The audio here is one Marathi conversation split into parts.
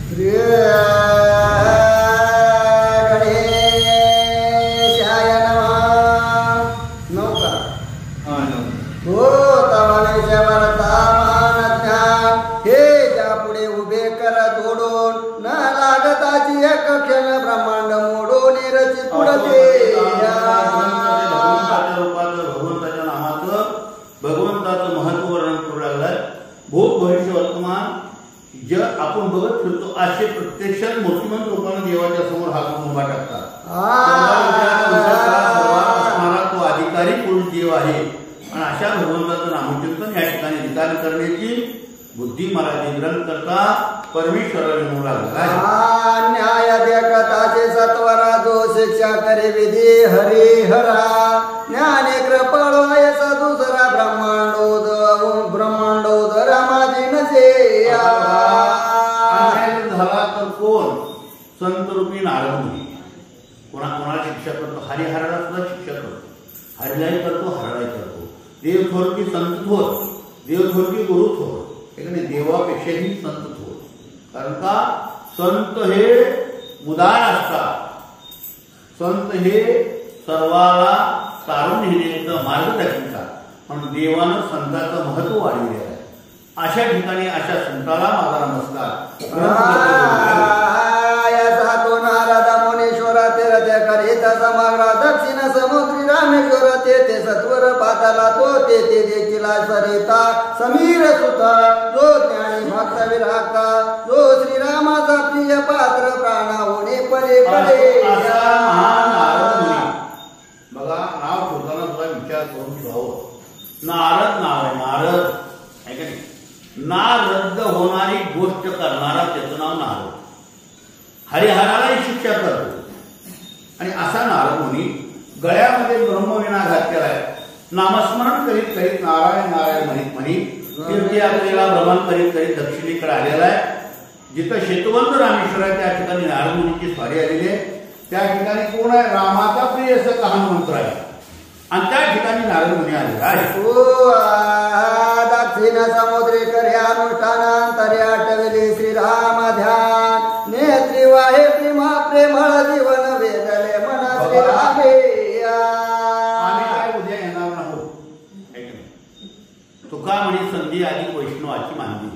गणेशाय नमः. नौका हो तवानेच्या वरता मानज्ञान हे ज्यापुढे उभे कर जोडून न लागताची एक क्षण ब्रह्मांड मोडून रचित पुढते भगवंताचं महत्व वर्णन करू लागलाय. भूत भविष्य वर्तमान जे आपण बघत फिरतो असे प्रत्यक्षात मूर्तिमंत रूपाने देवाच्या समोर हात उभा टाकतात. तो अधिकारी पुरुष देव आहे आणि अशा भगवंताचं नामचिंतन या ठिकाणी विचार करण्याची बुद्धी मला जागरण करता परमेश्वराला म्हणू लागला. न्याय देखताचे सत्वरा जो शिक्षा करे विधी हरिहरा ज्ञाने कृपळवाय सदुसरा ब्रह्मांडोदरा माझी नसे झाला तर कोण संत रूपी नारद मुनी कोणाला शिक्षा करतो. हरिहराला सुद्धा शिक्षा करतो. हरिलाही करतो हरलाही करतो. देव थोर की संत थोर देव थोर की गुरु थोर देवापेक्षाही संत थोर. कारण का संत हे उदार असतात. संत हे सर्वाला तारून नेण्याचं मार्ग दाखवतात. म्हणून देवानं संतांचं महत्व वाढविले आहे. अशा ठिकाणी अशा संताला माझा नमस्कार. तो नारद मुनीश्वर तीर्थ करीत समग्र दक्षिण समुद्री रामेश्वर तेथे सत्वर पाताला तो तेथे देखील सरिता समीर सुता जो ज्ञानी भक्त विराका जो श्रीरामाचा प्रिय पात्र प्राणा होणे पलीकडे. बघा नाव ठेवताना तुला विचार करून ठेवावं. नारद नाव आहे. नारद आहे का नाही. नार रद्द होणारी गोष्ट करणारा त्याचं नाव नारद. हरिहरालाही शिक्षा करतो. आणि असा नारद मुनी गळ्यामध्ये ब्रह्मविना घात केलाय. नामस्मरण करीत करीत नारायण नारायण म्हणित म्हणित तीर्थयात्रेला भ्रमण करीत करीत दक्षिणेकडे आलेला आहे. जिथं शेतवंत रामेश्वर आहे त्या ठिकाणी नारद मुनीची स्वारी आलेली आहे. त्या ठिकाणी कोण आहे. रामाचा प्रिय असं हनुमंत आहे आणि त्या ठिकाणी नारद मुनी आलेला आहे. दक्षिण समुद्री करे अनुष्ठानांतरे आठवले श्रीराम ध्यान नेत्री वाहे प्रेमा प्रेमळ जीवन वेदले मन श्रीरामे. आम्ही काय उद्या येणार नाहो. तुका म्हणे संधी आधी वैष्णवाची मानली.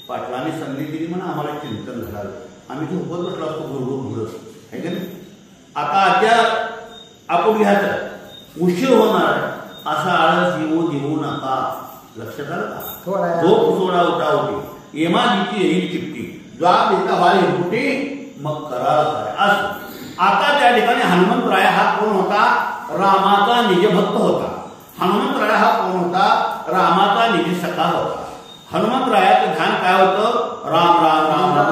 पाटलाने संधी दिली म्हणून आम्हाला चिंतन झालं. आम्ही झोपत बसलो असतो गुरु घुरत आहे का नाही. आता अद्याप आपण घ्यायचं उशीर होणार असा आळस येऊ देऊ नका. लक्षात आलं का. झोप सोडा उठा होती येमा भीती येईल चिपटी जॉब देता व्हाय कुठे मग करा असं. आता त्या ठिकाणी हनुमंतराय हा कोण होता. रामाचा निजभक्त होता. हनुमंतराय हा कोण होता. रामाचा निज सखा होता. हनुमंतरायाचं ध्यान काय होतं. राम राम राम राम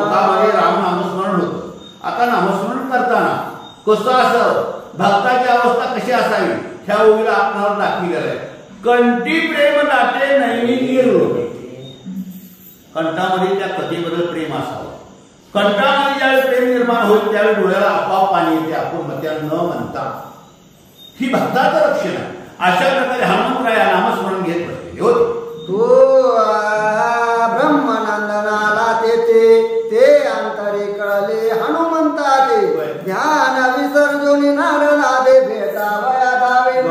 राम नामस्मरण होतं. आता नामस्मरण करताना कसं असं भक्ताची अवस्था कशी असावी ह्या ओळीला आपणावर दाखविलेलं आहे. कंठी प्रेम दाटे नैमिषीय लोके. कंठामध्ये त्या कथेबद्दल प्रेम असावं. कंठामध्ये ज्यावेळी प्रेम निर्माण होईल त्यावेळी डोळ्याला आपोआप पाणी येते. आपण त्या न म्हणता ही भक्ताचं रक्षण आहे. अशा प्रकारे हनुमंतराया नामस्मरण घेत बसले होते. तो ब्रह्मनंदनाला तेथे ते अंतरे कळले हनुमंताचे ध्यान विसर्जून नारदादे भेटावया दावे.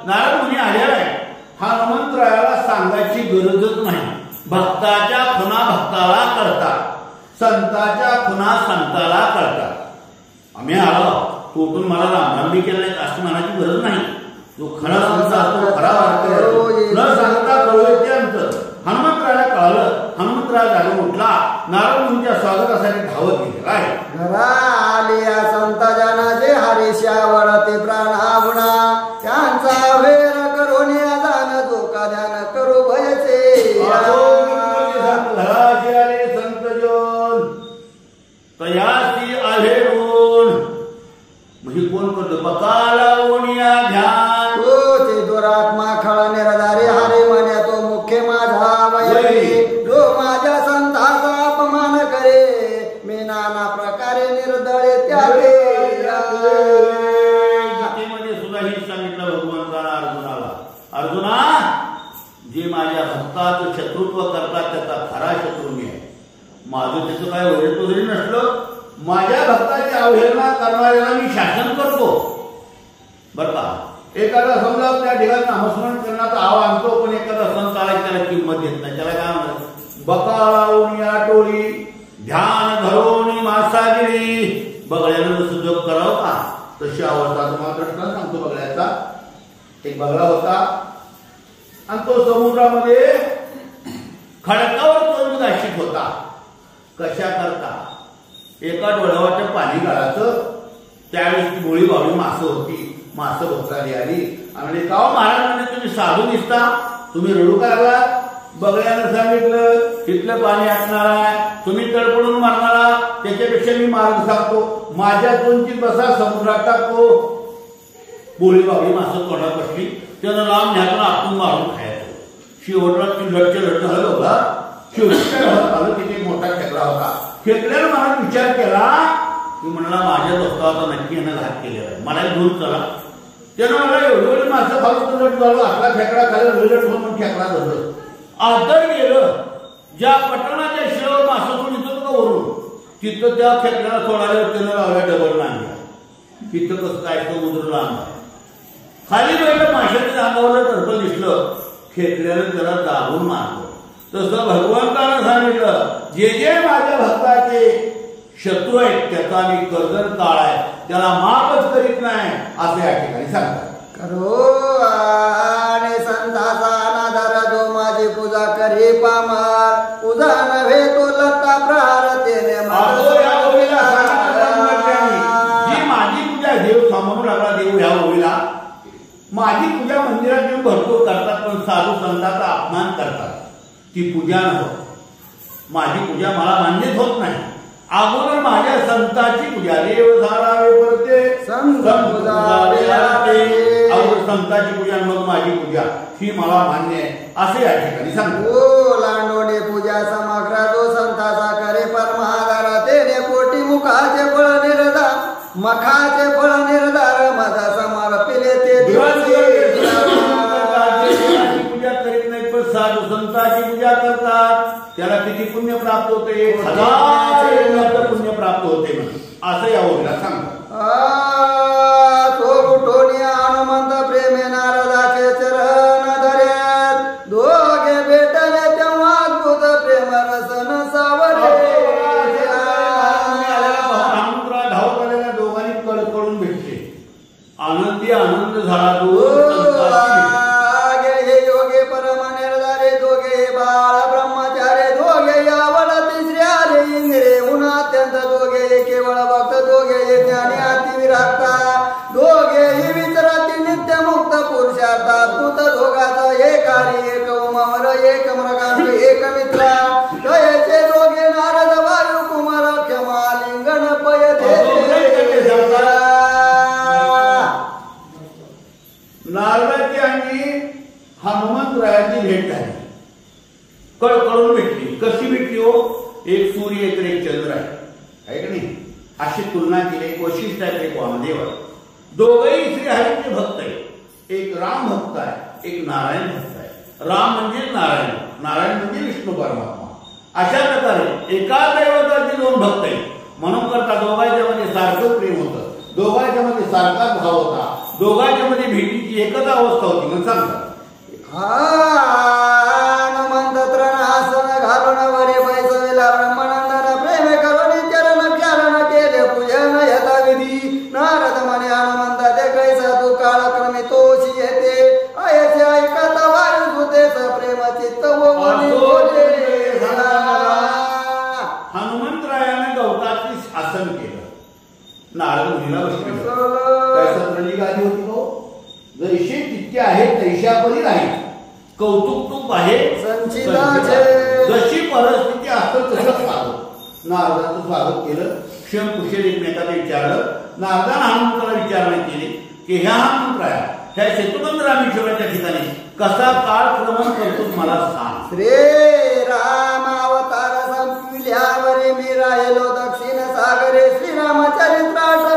नारद मुनी आलेला आहे. हनुमंतरायाला सांगायची गरजच नाही. भक्ताच्या खुणा भक्ताला करतात. संताच्या खुणा संताला करतात. आम्ही आलो तोटून मला रामरामी केलं नाही असं म्हणायची गरज नाही. जो खरा संत असतो खरा वाटतो न सांगता कळवते अंतर. हनुमंतरायाला कळलं. हनुमंतराय जागून उठला. नारद मुनीच्या स्वागतासाठी धावत गेलेला आहे. घरा आलिया संत जनाचे हरिशावरते प्राणावुणा त्यांचा वेर करून जाण धोका ध्यान करू भयचे. घराचे आले संत जन तयासी आहेरून म्हणजे कोण करतो. बकाला ओनिया ध्यान तोचे दुरात्मा खळा निरधारी हरे म्हणे तो मुख्य माझा वैरी जो माझ्या संताचा अपमान करे मी नाना प्रकारे निर्दळे त्यागे. गीतेमध्ये सुद्धा हे सांगितलं भगवंताला अर्जुनाला. अर्जुना जे माझ्या भक्ता भक्ताचं शत्रुत्व करतात त्याचा खरा शत्रू मी आहे. माझं त्याचं काय वैरत्व जरी नसलं, माझ्या भक्ताची अवहेलना करणाऱ्याला मी शासन करतो बरं का. एखादा समजा त्या ठिकाणी नामस्मरण करण्याचा आव आणतो, पण एखादा संत आला त्याला किंमत देत नाही. त्याला काय म्हणतात, बका लावून या टोळी ध्यान धरून मासागिरी. बगळ्यानं जसं जप करावं का तशी आवडतात. तुम्हाला प्रश्न सांगतो बगळ्याचा. एक बगळा होता आणि तो समुद्रामध्ये खडकावर तोंड गाशीत होता. कशा करता, एका डोळ्यावरच्या पाणी गाळाचं. त्यावेळेस ती गोळी बावळी मासं होती. मासं भक्ताली आली आणि का महाराज म्हणजे तुम्ही साधू दिसता, तुम्ही रडू का लागला. बगळ्यानं सांगितलं, तिथलं पाणी आटणार आहे, तुम्ही तडपडून मारणारा, त्याच्यापेक्षा मी मार्ग सांगतो. माझ्या दोनची बसा समुद्रात टाकतो. गोळी बावळी मासं तोंडात बसली. त्यानं लांब न्यातून आपण मारून खायचं. शेवटला ती लढच्या लढत झालं बघा. शेवटी आलं तिथे मोठा खेकडा होता. खेकड्यानं मला विचार केला की म्हणला माझ्या दोस्ताचा नक्की यानं घात केलेला आहे, मला घेऊन चला. त्यानं मला एवढी मासं खाऊन लढ झालो. आपला खेकडा खाली लढ म्हणून खेकडा धरलं. आदर गेलं. ज्या पटणाच्या शिळावर मासं सोडून येतो का वरून, तिथं त्या खेकड्याला सोडायला त्यानं लावल्या डबल नांग्या. तिथं कसं काय समुद्र लांब आहे. खाली पहिलं माशाच्या अंगावर टरपल दिसलं, खेकड्यानं त्याला दाबून मारलं. तसं भगवंतानं सांगितलं, जे जे माझ्या भक्ताचे शत्रू आहेत त्याचा मी कर्दन काळ आहे, त्याला माफच करीत नाही असं या ठिकाणी सांगतात. करो आणि संताचा अनादर जो माझी पूजा करी पामार, पूजा नव्हे तो लत्ता प्रहार तेने जी माझी पूजा देव समोर लागला. देव ह्या ओळीला माझी पूजा मंदिरात येऊन भरपूर करतात, पण साधू संतांचा अपमान करतात. ती पूजा नव्हती. माझी पूजा मला मान्यच होत नाही. अगोदर माझ्या संताची पूजा देव झालावे पडते, अगोदर संताची पूजा मग माझी पूजा ही मला मान्य आहे असे या ठिकाणी सांगतो. लांडोने पूजा समग्र जो संताचा करे परमहादारा तेने कोटी मुखाचे फळ निर्धा मखाचे फळ निर्धार माझा समर्पिले ते पूजा करीत नाही, पण साधू संताची पूजा करतात. त्याला किती पुण्य प्राप्त होते, 1000 पुण्य प्राप्त होते असं या ओळीला सांगतात. तो उठोनी हनुमंत प्रेमे नारदाचे चरण धर्यात, दोघे भेटले तेव्हा अद्भुत प्रेम रसन सावरे. धावत आलेल्या दोघांनी कडकडून भेटले. आनंदी आनंद झाला. योगे परम निर्धारे दोघे बाळ ब्रह्मचारे दोघे यावड तिसऱ्या इंद्रे उन्हा अत्यंत दोघे केवळ भक्त दोघे ज्ञानी अति विरागता दोघे ही विचरती नित्य मुक्त पुरुषार्था तूत दोघाचा एक हरी एक उमावर एक मृगांत एक मित्रा कयचे दोघे नारद वायू कुमार क्षमा लिंगण पय नारदाची आणि हनुमंतरायाची भेट झाली. कळकळून भेटली. कशी भेटली हो? एक सूर्य एक चंद्र आहे का नाही, अशी तुलना केली. एक वशिष्ठ आहे, एक वामदेव आहे. दोघंही श्रीहरीचे भक्त आहेत. एक राम भक्त आहे, एक नारायण भक्त आहे. राम म्हणजे नारायण, नारायण म्हणजे विष्णू परमात्मा. अशा प्रकारे एका दैवताचे दोन भक्त आहेत. म्हणून करता दोघांच्या मध्ये सारखं प्रेम होतं, दोघांच्या मध्ये सारखाच भाव होता, दोघांच्या मध्ये भेटीची एकच अवस्था होती. मग सांगता हनुमंत तृणासन घालून वरे पैसविला ब्रह्मानंदन प्रेम करून चरण चारण केले पूजन यथाविधी. नारद म्हणे हनुमंत ते कैसा तू काळक्रमी तोशी येते ऐसे ऐकत वायू सुते प्रेम चित्त हनुमंतरायाने गवताची आसन केलं. नारद मुनीला बसले. काय सत्रजी गादी होती हो? जैसे तितके आहे तैशापरी राहील. कौतुक तूप आहे जशी परिस्थिती असतं तसं स्वागत. नारदाचं स्वागत केलं. क्षम कुशल एकमेकाला विचारलं. नारदानं हनुमंताला विचारणा केली की ह्या हनुमंतराया ह्या सेतुबंध रामेश्वराच्या ठिकाणी कसा काळ क्रमण करतो मला सांग. श्री राम अवतार संपल्यावरी मी राहिलो दक्षिण सागरे श्रीरामचरित्रांतरे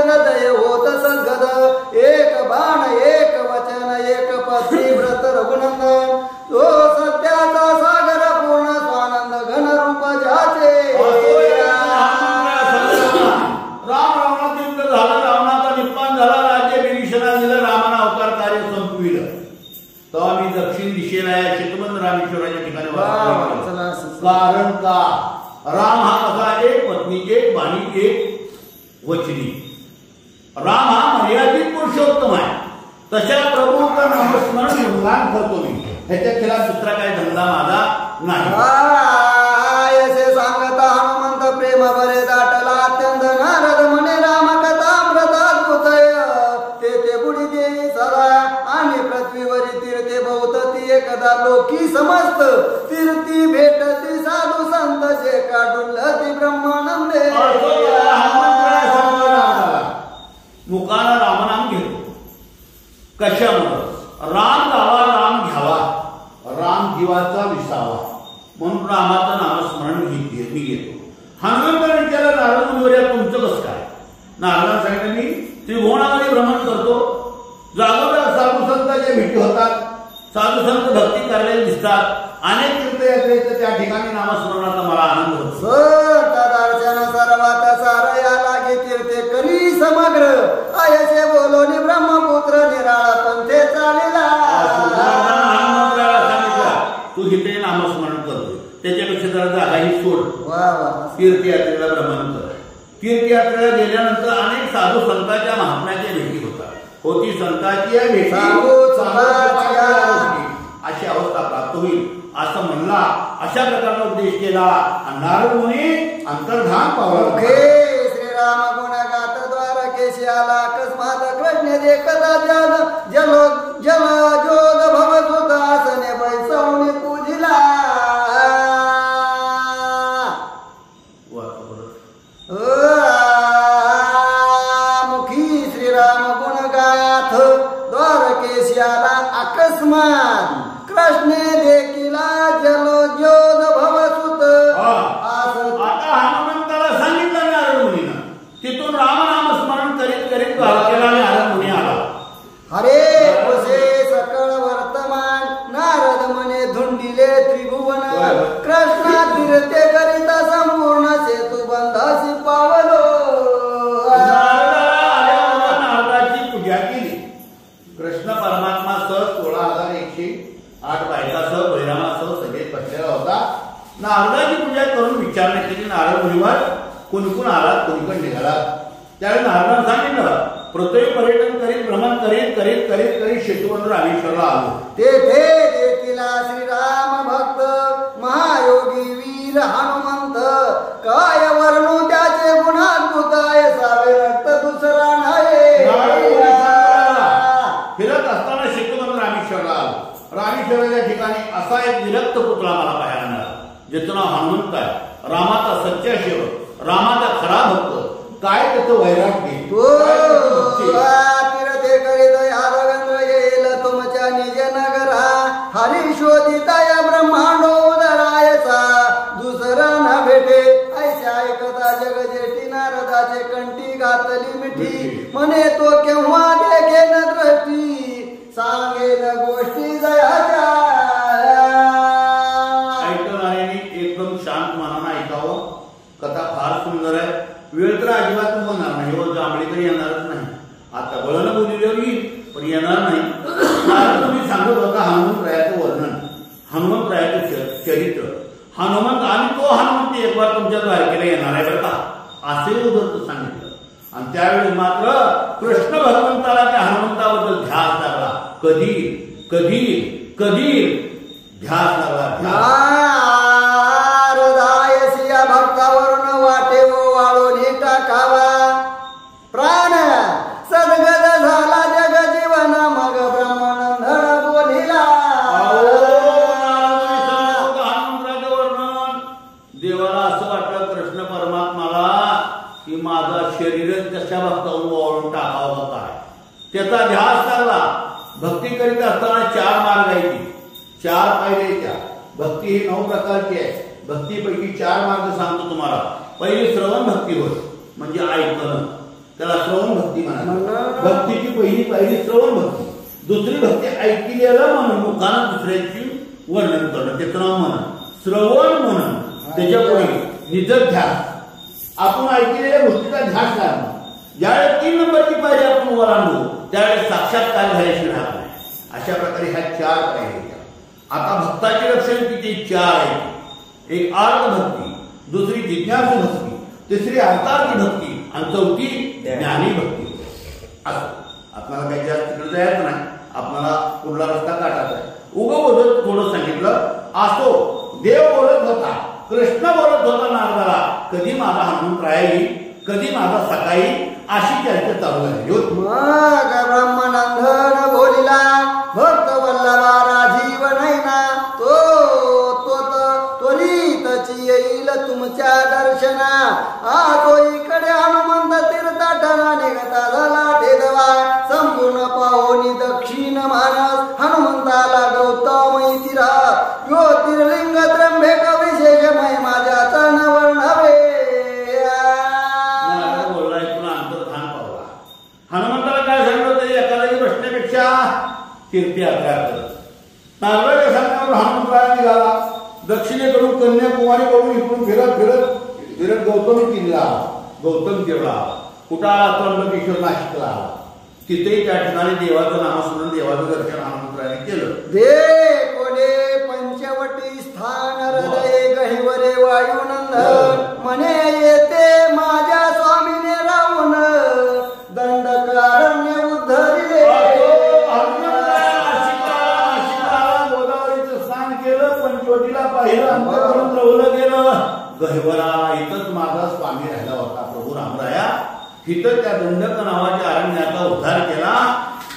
हृदय होत सद्गद एक बाण एक वचन एक पत्री व्रत रघुनंदन तो सत्य कारण का राम हा कसा एक पत्नी एक वाणी एक वचनी. राम हा मर्यादित पुरुषोत्तम आहे. तशा प्रभू का नामस्मरण गुणगान करतो मी. ह्याच्या खिलाफ दुसरा काय धंदा माझा नाही. असे सांगता हनुमंत प्रेम बरे दाटला अत्यंत नारद म्हणे राम कथा अमृताद्भुत ते बुडी दे सदा आणि पृथ्वीवरी तीर्थे बहुतती एकदा लोकी समस्त तीर्थी भेटती साधू संत जे काढून ती ब्रह्मानंदे. मुखाला रामनाम घेतो कशामुळे राम गावा राम घ्यावा राम जीवाचा विसावा म्हणून रामाचं नामस्मरण मी घेतो. हनुमंताने विचारलं नारद मुनिवर्या तुमचं कसं काय. नारदाने सांगितलं मी त्रिभुवनामध्ये भ्रमण करतो. जागोजाग साधू संतांच्या भेटी होतात. साधू संत भक्ती करायला दिसतात. अनेक तीर्थयात्रेचं त्या ठिकाणी नामस्मरणाचा मला आनंद होतो. दर्शन सर्वात सार या लागे तीर्थे करी समग्र आयसे बोलोनी ब्रह्मपुत्र निराळा पंथे चालेला. तू इथे नामस्मरण करतो त्याच्यापेक्षा जरा जागाही सोड. तीर्थयात्रेला भ्रमण कर. तीर्थयात्रेला गेल्यानंतर अनेक साधू संतांच्या महात्म्याच्या भेटी होतात. होती संतांची भेटी अशी अवस्था प्राप्त होईल असं म्हणला. अशा प्रकारचा उपदेश केला. नारद मुनी अंतर्धान पावला. श्रीराम गुणगात द्वारकेशी आला अकस्मात कृष्ण देखता जल जोद भवत होता आसने बैसवणी पूजिला. मुखी श्रीराम गुणगाथ द्वारकेशी आला अकस्मात कृष्ण देखिला जलोद्योत भवसुत. आता हनुमंताला सांगितलं नारद मुनीनं. तिथून रामनाम स्मरण करीत करीत द्वारकेला नारद मुनी आला. हरे होसे सकळ वर्तमान नारद म्हणे धुंडिले त्रिभुवन कृष्णा तीर्थे करिता संपूर्ण सेतू बंधासी पावलो. नारदाची पूजा केली. कृष्ण परमात्मा सह 16,108 बायकासह बळीरामासह सगळे बसलेला होता. नारदाची पूजा करून विचारणा केली. नारद मुनीवर कोण आलात कोणीकडे निघालात. त्यावेळी नारदाने सांगितलं पृथ्वी पर्यटन करीत भ्रमण करीत करीत करीत करीत शेतूवर रामेश्वरला आलो. तेथे देखिला श्रीराम भक्त महायोगी वीर हनुमंत काय वर्णू त्याचे गुणाद्भुत सावे रक्त दुसरा नाही. फिरत असताना शेतूवर रामेश्वरला आलो. रामेश्वराच्या ठिकाणी असा एक विरक्त पुतळा मला पाहायला मिळाला ज्याचं नाव हनुमंत आहे. रामाचा सच्चा सेवक रामाचा खरा भक्त. काय त्याचं वैराग्य तीर्थे करीत यादगंध येईल तुमच्या निज नगरा हरी शोधिताय ब्रह्मांडो उदरायचा दुसरा न भेटे ऐशा ऐकता जग जेठी नारदाचे कंठी घातली मिठी म्हणे तो केव्हा देखेन दृष्टी सांगेन गोष्टी जयाच्या. ऐकणाऱ्यांनी एकदम शांत मनानं ऐकावं. कथा फार सुंदर आहे. वेळ तर अजिबात होणार नाही. व जांभळी तर येणारच नाही. आता बळानं बोललेल्यावर येईल पण येणार नाही. तुम्ही सांगत होता हनुमंतरायाचं वर्णन हनुमंतरायाचं चरित्र हनुमंत आणि तो हनुमंत एक बार तुमच्या द्वारकेला येणार आहे बरं का असे उदर सांगितलं. आणि त्यावेळी मात्र कृष्ण भगवंताला त्या हनुमंताबद्दल ध्यास लागला. कधी कधी कधी ध्यास लागला. भक्तावरून वाटे वाळून टाकावा प्राण सद्गत झाला जग जीवन मग ब्रह्मानंद बोलिला. देवाला असं वाटलं कृष्ण परमात्माला की माझा शरीरच कशा भक्तावरून वाळून टाकावं काय. त्याचा ध्यास लागला. भक्ती करीत असताना 4 मार्ग आहेत. 4 पायऱ्या. भक्ती ही 9 प्रकारची आहे. भक्तीपैकी 4 मार्ग सांगतो तुम्हाला. पहिली श्रवण भक्ती होय म्हणजे ऐकणं त्याला श्रवण भक्ती म्हणतात. भक्तीची पहिली पायरी श्रवण भक्ती. दुसरी भक्ती ऐकलेलं म्हणून मुखानं दुसऱ्याची वर्णन करणं त्याचं नाव म्हणून श्रवण म्हणून. त्याच्या पुढे निजत ध्यास आपण ऐकलेल्या गोष्टीचा ध्यास लागणं. ज्यावेळेस 3 नंबरची पायरी आपण ओलांडू त्यावेळेस साक्षात्कार झाल्याशिवाय राहत नाही. अशा प्रकारे ह्या 4 पायऱ्या. आता भक्ताची रक्षण किती? 4 आहेत. एक आर्त भक्ती, दुसरी जिज्ञासू भक्ती, तिसरी अर्थार्थी भक्ती आणि चौथी ज्ञानी भक्ती. असं आपल्याला काही जास्त तिकडे जायचं नाही, आपल्याला पुढला रस्ता काढायचा आहे. बोलत थोडं सांगितलं. असो, देव बोलत होता, कृष्ण बोलत होता नारदाला, कधी माझा हनुमंतराय येईल, कधी माझा सकाळी, अशी चर्चा चालू झाली. मग ब्रह्मानंदन बोलिला, भक्त वल्लभा राजीव नैना, तो त्वरितची येईल तुमच्या दर्शना. आजो इकडे हनुमंत तीर्थाटना निघता झाला देदवा, संपूर्ण पाहोनी दक्षिण मानस हनुमंताला गौतम इतिहास, ज्योतिर्लिंग त्र्यंबक विशेष महिमा ज्याचा न वर्णवे. हनुमंताला काय सांगितलं होतं? एखाद्या प्रश्नापेक्षा तीर्थयात्रा कर. नारदाच्या सांगण्यावर हनुमंतराय निघाला. दक्षिणेकडून कन्याकुमारीकडून इकडून फिरत गौतम किल्ला, गौतम गिरला, कुठं आला? त्र्यंबकेश्वर नाशिकला आला. तिथेही त्या ठिकाणी देवाचं नामस्मरण, देवाचं दर्शन हनुमंतरायाने केलं. दे कोणे पंचवटी स्थान हृदय गहिवरे वायुनंदन, म्हणे येते माझ्या स्वामीने राहून, दंडकारण्य उद्धरिले. गोदावरीचं स्नान केलं, पंचवटीला पाहिलं, अंतःकरण रवलं गेलं. गहिवरा इथंच माझा स्वामी राहिला होता, प्रभू रामराया. इथं त्या दंडक नावाच्या अरण्याचा उद्धार केला.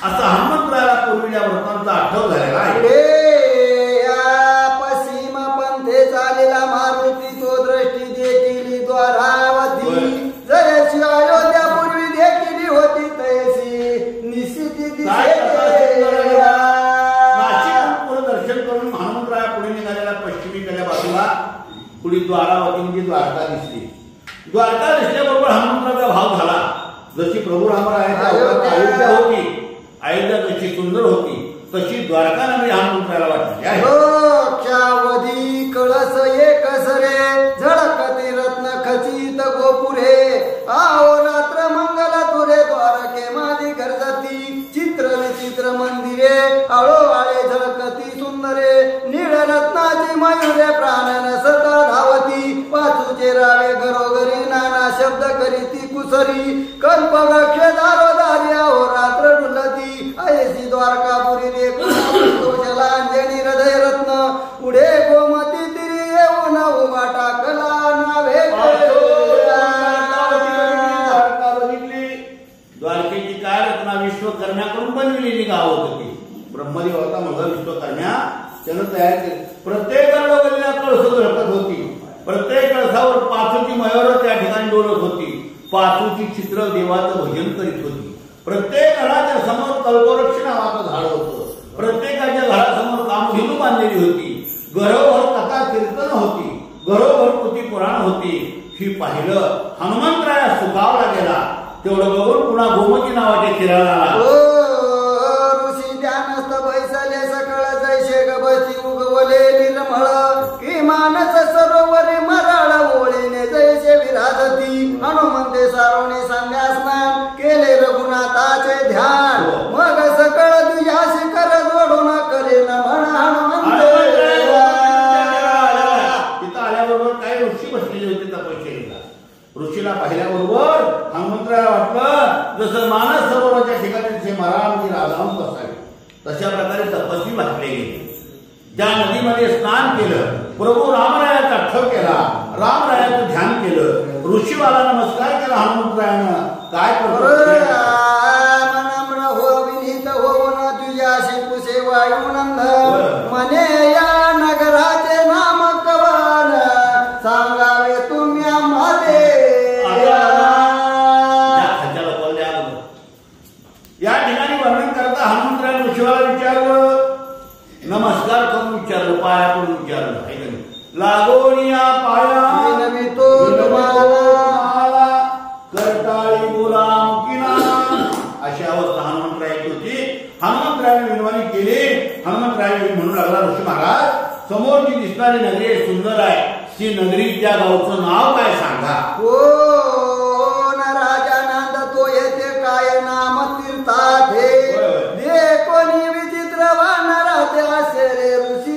असा हनुमंतरायाला पूर्वीच्या व्रतांचा आठव झालेला आहे. पश्चिम पंथे चालेला मारुती, तो दृष्टी देखील द्वारावती, जयशी अयोध्या पूर्वी देखील होती तैसी निश्चिती दिसे. दर्शन करून हनुमंतराया पुढे निघालेला पश्चिमेकडल्या बाजूला पुढे द्वारावती म्हणजे द्वारका दिसली. द्वारका दिसल्याबरोबर हनुमंतराचा भाव झाला. जशी प्रभू रामरायाच्या अयोध्या होती, अयोध्या जशी सुंदर होती, तशी द्वारका नगरी हनुमंतराला वाटली आहे. क्षावधी कळस एक सरे, झळकती रत्न खचित गोपुरे, आओ रात्र मंगल तुरे, द्वारके माझी गरजती, चित्र विचित्र मंदिरे, आळो आळे झळकती सुंदरे, नीळ रत्नाची मयुरे, प्राणन सता धावती, पाचूचे रावे घरोघरी, नाना शब्द करीती कुसरी, कल्पवृक्ष दारोदारी, आओ रात्र डुलती, ऐसी द्वारकापुरी रे कुशलांजनी हृदय रत्न, पुढे गोमती तिरी येऊन उभा टाकला नावे. द्वारकेची काय रचना? विश्वकर्म्याकडून बनविलेली गाव होती. ब्रह्मदेव होता मुलगा विश्वकर्म्या, त्यानं तयार केली. प्रत्येक गल्लीला कळस झळकत होती. प्रत्येक कळसावर पाचूची मयूर त्या ठिकाणी डोलत होती. पाचूची चित्र देवाचं भजन करीत होती. प्रत्येक घराच्या समोर कल्पवृक्ष नावाचं झाड होतं. प्रत्येकाच्या घरासमोर कामधेनू बांधलेली होती. घरोघर कथा कीर्तन होती. घरोघर कृती पुराण होती. ही पाहिलं हनुमंतराया सुखावला गेला. तेवढं बघून पुन्हा गोमती नावाच्या किराला आला. ऋषी ध्यानस्थ बैसले सकळ जैसे गबती उगवले निर्मळ, की मानस सरोवरी मराळ ओळीने जैसे विराजती, हनुमंते सारोने सांग्या स्नान केले रघुनाथाचे ध्यान, मग सकळ तुझ्याशी कर जोडून करे नमन हनुमंत. तिथं आल्याबरोबर काही ऋषी बसलेले होते तपश्चर्येला. ऋषीला पाहिल्याबरोबर हनुमंतराला वाटलं जसं मानस सरोवराच्या ठिकाणी मराळ म्हणजे राजाहून बसावे, तशा प्रकारे तपस्वी वाटले गेले. ज्या नदीमध्ये स्नान केलं, प्रभू रामरायाचा आठव केला, रामरायाचं ध्यान केलं, ऋषीवाला नमस्कार केला हनुमंतरायानं. काय हो विनीत होऊन तुझ्याशी पुसे वायुनंदन, म्हणे या नगराचे नाम कवन, सांगावे तुम्ही आम्हाले. या ठिकाणी वर्णन करता हनुमंतरायाने ऋषीवाला विचारलं, नमस्कार करून विचारलं, पाया पडून विचारलं, आहे का नाही? लागोनिया पाया विनवितो तुम्हाला, करताळी बोला मुकिना. अशी अवस्था हनुमंतरायाची होती. हनुमंतरायाने विनवणी केली. हनुमंतराय म्हणू लागला, ऋषी महाराज समोर जी दिसणारी नगरी आहे, सुंदर आहे, ती नगरी त्या गावचं नाव काय सांगा. कोण राजा नांद तो येथे काय नाम तीर्थात हे, कोणी विचित्र वानरा ते असे रे ऋषी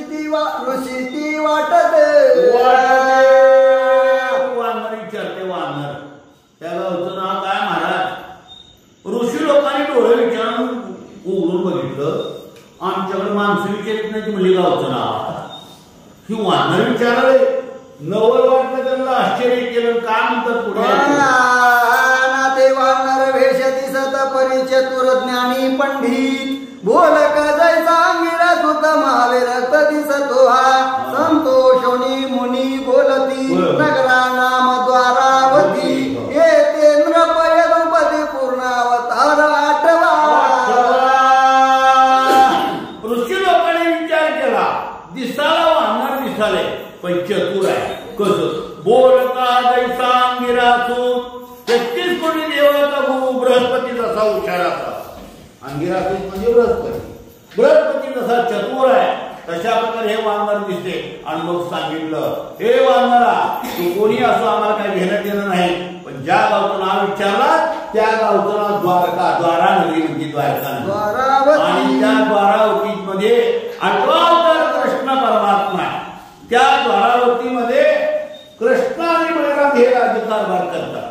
येत नाही ती म्हणली गावचं नाव ही वानर विचारले नवल वाटलं त्यांना आश्चर्य केलं काय म्हणतात पुढे ते वानर वेश दिसत परिचतुर ज्ञानी पंडित बोल जैसा अंगिरा सुत महावीर दिसतो हा संतोषोनी मुनी बोलती नगरा नाम द्वारावती येते नृपय द्रौपदी पूर्ण अवतार आठवा ऋषी लोकांनी विचार केला दिसाला वानर दिसाले पण चतुर आहे कसं बोल जैसा अंगिरा सुत 33 कोटी देवाचा गुरु बृहस्पती जसा हुशार असता अंगिरासूत म्हणजे बृहस्पती जसा चतुर आहे तशा प्रकारे हे वानर दिसते आणि मग सांगितलं हे वानरा तू कोणी असो आम्हाला काही घेणं देणं नाही पण ज्या गावचं नाव विचारला त्या गावचं नाव द्वारका द्वारा नगरी म्हणजे द्वारका आणि त्या द्वारावती मध्ये 8वा अवतार कृष्ण परमात्मा त्या द्वारावतीमध्ये कृष्ण आणि बलराम हे राज्यकारभार करतात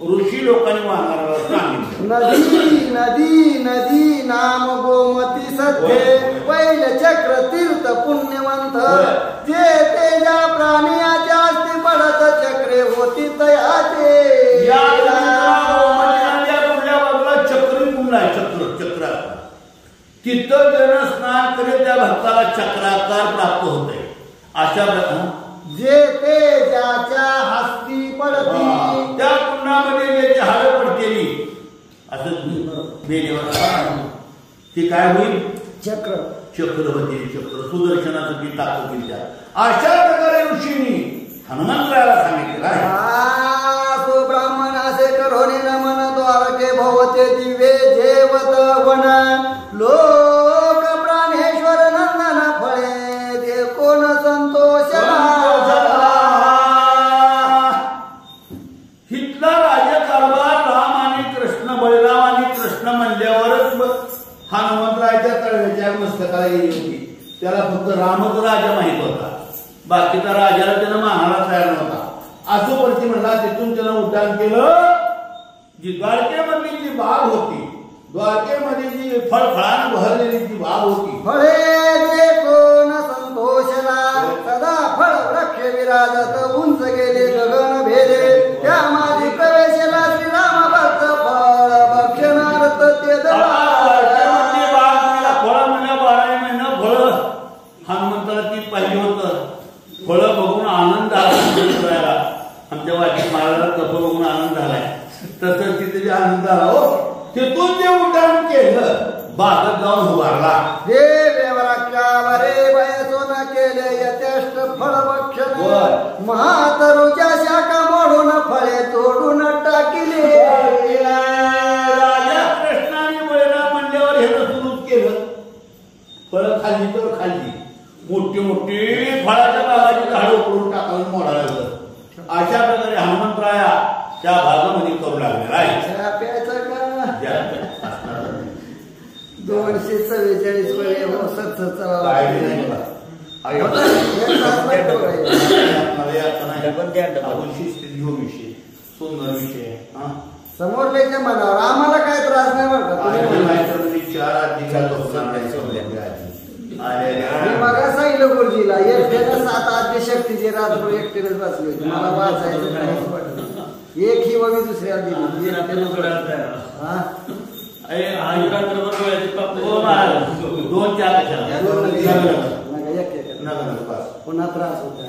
ऋषी लोकांनी वानराला सांगितलं नदी नदी नदी नाम गोमती सत्य पैल चक्र तीर्थ पुण्यवंत जे तेजा प्राणियाच्या अस्ति पडत चक्रे होती तयाचे या पुढल्या बाजूला चक्री कुंड आहे चक्र तिथं जण स्नान करीत त्या भक्ताला चक्राकार प्राप्त होते अशा प्रकारे जे ते ज्याच्या हस्ती पडती त्या कुंडामध्ये ज्याची हाडं पडतेली असं ती काय होईल चक्र चक्र सुदर्शनाचं ती ताकद त्या अशा प्रकारे ऋषींनी हनुमंतरायाला सांगितलेलं आहे ब्राह्मण असे करोनी नमन द्वारके भवते दिवे जेवत वन लोक प्राणेश्वर नंदन फळे दे कोण संतोष हितला राज्यकारभार राम आणि कृष्ण बळराम आणि कृष्ण म्हणल्यावरच हनुमंतरायाच्या तळव्याच्या मस्तकाला गेली होती त्याला फक्त रामच राजा माहित होता बाकीचा राजाला त्यानं मानाला तयार नव्हता असो परती म्हणला तिथून त्यानं उड्डाण केलं जी द्वारकेमधली जी बाग होती द्वारकेमध्ये जी फळफळानं भरलेली जी बाग होती फळे दे कोण संतोषला सदा फळ वृक्ष विराजत उंच गेले गगन भेदे त्या माझी प्रवेशला श्रीराम भक्त फळ भक्षणार्थ ते फळ म्हणजे 12 महिना फळ हनुमंताला ती पाहिजे होतं फळ बघून आनंद आला आमच्या वाटेत महाराजाला कप बघून आनंद झालाय तसं तिथे जे आनंद आला हो तिथून जे उड्डाण केलं बागत जाऊन उभारला हे देवराक्षावरे वयसोन केले यथेष्ट फळ भक्षण महातरुच्या शाखा मोडून फळे तोडून टाकिले राजा कृष्णाने बळराम म्हणल्यावर हे सुरूच केलं फळ खाल्ली तर खाल्ली मोठी मोठी फळाच्या बागाची झाडं उकळून टाकावून मोडायला लागलं अशा प्रकारे हनुमंतराया त्या भागामध्ये करू लागलेला आहे 244 विषय सुंदर विषय समोरल्याच्या मनावर आम्हाला काय त्रास नाही बरं मग सांगितलं गुरुजीला एकट्यानं 7 आद्य शक्तीचे रातभर एकटेच बसले होते मला वाचायचं काहीच वाटत एक ही ववी दुसऱ्याला दिली पुन्हा त्रास होता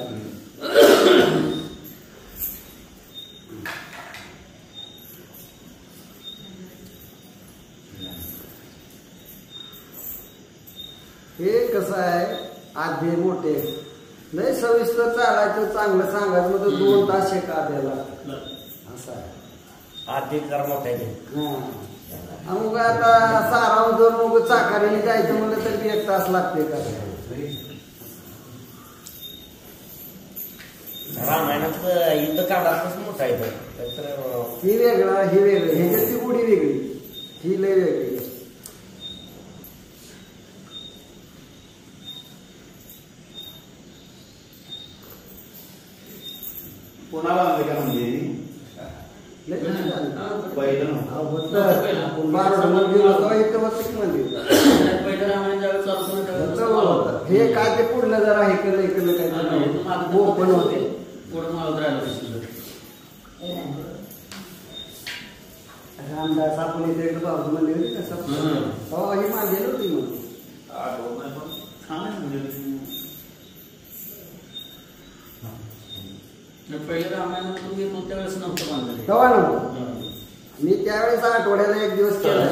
हे कसं आहे आधे मोठे लय सविस्तर चालायचं चांगलं सांगायचं मग 2 तास एक आध्याला असं आहे आधी जरा मोठे मग आता साराव जर मग चाकारीने जायचं म्हणलं तरी 1 तास लागते का रामायणात युद्ध काढाच मोठा आहे ही वेगळा ही वेगळी ह्याच्यात ती उडी वेगळी ही लय वेगळी कोणाला म्हणजे पहिलं हे काय ते पुढलं जरा इकडलं इकडलं काय पण होते रामदास आपण इथे एकदा बाबू मंदिर होती कसं हो ही माझी नव्हती मग पहिलं रामायण तुम्ही त्यावेळेस नव्हतं बांधलं तेव्हा नव्हतं मी त्यावेळेस आठवड्याला एक दिवस केला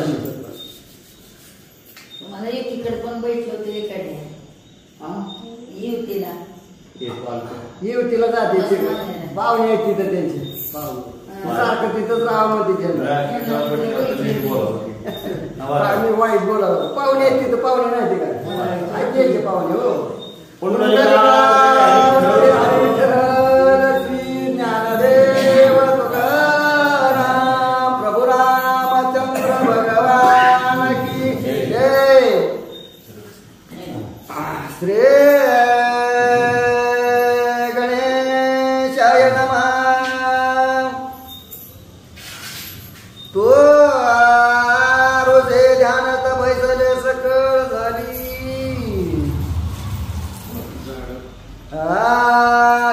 मला एकीकडे पण बैठले होते एकडे युतीला युतीला जाते पाहुणे आहेत तिथं त्यांचे सारखं तिथंच राहावं तिथे आम्ही वाईट बोलावं पाहुणे आहेत तिथं पाहुणे नाही ते काय ऐकायचे पाहुणे हो ज्ञानदेव तुकाराम प्रभु रामचंद्र भगवान की जय श्री गणेशाय नमः तो रोजे ध्यानात बैसले सकळ झाली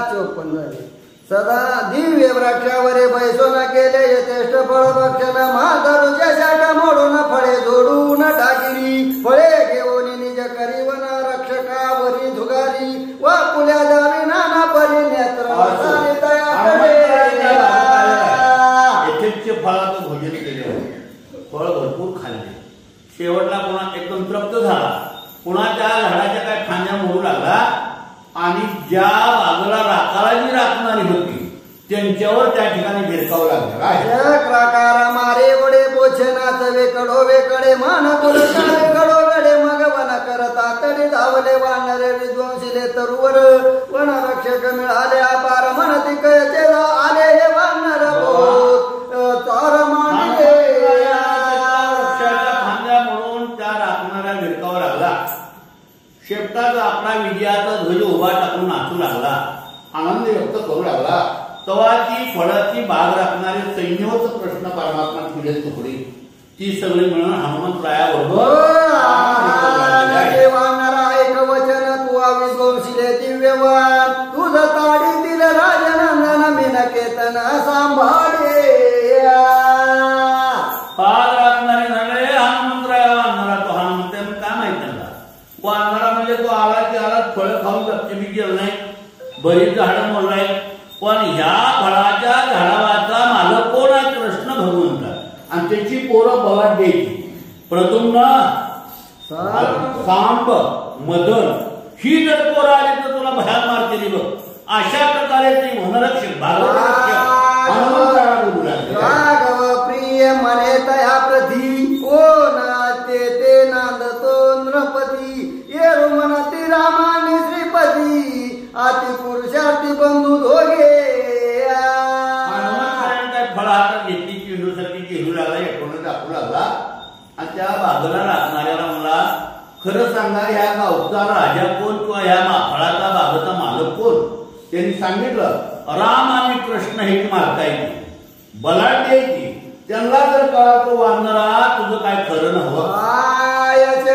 54 झाले सदा दिव्य वृक्षावरे बैसोन केले यथेष्ट फळ भक्षण म्हातारूच्या शाखा मोडून फळे जोडून टाकिली फळे घेऊन निज करीवन रक्षकावरी झुगारी वा पुल्या जावी नाना परी नेत्र यथेच्छ फळाचं भोजन केले फळ भरपूर खाल्ले शेवटला पुन्हा एकदम तृप्त झाला पुन्हा त्या झाडाच्या काय फांद्या मोडू लागला आणि ज्या बाजूला राखाला जी राखणारी होती त्यांच्यावर त्या ठिकाणी भिरकावं लागलं प्रकार मारे वडे पोछनाथ वेकडो वेकडे मान तुलसारे कडो गडे मग वन करता तडी धावले वानरे विध्वंसिले तरुवर वन रक्षक मिळाले अपार म्हणती कयचे आले हे वानर चार मांडले फांद्या म्हणून त्या राखणाऱ्या भिरकावं लागला शेपटाचा आपला विजयाचा ध्वज उभा टाकून नाचू लागला आनंद व्यक्त करू लागला तेव्हा ती फळाची बाग राखणारे सैन्यवच प्रश्न परमात्मा तुझे तुकडी ती सगळी मिळून हनुमंतरायाबरोबर एक वचन तू विध्वंसिले दिव्यवान तुझ ताडीतील राजनंदन मिनकेतन सांभाळे बाग राखणारे झाले हनुमंतराया वानरा तो हनुमंत काय माहित त्यांना वानरा म्हणजे तो आला की आला फळ खाऊन गपचेपी गेलं नाही बरीच झाडं मोडलाय पण ह्या फळाच्या झाडाचा मालक कोण आहे कृष्ण भगवंत आणि त्याची पोरं बघा द्यायची प्रद्युम्न सांब मदन ही जर पोरं आली तर तुला भयात मारते बघ अशा प्रकारे ते वनरक्षक राघव प्रिय मने तया प्रती कोण ते नांदतो नृपती येरू म्हणती रामाने श्रीपती अति पुरुषार्थी बंधू दोघे फळ हातात घेतली चेंडूसारखी घेऊ लागला एकूण दाखवू लागला आणि त्या बाजूला राखणाऱ्याला मला खरं सांगणार ह्या गावचा राजा कोण किंवा ह्या फळाचा बागाचा मालक कोण त्यांनी सांगितलं राम आणि कृष्ण हे मारता येते बलाढ्य येते त्यांना जर कळा तो वानरा तुझं काय खरं नव्हतं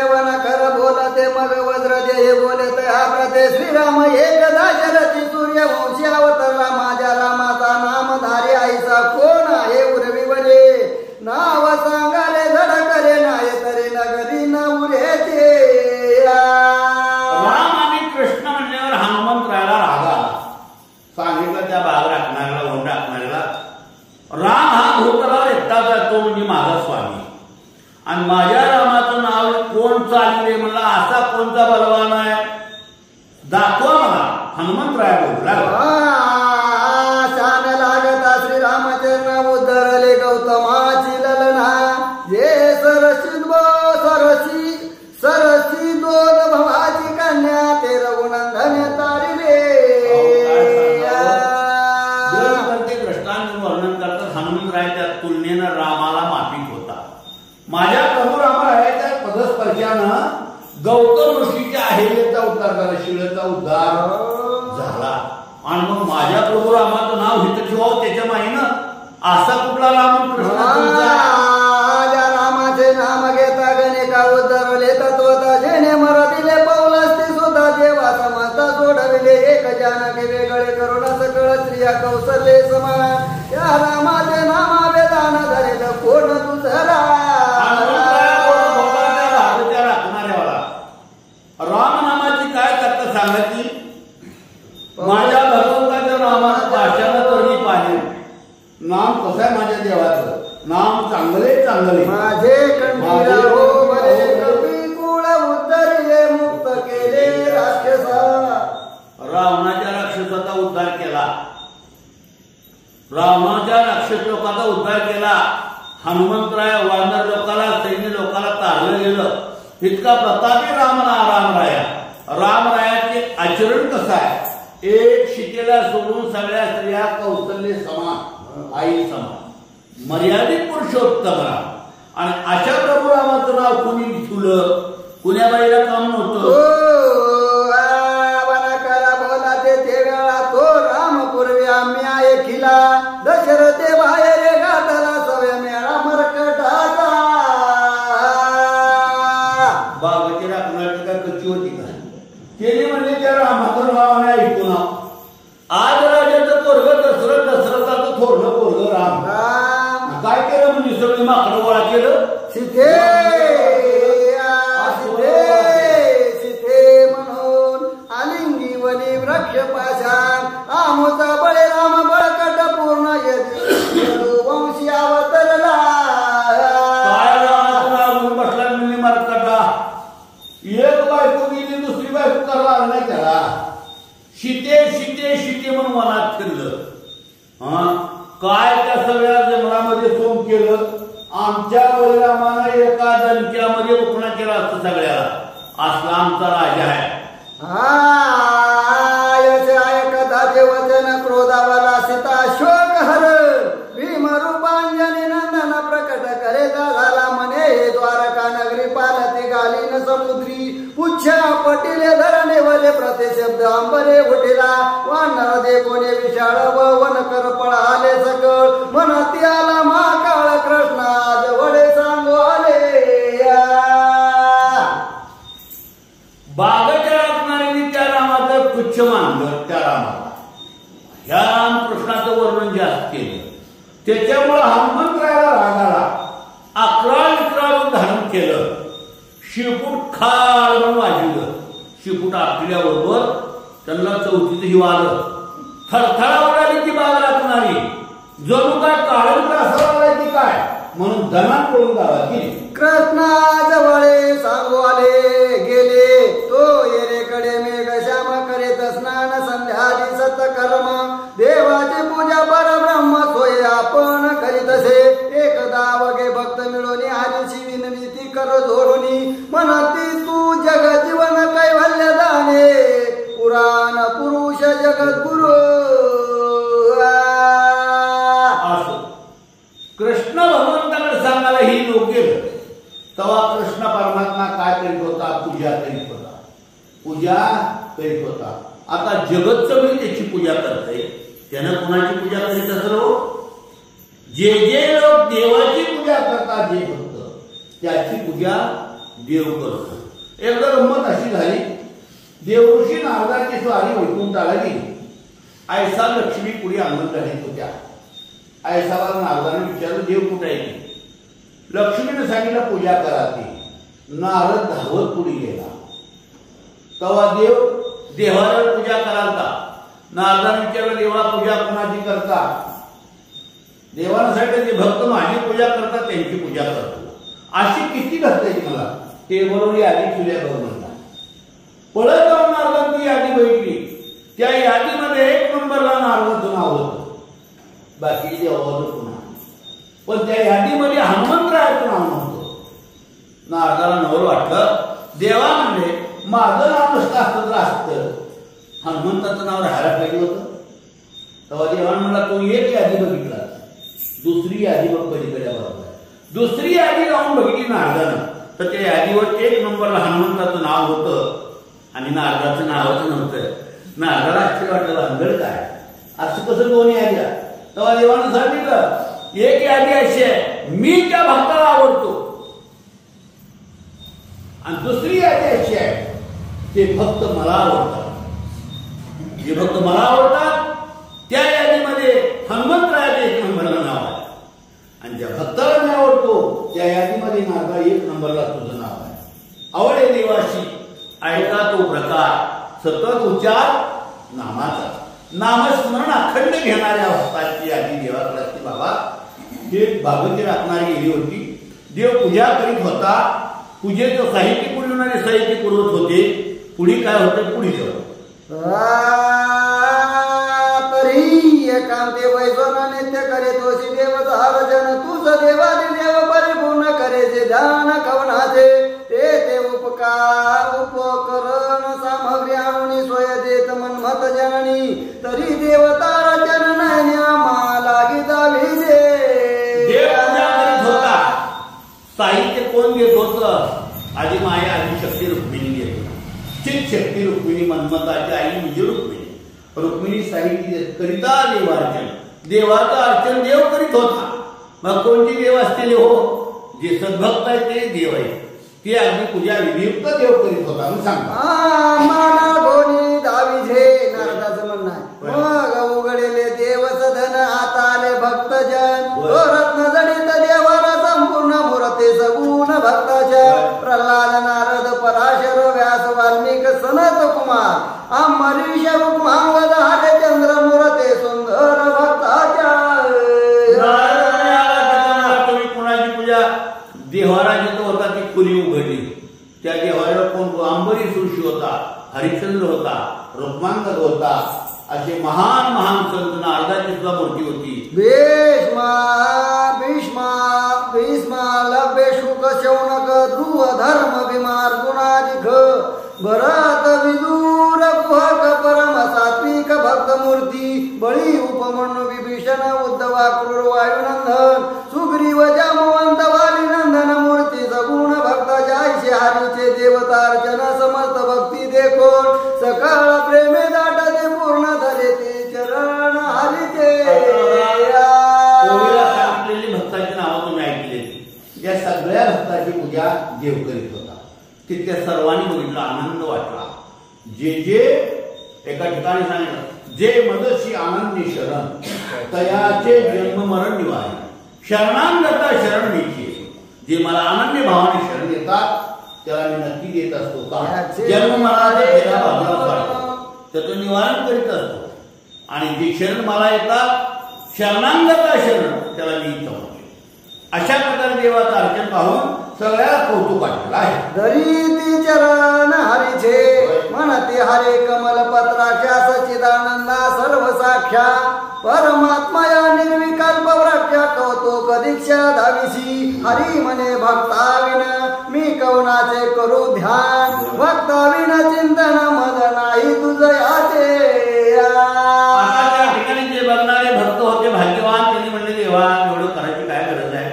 वन खरं बोलते मग वज्र दे बोले हा प्रते श्रीराम एकदा शरती सूर्यवंशी अवतरला माझ्या रामाचा नामधारी आईचा कोण आहे उर्वी वरे नाव सांगारे धड करे नाही तरी नगरी न उरेचे राम आणि कृष्ण म्हणल्यावर हनुमंतरायाला राग आला सांगितलं त्या बाग राखणाऱ्याला वन राखणाऱ्याला राम हा भूतलावर एकटा जातो म्हणजे माझा स्वामी आणि माझ्या रामाचं नाव कोण चालले मला असा कोणता बलवान आहे दाखवा मला हनुमंतराया बोलला शान लागता श्रीरामचरण उद्धरले गौतमाची ललना ये सरसी दोन भवाची कन्या ते रघुनंदन तारिले दृष्टांत वर्णन करतात हनुमंतरायाच्या तुलनेनं रामाला माफिक होता माझ्या प्रभू रामरायाच्या पदस्पर्शानं गौतम ऋषीच्या अहिल्याचा उद्धार झाला शिळेचा उद्धार झाला आणि मग माझ्या प्रभू रामाचं नाव हित ठेवावं त्याच्या माहीनं असा कुठला सकळ स्त्रिया कौशल्ये समान या रामाचे नामा वेदान धरेल कोण दुसरा राम नामाची काय कथा सांगायची माझ्या भगवंताच्या नामानं पाशाला तरी पाहिजे नाम कसं आहे माझ्या देवाचं नाम चांगले चांगले माझे कंठीला हो बरे कपी कुळ उद्धरिले मुक्त केले राक्षसा रावणाच्या राक्षसाचा उद्धार केला रावणाच्या राक्षस लोकांचा उद्धार केला हनुमंतराय वानर लोकाला सैन्य लोकाला तारलं गेलं इतका प्रतापी रामरायाचे आचरण कसं आहे एक शिकेला सोडून सगळ्या स्त्रिया कौशल्य समान आई समान मर्यादित पुरुषोत्तम राम आणि अशा प्रभू रामाचं नाव कुणी ठेवलं कुण्या बाईला काम नव्हतं तो राम पूर्वी आम्ही ऐकिला दशरथे बाहेर घातला सवय मेळा मरकटाचा बाबाची राखणाची का कच्ची होती का केली म्हणजे त्या रामाचं नाव आणि ऐकू नाव आज राजाचं पोरग दशरथाचं थोरलं पोरग राम काय केलं म्हणजे सगळी माकडं गोळा केलं सीते म्हणून आलिंगी वनी वृक्ष पाशान आमोचा बळे राम बळकट पूर्ण वंशी अवतरला काय रामाचं नाव घेऊन बसला म्हणजे मरकटा एक बायको गेली दुसरी बायको करणार नाही त्याला शिते शिते शिते म्हणून मनात फिरलं काय त्या सगळ्या जंगलामध्ये सोम केलं आमच्या बळीरामानं एका दणक्यामध्ये बुकणा केला असतं सगळ्याला असला आमचा राजा आहे कथाचे वचन क्रोधावाला सीता शोक हर भीम रूपांजनी नंदन प्रकट करेता झाला म्हणे हे द्वारका नगरी पालती घालीन समुद्री पुच्छा पटिले धरणे वले प्रतिशब्द अंबरे उठिला वानर दे कोणे विशाळ व वनकर पळाले सकळ म्हणती आला महाकाळ कृष्णा जवळे सांगू आले बागाच्या राखणाऱ्यांनी त्या रामाचं तुच्छ मानलं त्या रामाला ह्या रामकृष्णाचं वर्णन जास्त केलं त्याच्यामुळे हनुमंतरायाला रागाला 11 विक्राळून धारण केलं शिपूट खाल म्हणून वाजवलं शिपूट आपल्याबरोबर त्यांना चौथीत हिवा आलं थरथरा उडाली ती बाग राखणारी जणू काय काढून असावं की काय म्हणून धनात पडून गावाची कृष्णा जवळे सांगू आले गेले तो येरेकडे मेघश्याम करीत स्नान संध्या दिसत कर्म देवाची पूजा परब्रह्म सोय आपण करीत असे एकदा वगे भक्त मिळून हरीची विनंती कर जोडूनी म्हणती तू जग जीवन कैवल्य दाने पुराण पुरुष जगद्गुरु कृष्ण भगवंताकडे सांगायला ही लोक गेलं तेव्हा कृष्ण परमात्मा काय करीत होता पूजा करीत होता आता जगत सगळी त्याची पूजा करते त्यानं कोणाची पूजा करीत असलो जे लोक देवाची पूजा करतात जे भक्त त्याची पूजा देव करतो एकदा गंमत अशी झाली देवऋषी नारदाची स्वारी वैकुंठाला गेली ऐसा लक्ष्मी पुढे अंगण घालीत होत्या ऐसाला नारदाने विचारलं देव कुठे आहे लक्ष्मीने सांगितलं पूजा करा ती नारद धावत पुढे गेला तेव्हा देवाला पूजा करालता नारदाने विचारलं देवा पूजा कोणाची करता देवानं सांगितलं जे भक्त माझी पूजा करतात त्यांची पूजा करतो अशी किती घडते मला ते बरोबर यादी तुझ्या म्हणतात पळत जाऊन नारदांची यादी बघितली त्या यादीमध्ये 1 नंबरला नारदाचं नाव होतं बाकी देवाचं पुन्हा पण त्या यादीमध्ये हनुमंतरायाचं नाव नव्हतं नारदाला नवल वाटलं देवा म्हणजे माझं नाव नसतं असतं तर असतं हनुमंताचं नाव राहायला पाहिजे होतं तेव्हा देवानं म्हणला तो एक यादी बघितला दुसरी यादी बघ पलीकडे बरोबर दुसरी यादी जाऊन बघितली नारदानं तर त्या यादीवर 1 नंबरला हनुमंताचं नाव होतं आणि नारदाचं नावच नव्हतं नारदाला आश्चर्य वाटलं भानगड काय असं कसं 2 याद्या तेव्हा देवानं सांगितलं एक यादी अशी आहे मी त्या भक्ताला आवडतो आणि दुसरी यादी अशी आहे ते भक्त मला आवडतात जे भक्त मला आवडतात उच्चार नामाचा. नामस्मरण अखंड घेणाऱ्या भक्तांची आधी देवाकडे असते. बाबा हे भागवती राखणारी गेली होती. देव पूजा करीत होता. पूजेचं साहित्य पुरवणारे साहित्य पुरवत होते. पुढे काय होतं पुढे तरी एकांते वैजन नित्य करे तोशी देवधार जन तुझ देवादी देव परिपूर्ण करे जे ध्यान कवनाचे ते उपकरण सामग्री आणून सोय देत मन्मथ जननी तरी देवतार जननया माला गीता विजे. देव पूजा करीत होता. साहित्य कोण देत होतं? आधी माया आधी शक्ती रुक्मिणी देत होती. चित शक्ती रुक्मिणी मन्मथाची आई म्हणजे रुक्मिणी. रुक्मिणी साहित्य करिता देवार्चन. देवाचं अर्चन देव करीत होता. मग कोणती देव असतील हो? जे सद्भक्त आहे ते देव आहे. ते अगदी पूजा विधियुक्त देव करीत होता. मी सांगतो माना गोनी दाविझे नारदाचं म्हणणं आहे. मग उघडेले देव सदन आता आले भक्तजन तो रत्न जडित देवाला संपूर्ण मूर्ती सगुण भक्ताच्या प्रल्हाद नारद पराशर व्यास वाल्मिक सनत कुमार अंबरीश रुक्मांगद हरिचंद्र मूर्ती सुंदर भक्ताच्या. तुम्ही कुणाची पूजा देवारा जिथं होता ती खुली उघडली. त्या देवाऱ्यावर कोण? अंबरीश ऋषी होता, हरिश्चंद्र होता, रुक्मांगद होता. असे महान महान संत नारदाची सुद्धा मूर्ती होती. भीष्मा लभ्य शुक शौनक ध्रुव धर्म भीमार गुणाधिक भरत विदूर कुहक परम सात्विक भक्त मूर्ती बळी उपमन्यू विभीषण उद्धवा क्रूर वायुनंदन सुग्रीव जामवंत वाली नंदन मूर्ती सगुण भक्त जायचे हरीचे देवतार्चन समस्त भक्ती देखोन सकाळ प्रेमे दाटते पूर्ण धरे ते चरण हरीचे. सांगितलेली भक्ताची नावं तुम्ही ऐकलेली. या सगळ्या भक्ताची पूजा देव करीत होता. तितक्या सर्वांनी बघितला, आनंद वाटला. जे एका ठिकाणी सांगितलं जे मदशी आनंदी शरण तयाचे जन्म मरण निवारी शरणांगता शरण मीची. जे मला आनंदी भावाने शरण देतात त्याला मी नक्की देत असतो. का जन्म मरणाच्या बाजूला काढतो त्याचं निवारण करीत असतो. आणि जे शरण मला येतात शरणांगता शरण त्याला मी इच्छा. अशा प्रकारे देवाचं अर्चन पाहून सगळ्याला कौतुक वाटलेलं आहे. दरीती चरण हरीचे म्हणते हरे कमल पत्राख्या सच्चिदानंदा सर्व साख्या परमात्मया निर्विकल्प व्रत्या कौतुक दीक्षा धाविसी हरी म्हणे भक्ताविन मी कवनाचे करू ध्यान भक्ताविन चिंतन मद नाही तुझ याचे. त्या ठिकाणी जे बघणारे भक्त होते भाग्यवान त्यांनी म्हणले देवा एवढं करायची काय गरज आहे.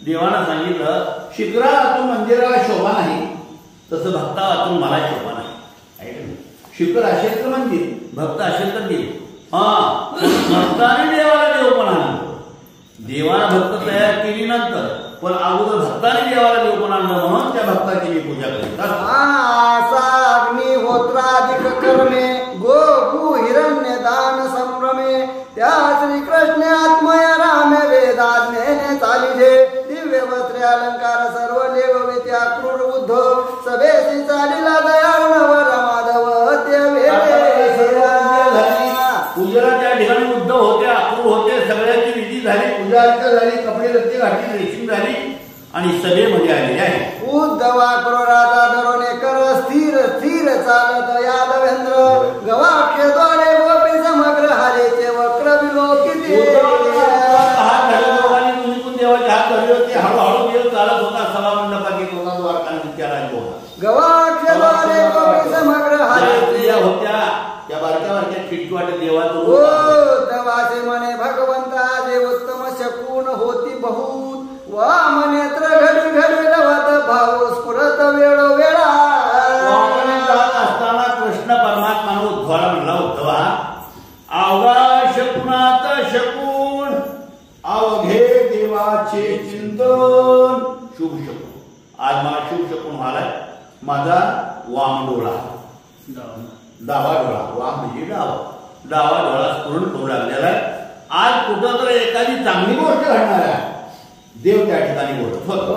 देवानं सांगितलं शिखरा वाचून मंदिराला शोभा नाही तसं भक्ता वाचून मला शोभा नाही. शिखर असेल तर मंदिर भक्त असेल तर देव. भक्ताने देवाला देव पण आणलं. देवाला भक्त तयार केली नंतर पण अगोदर भक्ताने देवाला देव पण आणलं म्हणून त्या भक्ताची मी पूजा करतात. अग्निहोत्राधिक कर्मे गो भू हिरण्य दान संभ्रमे त्या श्रीकृष्ण आत्मय रामे वेदाज्ञेने चालिले दिव्य वस्त्रे अलंकार सर्व देव विद्या क्रूर उद्धव सभेशी चालिला दयाळ नवर माधव ते पूजेला त्या ठिकाणी उद्धव होते, अक्रूर होते. सगळ्यांची विधी झाली, पूजा झाली, कपडे रस्ते घातली, रेशीम झाली आणि सभेमध्ये आलेले आहे. उद्धवा क्रोराचा धरोणेकर स्थिर स्थिर चालत यादवेंद्र गवाक्षद्वारे गोपी समग्र हरेचे वक्र विलोकिते. हात धरले दोघांनी तुम्ही पण देवाचे हात धरले होते. हळूहळू देव चालत होता. सभामंडपात होता द्वारका विचारायला होता. गवाक्षद्वारे गोपी समग्र हरेचे होत्या त्या बारक्या बारक्या खिटवाट देवातून दवासे म्हणे भगवंता जे उत्तम शकून होती बहुत वा मनेत्र घडी घडी रवत भाव स्फुरत वेळोवेळा. असताना कृष्ण परमात्मानं उद्धवाला म्हणला उद्धवा अवघा शकुनात शकून अवघे देवाचे चिंतन. शुभ शकून आज मला शुभ शकून व्हायलाय. माझा वाम डोळा डावा डोळा वाम म्हणजे डावा डोळा स्फुरण करू लागलेला आहे. आज कुठं तर एखादी चांगली गोष्ट घडणार आहे. देव त्या ठिकाणी बोलत होतो.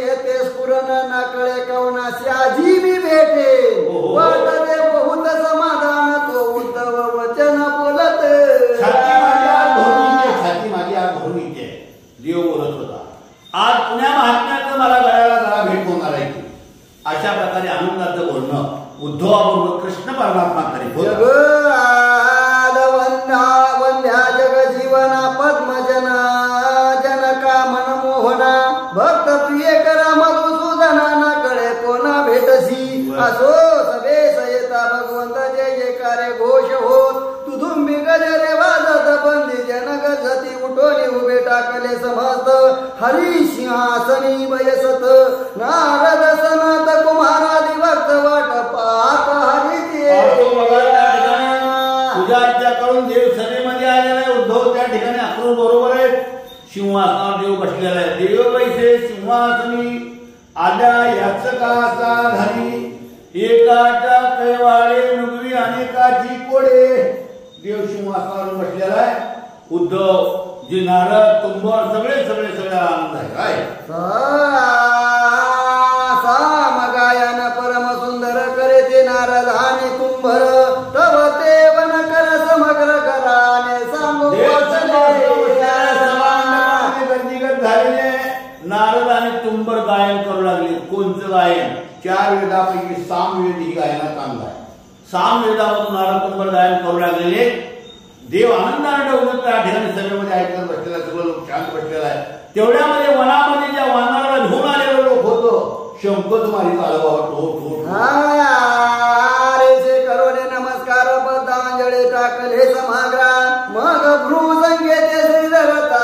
घेते स्फुरण नकळे कवनाशी आजी मी भेटे वाटते बहुत समाधान तो उद्धव वचन बोलत. छाती माझी आग भरून येते. देव बोलत होता. आज पुण्या महात्म्याचं मला गळ्याला गळा भेट होणार आहे की अशा प्रकारे आनंदाचं बोलणं उद्धवाबरोबर कृष्ण परमात्मा करीत होता. वंद्या जग जीवना पद्मजना जनका मनमोहना भक्त प्रिय करा मधुसूदना न कळे कोणा भेटसी असो सभे सयता भगवंत जय जयकारे घोष होत तुधुंबी गजरे वाजत बंदी जन गजती उठोनी उभे टाकले समस्त हरी सिंहासनी बयसत नारद सनत कुमारादी भक्त वाट पाहत हरीचे. तुझ्याकडून देव सभेमध्ये आलेला आहे. उद्धव त्या ठिकाणी अक्रूर बरोबर आहे. सिंहासनावर देव बसलेला आहे. देव बैसे सिंहासनी आल्या याच कासा धारी एकाच्या कैवाळे नुगवी अनेकाची कोडे. देव सिंहासनावर बसलेला आहे. उद्धव जी नारद तुंबर सगळे सगळे सगळे आनंद आहे. काय गायन परम सुंदर करे ते नारद आणि कुंभर तव ते वन कर समग्र कराने सांगू गर्दीगत झालेले नारद आणि तुंबर गायन करू लागले. कोणचं गायन? 4 वेदापैकी सामवेद ही गायनात आणला आहे. सामवेदामधून नारद तुंबर गायन करू लागलेले. देव आनंदाने डोलत त्या ठिकाणी सभेमध्ये ऐकत बसलेला. सगळं लोक शांत बसलेला आहे. तेवढ्यामध्ये वनामध्ये ज्या वानराला घेऊन आलेलं लोक होतं शंकच मारी चालवा करोने नमस्कार बद्धांजळे टाकले समाग्रा मग भ्रू संगेते श्रीधरता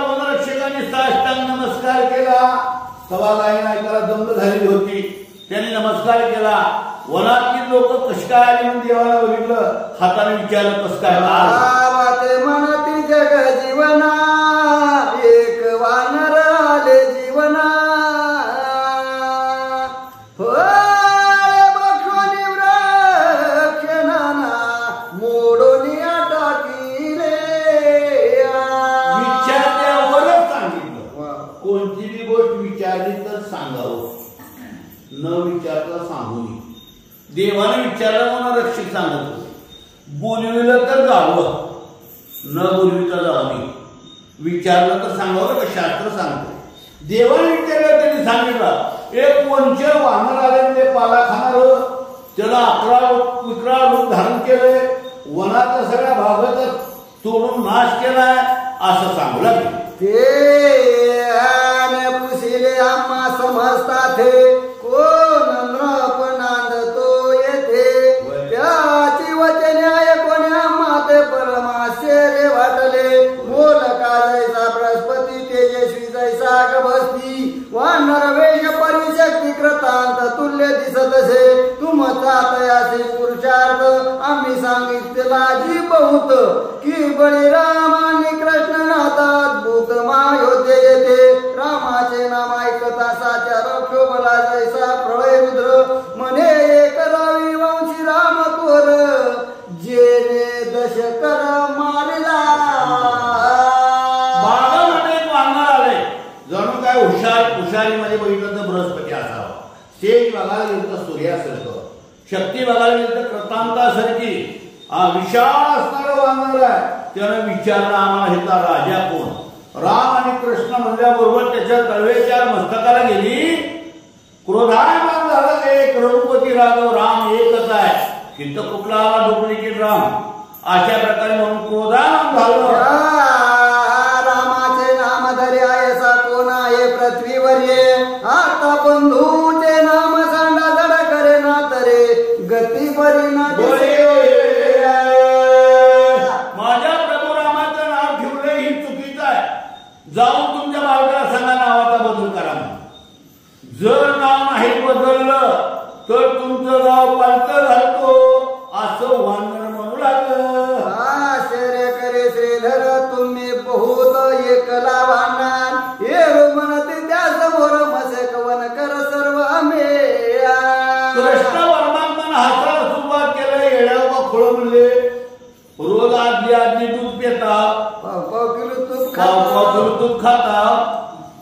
वनरक्षकांनी साष्टांग नमस्कार केला. सभा गायन ऐकायला दंग झालेली होती. त्यांनी नमस्कार केला. वनातील लोक कशी काय आली म्हणून देवाला बघितलं. हाताने विचारलं कसं काय म्हणती जग जीवना एक वानर आले जीवना बक्षोनी वृक्षनाना मोडोनी टाकीले. विचारल्यावरच सांगितलं. कोणतीही गोष्ट विचारली तर सांगावं. न विचारता सांगू नये. देवाने विचारलं म्हणून रक्षक सांगत होते. बोलविलं तर जावं. न बोलविता जावं नाही. विचारलं तर सांगावं का शास्त्र सांगतो. देवाने विचारलं त्यांनी सांगितलं. एक वंचर वानर आले ते पाला खाणार. त्याला 11 रूप धारण केलंय. वनाच्या सगळ्या भागात तोडून नाश केलाय असं सांगू लागले. ते पुसिले आम्हा समजतात कोण नृपनांद तो येथे त्याची वचने ऐकून आम्हा ते परमाश्चर्य वाटले. बोल का जैसा बृहस्पती तेजस्वी जैसा गभस्ती वानर वेश परिशक्ती कृतांत तुल्य दिसतसे तुमचा तयासी पुरुषार्थ आम्ही सांगितला जी बहुत की बळीराम आणि कृष्ण नाथात भूत महायोध्ये येते. रामाचे नाम ऐकता साच्या रक्षोबला जैसा प्रळय रुद्र म्हणे एक रावी वंशी राम तोर जेने दशकर मारला. बागामध्ये वानर आले. जणू काय हुशारीमध्ये बघितलं तर बृहस्पती असावा. तेज बघायला गेलं तर सूर्यासारखं. शक्ती बघायला गेलं तर कृतांतासारखी विशाळ असणारं वानर आहे. त्यानं विचारलं आम्हाला ह्याचा राजा कोण? राम आणि कृष्ण म्हणल्याबरोबर त्याच्या तळवेच्या मस्तकाला गेली. क्रोधायमान झालं. एक रघुपती राघव राम एकच आहे. तिथं कुठला आला डुप्लिकेट राम? अशा प्रकारे म्हणून क्रोधायमान झालं. रामाचे नाम धरे ऐसा कोण आहे पृथ्वीवर ये आता बंधूचे नाम सांडा जड करे ना तरे गती परी ना माझ्या प्रभू रामाचं नाव ठेवलं ही चुकीचं आहे. जाऊन तुमच्या बालकाला सांगा नावाचा बदल करा. जर नाव नाही बदललं तर तुमचं नाव पालतं घालतो असं वानर म्हणू लागलं. आश्चर्य करे श्रीधर तुम्ही बहुत एकला वाहणार ये म्हणते त्या समोर मसे कवन कर सर्व आम्ही. कृष्ण परमात्मानं हाताला सुरुवात केलं. येड्या खोळ म्हणले. रोज आदली दूध पिता. पाव किलो तूप तूप खाता.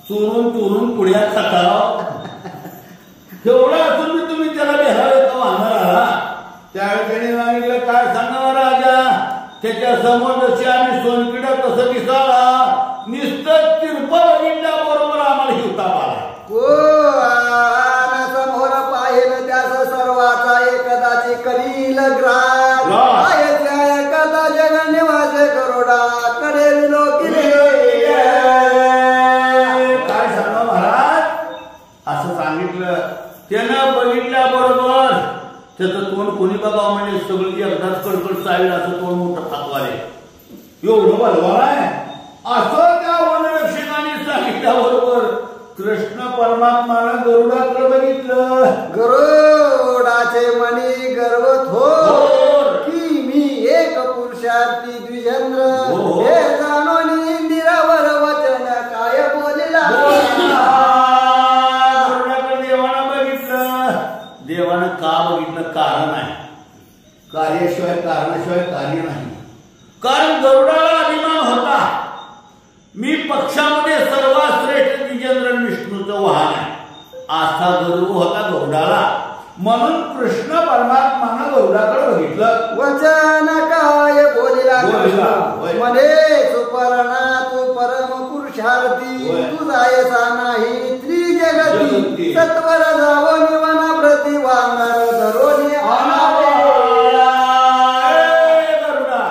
चुरून पुड्या खाता. एवढं असून मी तुम्ही त्याला बेहावे का वाहणार आला? त्यावेळी त्याने सांगितलं काय सांगावं राजा, त्याच्या समोर जशी आम्ही सोनकिडा तसं दिसाला नुसतं तिरपा बरोबर आम्हाला हिवता पाला. समोर पाहिलं त्यास सर्वाचा एकदाची करील ग्रास एकदा जगन्यवास गरुडा करेल लोकिले. काय सांगा महाराज, असं सांगितलं त्यानं बघितल्याबरोबर त्याचं तोंड कोणी बघावं म्हणजे सगळी एकदाच कडकड चालेल असं तोंड मोठं फाकवाले. एवढं बलवान आहे असं त्या वनरक्षकाने सांगितल्याबरोबर कृष्ण परमात्मानं गरुडाकडे बघितलं. गरुडाचे मनी गर्व थोर की मी एक पुरुषार्थी द्विजेंद्र हे जाणून इंदिरावर वचन काय बोलला. गरुडाकडे देवानं बघितलं. देवानं का बघितलं? कारण आहे. कार्याशिवाय कारणाशिवाय कार्य नाही. कारण गरुडाला अभिमान होता मी पक्षामध्ये सर्वात श्रेष्ठ द्विजेंद्र विष्णूचं वाहन आहे असा गर्व होता गरुडाला. म्हणून कृष्ण परमात्मानं गरुडाकडे बघितलं. वचन काय बोलिला म्हणे सुपर्णा तू परम पुरुषार्थी तुझा ऐसा नाही त्रिजगती सत्वर जावो निवना प्रति वानर धरोनी आणावे. गरुडा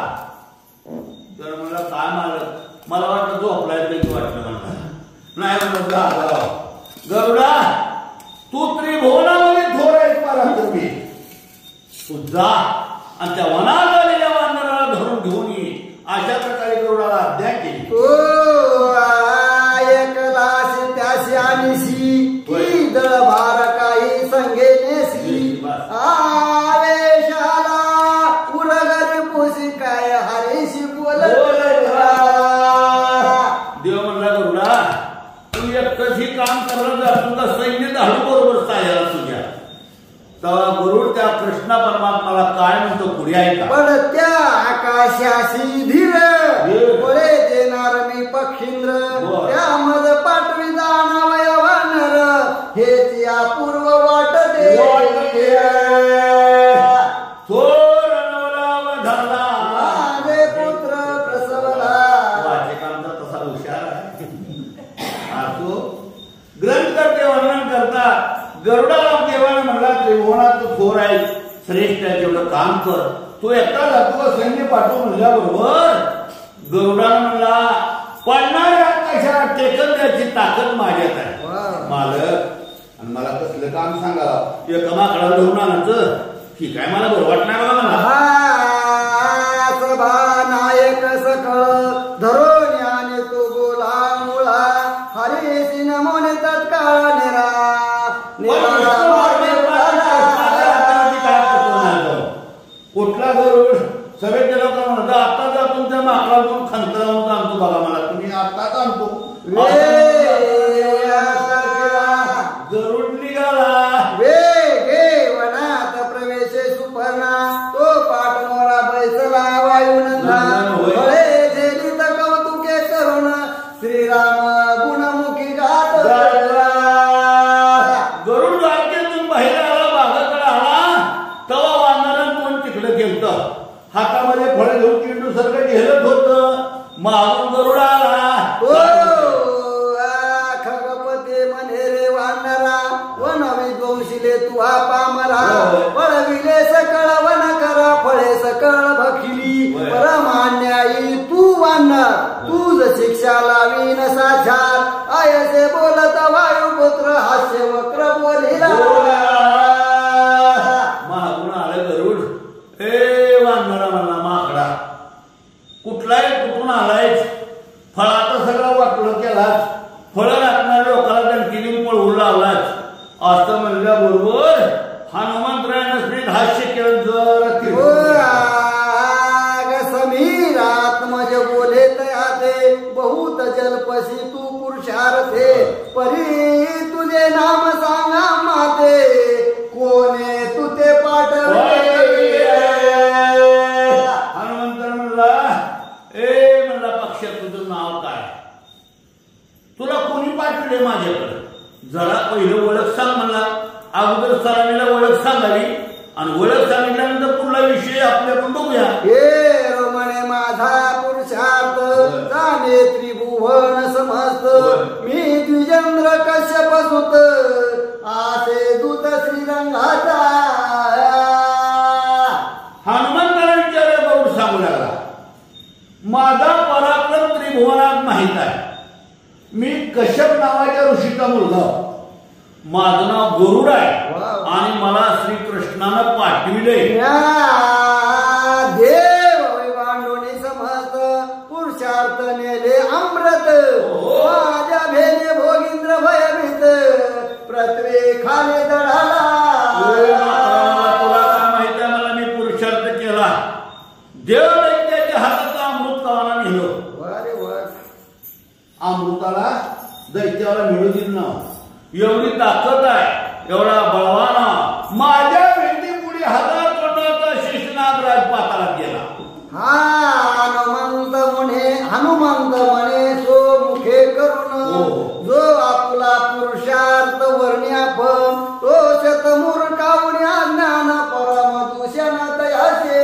तर मला काय मारलं, मला वाटतं झोपलाय पैकी वाटलं म्हणता नाही म्हणलं. गरुडा तू त्रिभुवनामध्ये थोर आहेस पराक्रमी. तू जा आणि त्या वनात आलेल्या वानराला धरून घेऊन ये. अशा प्रकारे गरुडाला आज्ञा केली. एकदाशी त्याशी आनिशी की दळभार काही संगे नेसी आवेशाला उरगरी पोशी काय हरीशी बोल. देव म्हणला गरुडा तू एकच ही काम करत जा, तुझा सैन्य धाडू बरोबर सायाला तुझ्या. तेव्हा गरुड त्या कृष्ण परमात्माला काय म्हणतो पुढे ऐका. पण त्या आकाशाशी धीर पुढे देणार मी पक्षींद्र त्या मज पाठवी जाणावय वानर हेच या पूर्व वाटते. थोर नवला धरला माझे पुत्र प्रसवला. वाचकांचा तसा हुशार आहे. असो ग्रंथकर्ते वर्णन करता गरुडाला देवाने म्हणला त्रिभुवनात तू थोर आहे श्रेष्ठ आहे जेवढं काम कर. तू एकटा जातो सैन्य पाठवून म्हणल्याबरोबर गरुडानं म्हणला पडणाऱ्या आकाशाला टेकन द्यायची ताकद माझ्यात आहे मालक. आणि मला कसलं काम सांगा एका माकडाला धरून आणायचं ठीक आहे मला बरं वाटणार बघा मला. सभा नायक सकळ धरून आणि तू गोला मुळा हरीशी नमोने तत्काळ निरा कुठला गरुड सगळे लोक म्हणतात आता जा तुमच्या माकडातून खंतरावून आणतो बघा मला तुम्ही आताच आणतो. गरुड निघाला वेगे वनात प्रवेशे सुपर्णा तो पाठमोरा बैसला वायुनंदा फळे झेलित कौतुके करुण श्रीराम गुणमुखी गात. गरुड राज्यातून बाहेर आला बागाकडे आला तेव्हा वानरानं तोंड तिकडे गेलत हातामध्ये फळ घेऊन चिंडू सारखं झेलत होत. मागून गरुड आला. खगपते म्हणे रे वानरा वनवी दोषिले तू पामरा पळविले सकळ वन करा फळे सकळ भखिली परमान्यायी तू वानर तूज शिक्षा लावीन साचार आयसे बोलत वायुपुत्र हास्य वक्र बोलिला. मागून आलं गरुड. ए वानरा म्हणला माकडा कुठलाय कुठून आलायच फळाचा सगळा वाटलं केलाच फळं राखणाऱ्या लोकांना दणकीने पळवून लावलाच असं म्हणल्याबरोबर हनुमंतरायानं स्मित हास्य केलं. जर समीर आत्मज बोले तयाते बहुत जलपशी तू पुरुषार्थे परी तुझे नाम सांगा माते कोणे तू ते पाठवले. हनुमंतर म्हणला ए म्हणला पक्ष तुझं नाव काय तुला कोणी पाठवले माझ्याकडे जरा पहिलं ओळख सांग म्हणला. अगोदर सलामीला ओळख सांगावी आणि ओळख सांगितल्यानंतर पुढला विषय आपल्याकडून बघूया. हे रमणे माझा पुरुषार्थ जाणे त्रिभुवन समस्त मी द्विजेंद्र कश्यप सुत आसे दूत श्रीरंगाचा. हनुमंताला विचारले गौड सांगू लागला, माझा पराक्रम त्रिभुवनात माहित आहे. मी कश्यप नावाच्या ऋषीचा मुलगा, माझं नाव गरुड आहे आणि मला श्रीकृष्णानं पाठविले. देव वैभांडोनी समस्त पुरुषार्थ नेले अमृत माझ्या भेने भोगींद्र भयभीत प्रत्वे खाली दळाला. तुला काय माहित आहे, मला मी पुरुषार्थ केला. देव दैत्याच्या हातात अमृत कावाला नेलो. अमृताला दैत्याला मिळू दिलं ना. एवढी ताकद आहे, एवढा बळवाना. माझ्या भेंडीपुढे 1000 तोंडाचा शेषनाग राजपाताला गेला. हनुमंत म्हणे सो मुखे करून जो आपला पुरुषार्थ वर्ण्यापण तो शतमूर्खावून ज्ञान परम दूषण तयासे.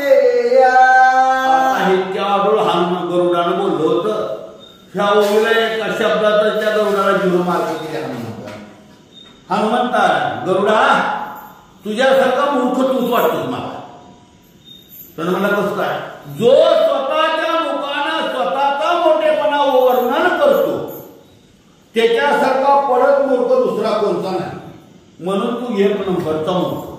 हनुमान गरुडानं बोललो होतं, ह्या ओळीला एका शब्दात त्या गरुडाला जीव मार्ग केले. हनुमंता गरुडा तुझ्यासारखा मूर्ख तूच वाटतोस मला. त्यानं मला कसं काय, जो स्वतःच्या मुखानं स्वतःचा मोठेपणा वर्णन करतो त्याच्यासारखा पडत मूर्ख दुसरा कोणता नाही. म्हणून तू 1 नंबरचा मूर्ख.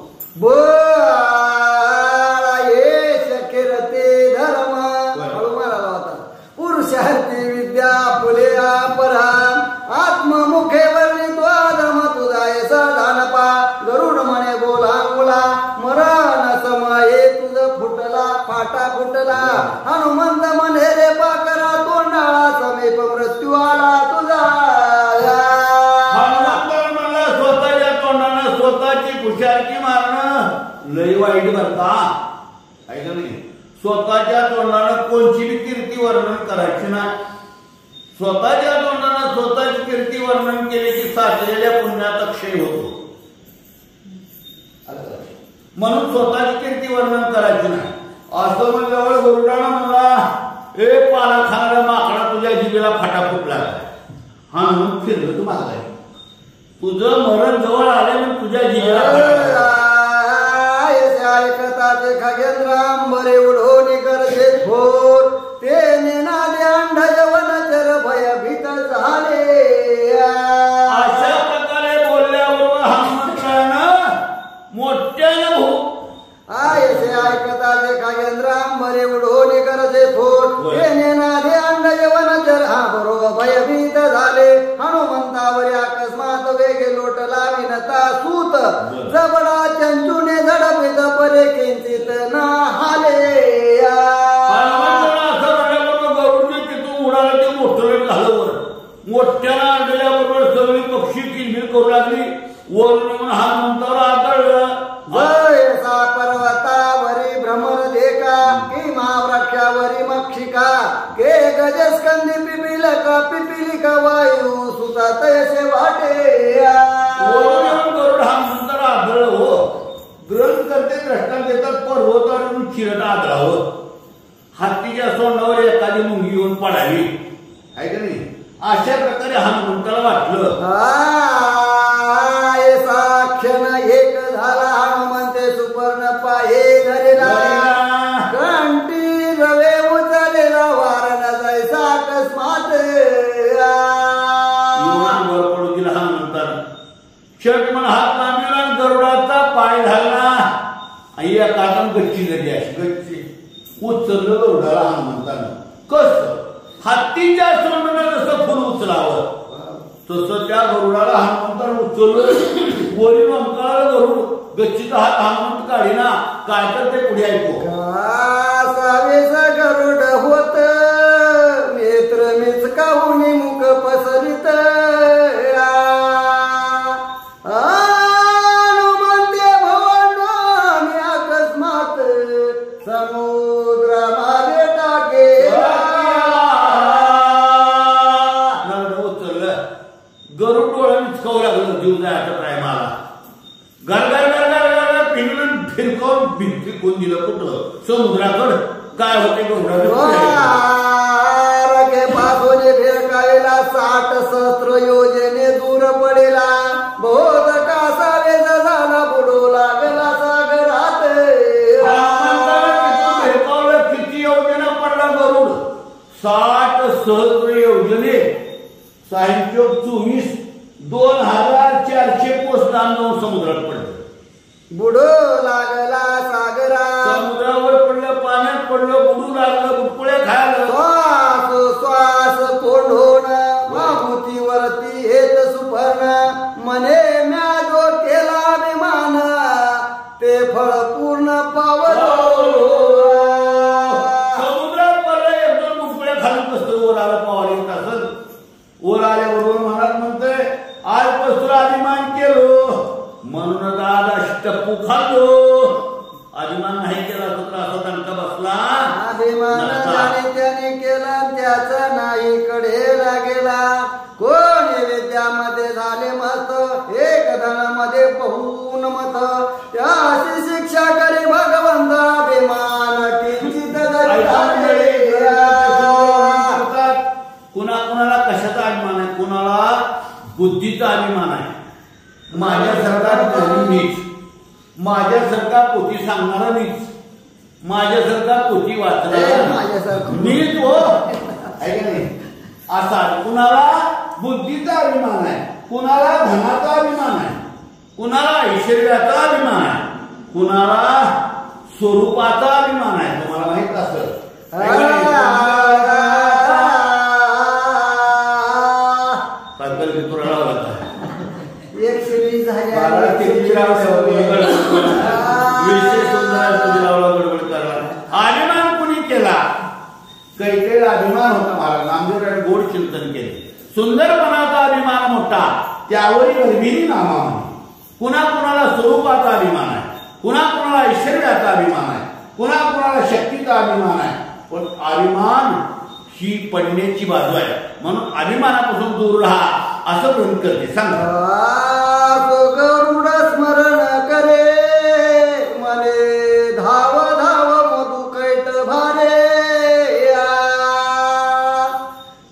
शक्यरते धर्म हळूमाराला होता पुरुषार्थी विद्या फुले परा आत्ममुखे वर्णितो धर्म तुझा येसा दानपा. गरुड म्हणे बोला बोला मरण समाये तुझ फुटला फाटा फुटला. हनुमंत म्हणे रे पाकरा तोंडाळा समीप मृत्यू आला तुझा. मला स्वतःच्या तोंडानं स्वतःची खुशारकी मारणं लय वाईट बर का, ऐका नाही. स्वतःच्या तोंडानं कोणची बी कीर्ती वर्णन करायची नाही. स्वतःच्या तोंडानं स्वतःची कीर्ती वर्णन केले की साचलेल्या पुण्याचा क्षय होतो. म्हणून स्वतःची कीर्ती वर्णन करायची नाही. असं म्हणल्यावर गरुडानं म्हणला, ए पाला खाणारा माकडा तुझ्या जिभेला फाटा फुटला. हा म्हणून फिरलं तू मागलाय, तुझं मरण जवळ आले म्हणून तुझ्या जिभेला ऐकता ते खगेंद्रांबरे उडवणी करते थोर ते नेनाले अंड जवनचर भयभीत झाले. अशा प्रकारे बोलल्याबरोबर हनुमंतानं मोठ्यानं ऐकता ते खगेंद्रांबरे उडवणी करते थोर ते नेनाले अंड जवनचर हा बरोबर भयभीत झाले. हनुमंतावरी अकस्मात वेगे लोटला विनता सूत जबडा चंचुने झडपित परे किंचित न हाले. गरुडने तिथून उडाला ते मोठं झालं वर. मोठ्यानं आणल्याबरोबर सगळी पक्षी किलबिल करू लागली. वरून येऊन हनुमंतावर आदळलं. जयसा पर्वतावरी भ्रमर देखा की महावृक्षावरी मक्षिका के गजस्कंदी पिपिलका पिपिलिका वायू सुता तैसे वाटे. गरुड हनुमंताला आदळ हो. ग्रंथ करते द्रष्टांत देतात पर्वतावरून चिरट आदळावं. हत्तीच्या सोंडावर एखादी मुंगी येऊन पडावी, आहे का नाही. अशा प्रकारे हनुमंताला वाटलं. साक्षण एक झाला हनुमंते सुपर्ण पाये धरेला कंठी रवे उचलेला वारण जैसा अकस्मात. वर पडू दिला हनुमंतानं. शट म्हणून हात लांबला, गरुडाचा पाय घालला. एका गच्ची झाली, अशी गच्ची उचललं गरुडाला हनुमंतानं. कसं हत्तीच्या सोंडानं जसं फुल उचलावं तसं त्या गरुडाला हनुमंतानं उचललं. वरील अंकाला गरुड गच्चीचा हात हनुमंत काढीना. काय तर ते पुढे ऐकू गरुड होत नेत्र मिचकाहुनी मुख पसरित. हनुमंते भवंडोनी अकस्मात समुद्र मागे टाके. उचललं गरुड डोळा मिचकावू लागलं. जीव जायचं प्रायमाला. गरगर टिकून दिलं कुठं समुद्राकडं काय होते पासून भेरकावेला 60 सहस्त्र योजने दूर पडेला बहुत कासावे झाला बुडू लागला सागरात किती योजना पडला गरुड 60 सहस्त्र योजने 24 2400 पोस्ट जाऊन समुद्रात पडलं बुडू लागला सागरात समुद्रावर पडलं पाण्यात पडलं बुडू लागलं बुटकुळे खायला श्वास कोंढून माभूतीवरती येत सुपर्ण मने म्या जो केला अभिमान ते फळ पूर्ण पावलो समुद्रात पडलं एकदम बुटकुळे खाली बसतो वर आला पावाला येत असत वर आल्याबरोबर मनात म्हणतोय आजपासून अभिमान केलो म्हणून दादा टप्पू खाल्लो अभिमान नाही केला तर असा दणका बसला अभिमान ज्याने त्याने केला त्याचा नाही कडेला गेला कोणी विद्यामध्ये झाले मत एक धनामध्ये पहून मत त्याची शिक्षा करी भगवंत अभिमान किंचित कुणाला कशाचा अभिमान आहे कुणाला बुद्धीचा अभिमान आहे माझ्यासारखा मीच माझ्यासारखा पोथी सांगणारा मीच माझ्यासारखा पोथी वाचणारा मीच हो आहे का नाही असा कुणाला बुद्धीचा अभिमान आहे कुणाला धनाचा अभिमान आहे कुणाला ऐश्वर्याचा अभिमान आहे कुणाला स्वरूपाचा अभिमान आहे तुम्हाला माहित असेल अभिमान कुणी केला कैकेला अभिमान होता महाराज नामदेवराय गोड चिंतन केले सुंदरपणाचा अभिमान मोठा त्यावरील गर्भिणी नामा कुणा कुणाला स्वरूपाचा अभिमान आहे कुणा कुणाला ऐश्वर्याचा अभिमान आहे कुणा कुणाला शक्तीचा अभिमान आहे पण अभिमान ही पडण्याची बाजू आहे म्हणून अभिमानापासून दूर राहा असं ग्रंथ करते सांगा गरुड स्मरण करे मने धाव धाव मधु कैट भारे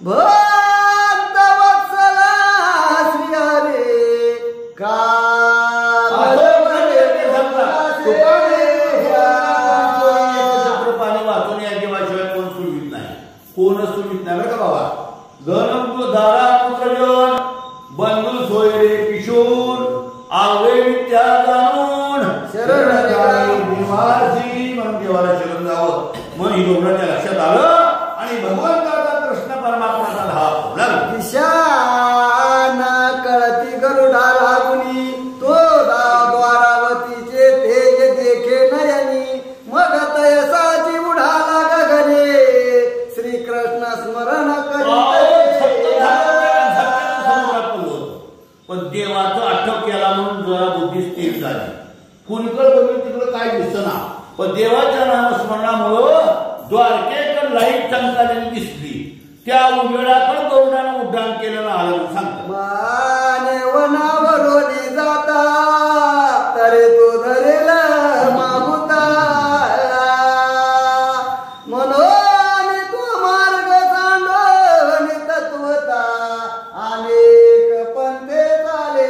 भक्त वत्सला श्री हरे का पाणी वाचून या देवाशिवाय कोण सुवित नाही कोण सुवित नाही बरं का बाबा गणम दारा पुत्रजन बंधू सोयरे किशोर आवे विद्या जाणून शरण निवासी म्हणून देवाला शरण जावं मग ही डोंगराच्या लक्षात आलं आणि भगवंताचा कृष्ण परमात्माचा धाव लागला दिशाना कळती गरुडा लागुनी तो द्वारावतीचे तेज देखे नयनी मग तयसाची उडाला गगने श्रीकृष्ण स्मरण पण देवाचं आठव केला म्हणून जरा बुद्धी स्थिर झाली कुणकड बघून तिकडं काय दिसना पण देवाच्या नामस्मरणामुळं द्वारकेकर लाईट चमकालेली दिसली त्या उजेडाकडे गरुडानं उड्डाण केलेलं आलं म्हणून सांगतात वनावरोने जाता तरे तो धरेला मागुता मनोने तो मार्ग सांडोन तत्वता अनेक पंथे चाले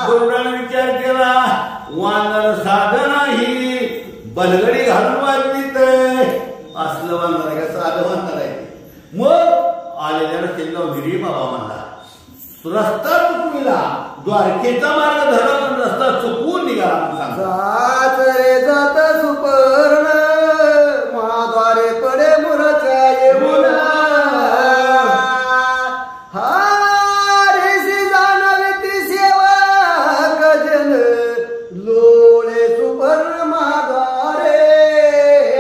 गरुडानं विचार केला वानर साधन नाही बलगडी घालून वाजलीत असलं वानर आहे का साधं वानर आहे मग आलेल्याला त्यांना विरी बाबा म्हणला रस्ता चुकविला द्वारकेचा मार्ग धरला पण रस्ता चुकवून निघाला म्हणून जात रे जात सुपर्ण महाद्वारे पडे मुरच्या येऊन हारेसी जाणवे ती सेवा गजन लोळे सुपर्ण महाद्वारे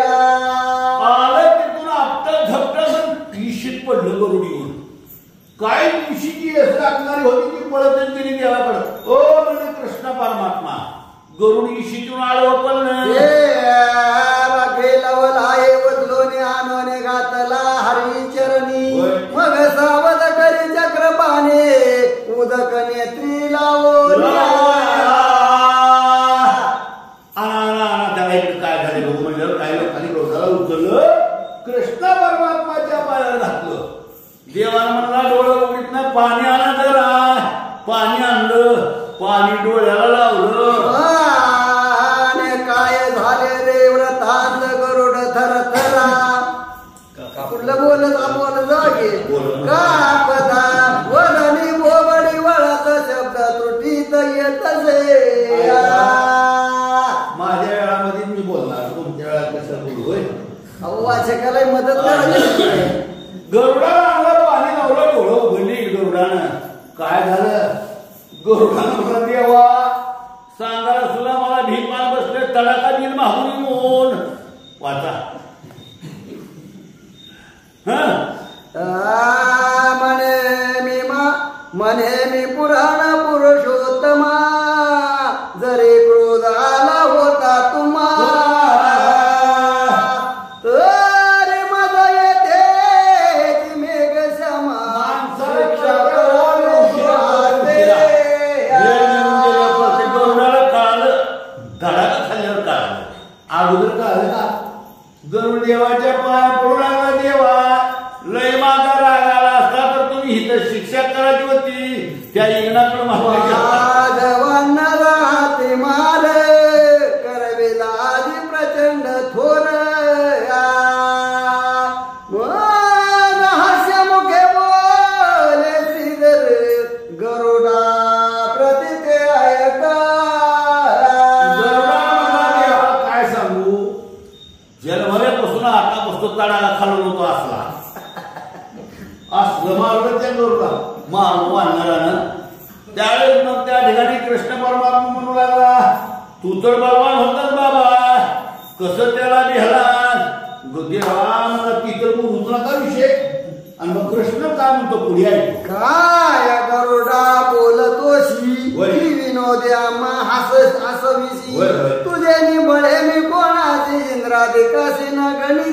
आलं तिथून आपटा झपटा ईशीत पडलं गरुडीवर काय दिवशीची यश लागणारी होती ती पळतच गेली देवाकडं ओ म्हणजे कृष्ण परमात्मा गरुड ईशीतून आळव पण गेलवलाय बदलोने आणोने घातला हरी चरणी मग सावध करी चक्रपाने उदक नेत्री लावो मदत करायची. गरुडाला अंगात पाणी लावलं, डोळं उघडली गरुडानं. काय झालं? गरुडानं म्हणलं देवा सांगा सुद्धा मला भीमान बसले तडाखा दिल मागून मोन वाचा. म्हणे मी पुराण पुरुषोत्तमा जरी क्रोध आला होता तुम्हाला तरी मजा येते मेघ श्यामा गरुडाला कळालं, धडाका खाल्ल्यावर कळालं. अगोदर कळालं का? गरुड देवाच्या पाया पडू लागला. देवा लय माझा राग आला असता तर तुम्ही इथं शिक्षा करायची होती. त्या इंगणाकडे राहते मार करवेला आधी प्रचंड थोर हास्य मुखे बोले श्रीधर गरुडा प्रतिते ऐका. काय सांगू, जन्मल्यापासून आतापासून तडाला खालून होतो असला असलं मारलं त्या गरुडा मारू आणणारानं. त्यावेळेस मग त्या ठिकाणी कृष्ण परमात्मा म्हणू लागला तू तर बलवान होतास बाबा, कसं त्याला बिहला देवा मला तिथं बोलू नका विषय. आणि मग कृष्ण काय म्हणतो पुढे ऐकतो. काय गरुडा बोलतोशी विनोदी आम्हा हसविसी तुझे निबळे मी कोणाची इंद्राधिकाशी न गणित.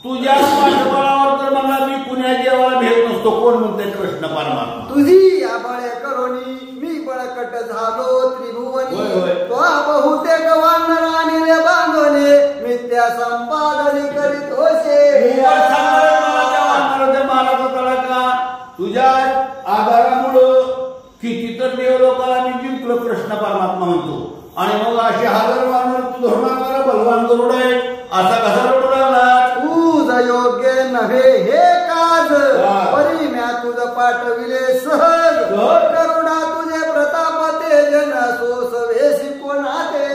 तुझ्या पाठबळावर तर मला मी पुण्या देवाला भेट नसतो. कोण म्हणते? कृष्ण परमात्मा. तुझी आबळे करोनी मी बळकट झालो त्रिभुवनी तो बहुतेक वानर आणले बांधवले मिथ्या संपादनी करीत होशे. तुझ्या आधारामुळं किती तर देव लोकांना मी जिंकलो कृष्ण परमात्मा म्हणतो. आणि मग असे हजार वानर तू धरणार बलवान गरुड आहे असा कसा रडू लागला. तुझ योग्य नव्हे हे काज परी म्या तुझ पाठविले सहज करुणा तुझे प्रताप तेज नसोस वेशी कोणाते.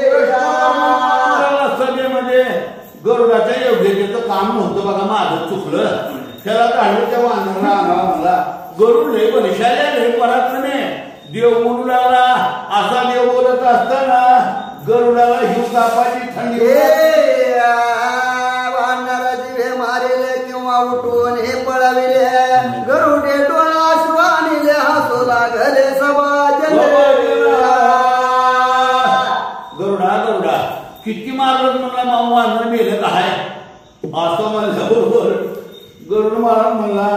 सभेमध्ये गरुडाच्या योग्यतेचं काम नव्हतं बघा, माझं चुकलं. त्याला काढलं त्या वानराला आणावा मला. गरुड लय बलिशाली लय पराक्रमे देव बोलू लागला. असा देव बोलत असताना गरुडाला हिव तापाची थंडी वानराची मारिले किंवा उठून हे पळविले गरुडे डोळा श्वानिले हसू लागले सभा. गरुडा गरुडा किती मारलं म्हणला माऊ वानर मेलं काय असं म्हणलं. बरोबर गरुड महाराज म्हणला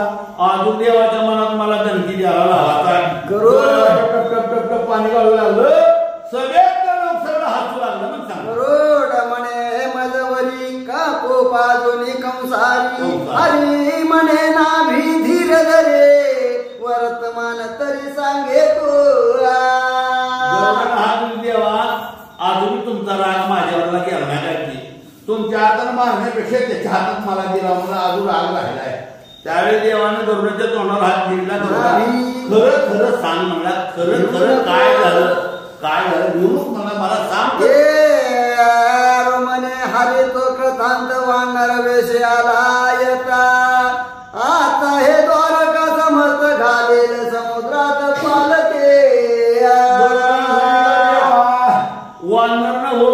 अजून देवाच्या मनात मला धमकी द्यायला लावायचा. गरुड पाणी घालू लागलं. सगळ्यात सगळं हसू लागलं. मग सांग गरुड म्हणे मजवरी का कोप अजूनी कंसारी हरी म्हणे नाभी धीर धरे वर्तमान तरी सांगे तू. देवा अजून तुमचा राग माझ्यावरला गेला नाही. तुमच्या हातानं मारण्यापेक्षा त्याच्या हातात मला दिला मला अजून राग राहिलाय. त्यावेळी देवानं गरुडाच्या तोंडावर हात दिला. खरं खरं सांग म्हणला. खरं खरं काय झालं काय झालं म्हणून मला सांग. म्हणे हरे तो कृतांत वानर वेश आला येता आता हे द्वारका समर्थ घालेल समुद्रात पालके. वानर न हो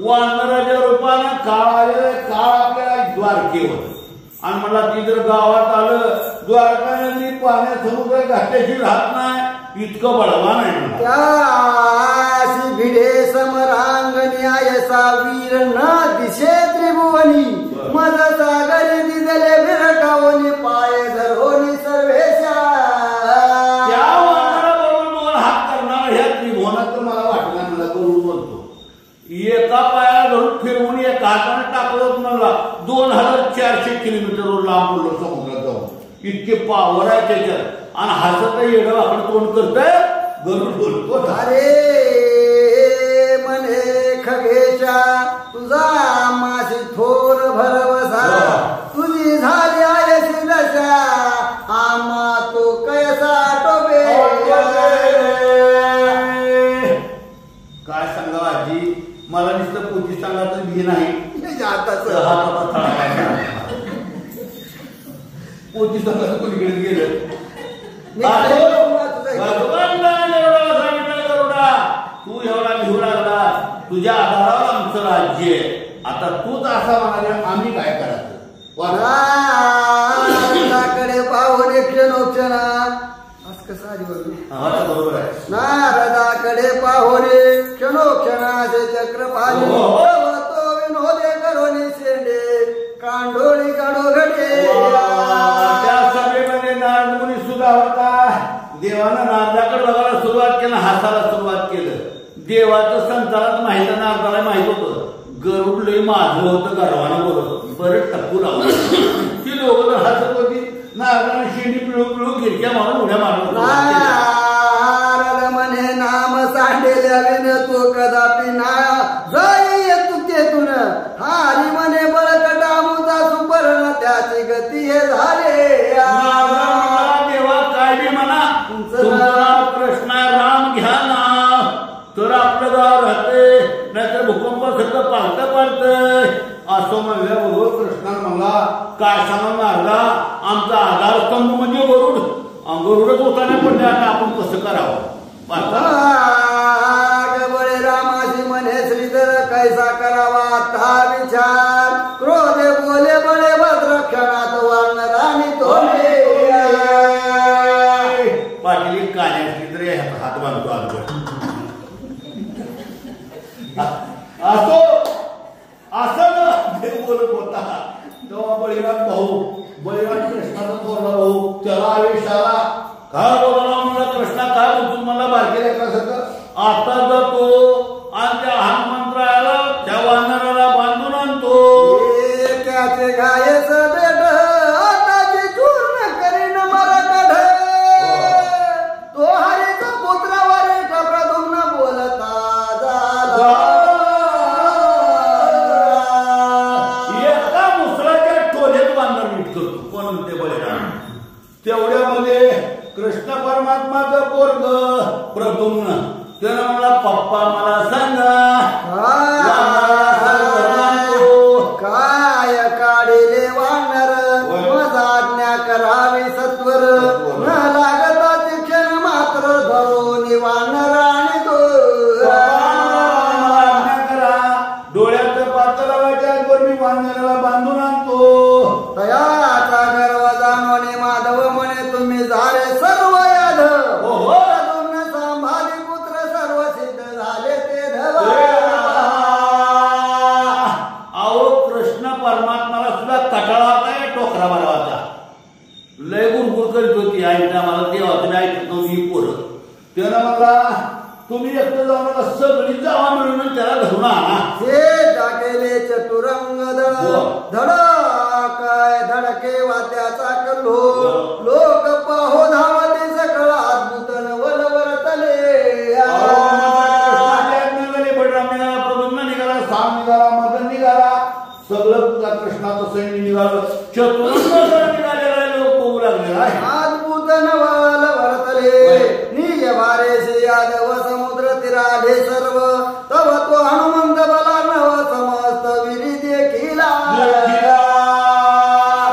वानराच्या रूपानं काळ आपल्याला द्वारकेवर आणि मला ती जर गावात आलं द्वारका नदी पाण्यात समुद्र घातल्याशी राहत नाही इतकं बळवान आहे. त्याशी भिडे समरांगणी आयसा वीर न दिशे त्रिभुवनी मज सागरी दिदले बिरकावनी पाय धरोनी सर्वेशा. त्या वानराबरोबर दोन हात करणार ह्या त्रिभुवनात तर मला वाटलं मला करून बोलतो. एका पायाला धरून फिरवून एका हाताने टाकलं म्हणला 2400 किलोमीटरवर लांब बोललो समुद्रात जाऊन. इतके पावर आहे त्याच्यात. आणि हसत येडं आपण तोंड करतोय गरुड बोलतो. अरे म्हणे खगेशा तुझा माशी थोर भरवसा तुझी झाली आयशी दशा आम्हा तो कैसा टोबे. काय सांगा आजी मला नुसतं पोती सांगा तर भी नाही. हाताचं हाताचा थळा काय पोती सगळं कुणीकडे गेलं. तू एवढा लिहू लागला, तुझ्या आधारावर आमचं राज्य आहे. आता तूच असा म्हणाले आम्ही काय करायचं. कडे पाहुणे क्षणोक्षणा असं कसं आधी बोलतो बरोबर आहे. नारदाकडे पाहुणे क्षणोक्षणाचे चक्र पाहिले तो विनोदे करोनी शेंडे कांडोळी काढोघडे. त्या सभेमध्ये नारद मुनी सुद्धा होता. देवानं नारदाकडे बघायला सुरुवात केलं, हसायला सुरुवात केलं. देवाचं संतानात माहित नारदाला माहित होतं. गरुड लय माझं होतं, गर्वानं बोलत बरं टप्पू लावलं. ती लोक हसत होती. नारदाने शेंडी पिळू पिळू गिरक्या मारून उड्या मारत नारद म्हणे नाम सांडेल्या विन तू कदापि ना जाई तू तेथून. हारी म्हणे बळकटा मुदा सुपर्ण त्याची गती हे झाले. देवा काय बी म्हणा, तुमचं नाव कृष्ण राम घ्या ना तर आपलं गाव राहते, नाहीतर भूकंप सगळं पालतं पाडतंय असं म्हणल्याबरोबर कृष्णानं म्हणला काय सांगा नारदा, आमचा आधारस्तंभ म्हणजे गरुड. गरुडच होताना पडले, आता आपण कसं करावं. बळे रामाशी म्हणे श्रीधर कैसा करावा आता विचार. क्रोधे बोले बळे भद्र क्षणात वानर आणि तोंडे. पाटील कान्या श्रीधर हात बांधतो अगोदर असो असं देव बोलत होता. तेव्हा बळीराम कृष्णाचा थोरला भाऊ त्याला आवेश आला. काय बोलला मला कृष्णा, काय बोलतो मला बारके लेकरासारखं. आता जातो आणि त्या हनुमंतरायाला त्या वानराला बांधून आणतो. त्याचे गायच बेट आताची चूर्ण करीन मला कढ. तो हरीचा पुत्रावर प्रदुम्न बोलता झाला. एका मुसळाच्या टोल्यात बांधून नीट करतो. कोण म्हणते बळीराम. तेवढ्यामध्ये कृष्ण परमात्माचं पोरग प्रद्युम्न त्यानं मला पप्पा मला सांगा काय काढिले वानर माझा आज्ञा करावी सत्वर. न लागता शिक्षण मात्र धरून वानर आणि डोळ्याचं पात्र लावायच्या आजवर मी वानराला बांधून आणतो. तयाचा गर्व जाणवणे माधव म्हणे तुम्ही झाले सर्व यादव. संभाजी पुत्र सर्व सिद्ध झाले ते धवा. अहो कृष्ण परमात्माला सुद्धा कटाळा काय टोकरा मारवाचा. लय गुरगुर करीत होती आईला मला देवा तुम्ही ऐकत नव्हती पोरं. त्यानं मला तुम्ही एकटं जाऊ नका, सगळी जावा मिळून त्याला धरून आणा. हे टाकेले चतुरंग धडकाय धडके वाद्याचा कल्लो. लोक पाहो धावते सकळ अद्भुत नवल वरतले. बळराम निघाला, प्रद्युम्न निघाला, साम निघाला, मदन निघाला, सगळं कृष्णाचं सैन्य निघालं. चतुरंग निघालेला लोक पाहू लागलेला आहे. अद्भुत नवल वरतले निज वारेशी यादव समुद्र तीराले सर्व. तव तो हनुमंत बला नव समस्त विरी देखिला.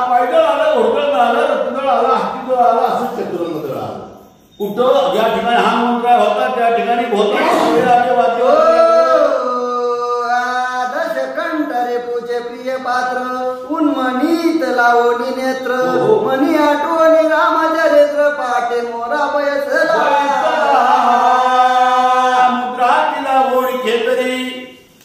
पैदल आलं, घोडदळ आलं, रत्नदळ आलं, हत्तीदळ आलं, असं चतुरंग दळ आलं. कुठं ज्या ठिकाणी हनुमंतराय होता त्या ठिकाणी दश कंठरे पूजे प्रिय पात्र उन्मनीत लावणी नेत्र. मनी आठवणी रामचरित्र पाटे मोरा बयसला. मुद्रा तिला ओढी खेतरी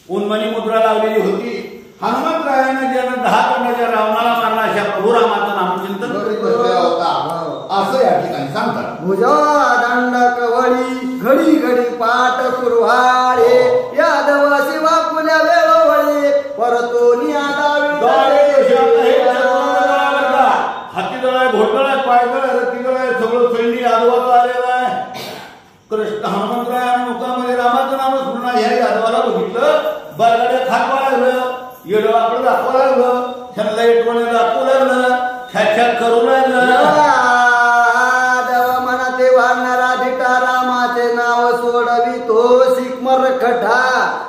उन्मनी मुद्रा लावलेली होती. हनुमंतरायानं ज्यानं 10 कंडाच्या रावणाला मारला अशा प्रभू रामाचं नामचिंतन करीत बसलेला होता असं या ठिकाणी सांगतात. भुजा दंड कवळी घडी घडी पाठ कुरवाळे. यादव शिवा फुल्या वेळोवळे परतोनी हातीदळ आहे, घोडदळ आहे, पायदळ आहे, रत्तीदळ आहे, सगळं सैन्य यादवाचं आलेलं आहे. कृष्ण हनुमंतरायानं मुखामध्ये रामाचं नामच म्हणून ह्या यादवाला बघितलं. बरगाड्या खाकवा लागलं, येडं आपलं दाखवा लागलं, त्यांना येटवणे दाखवू लागलं, छाछात करू लागलं. यादव म्हणते वानरा धिटा रामाचे नाव सोडवी तो शिकमर खटा.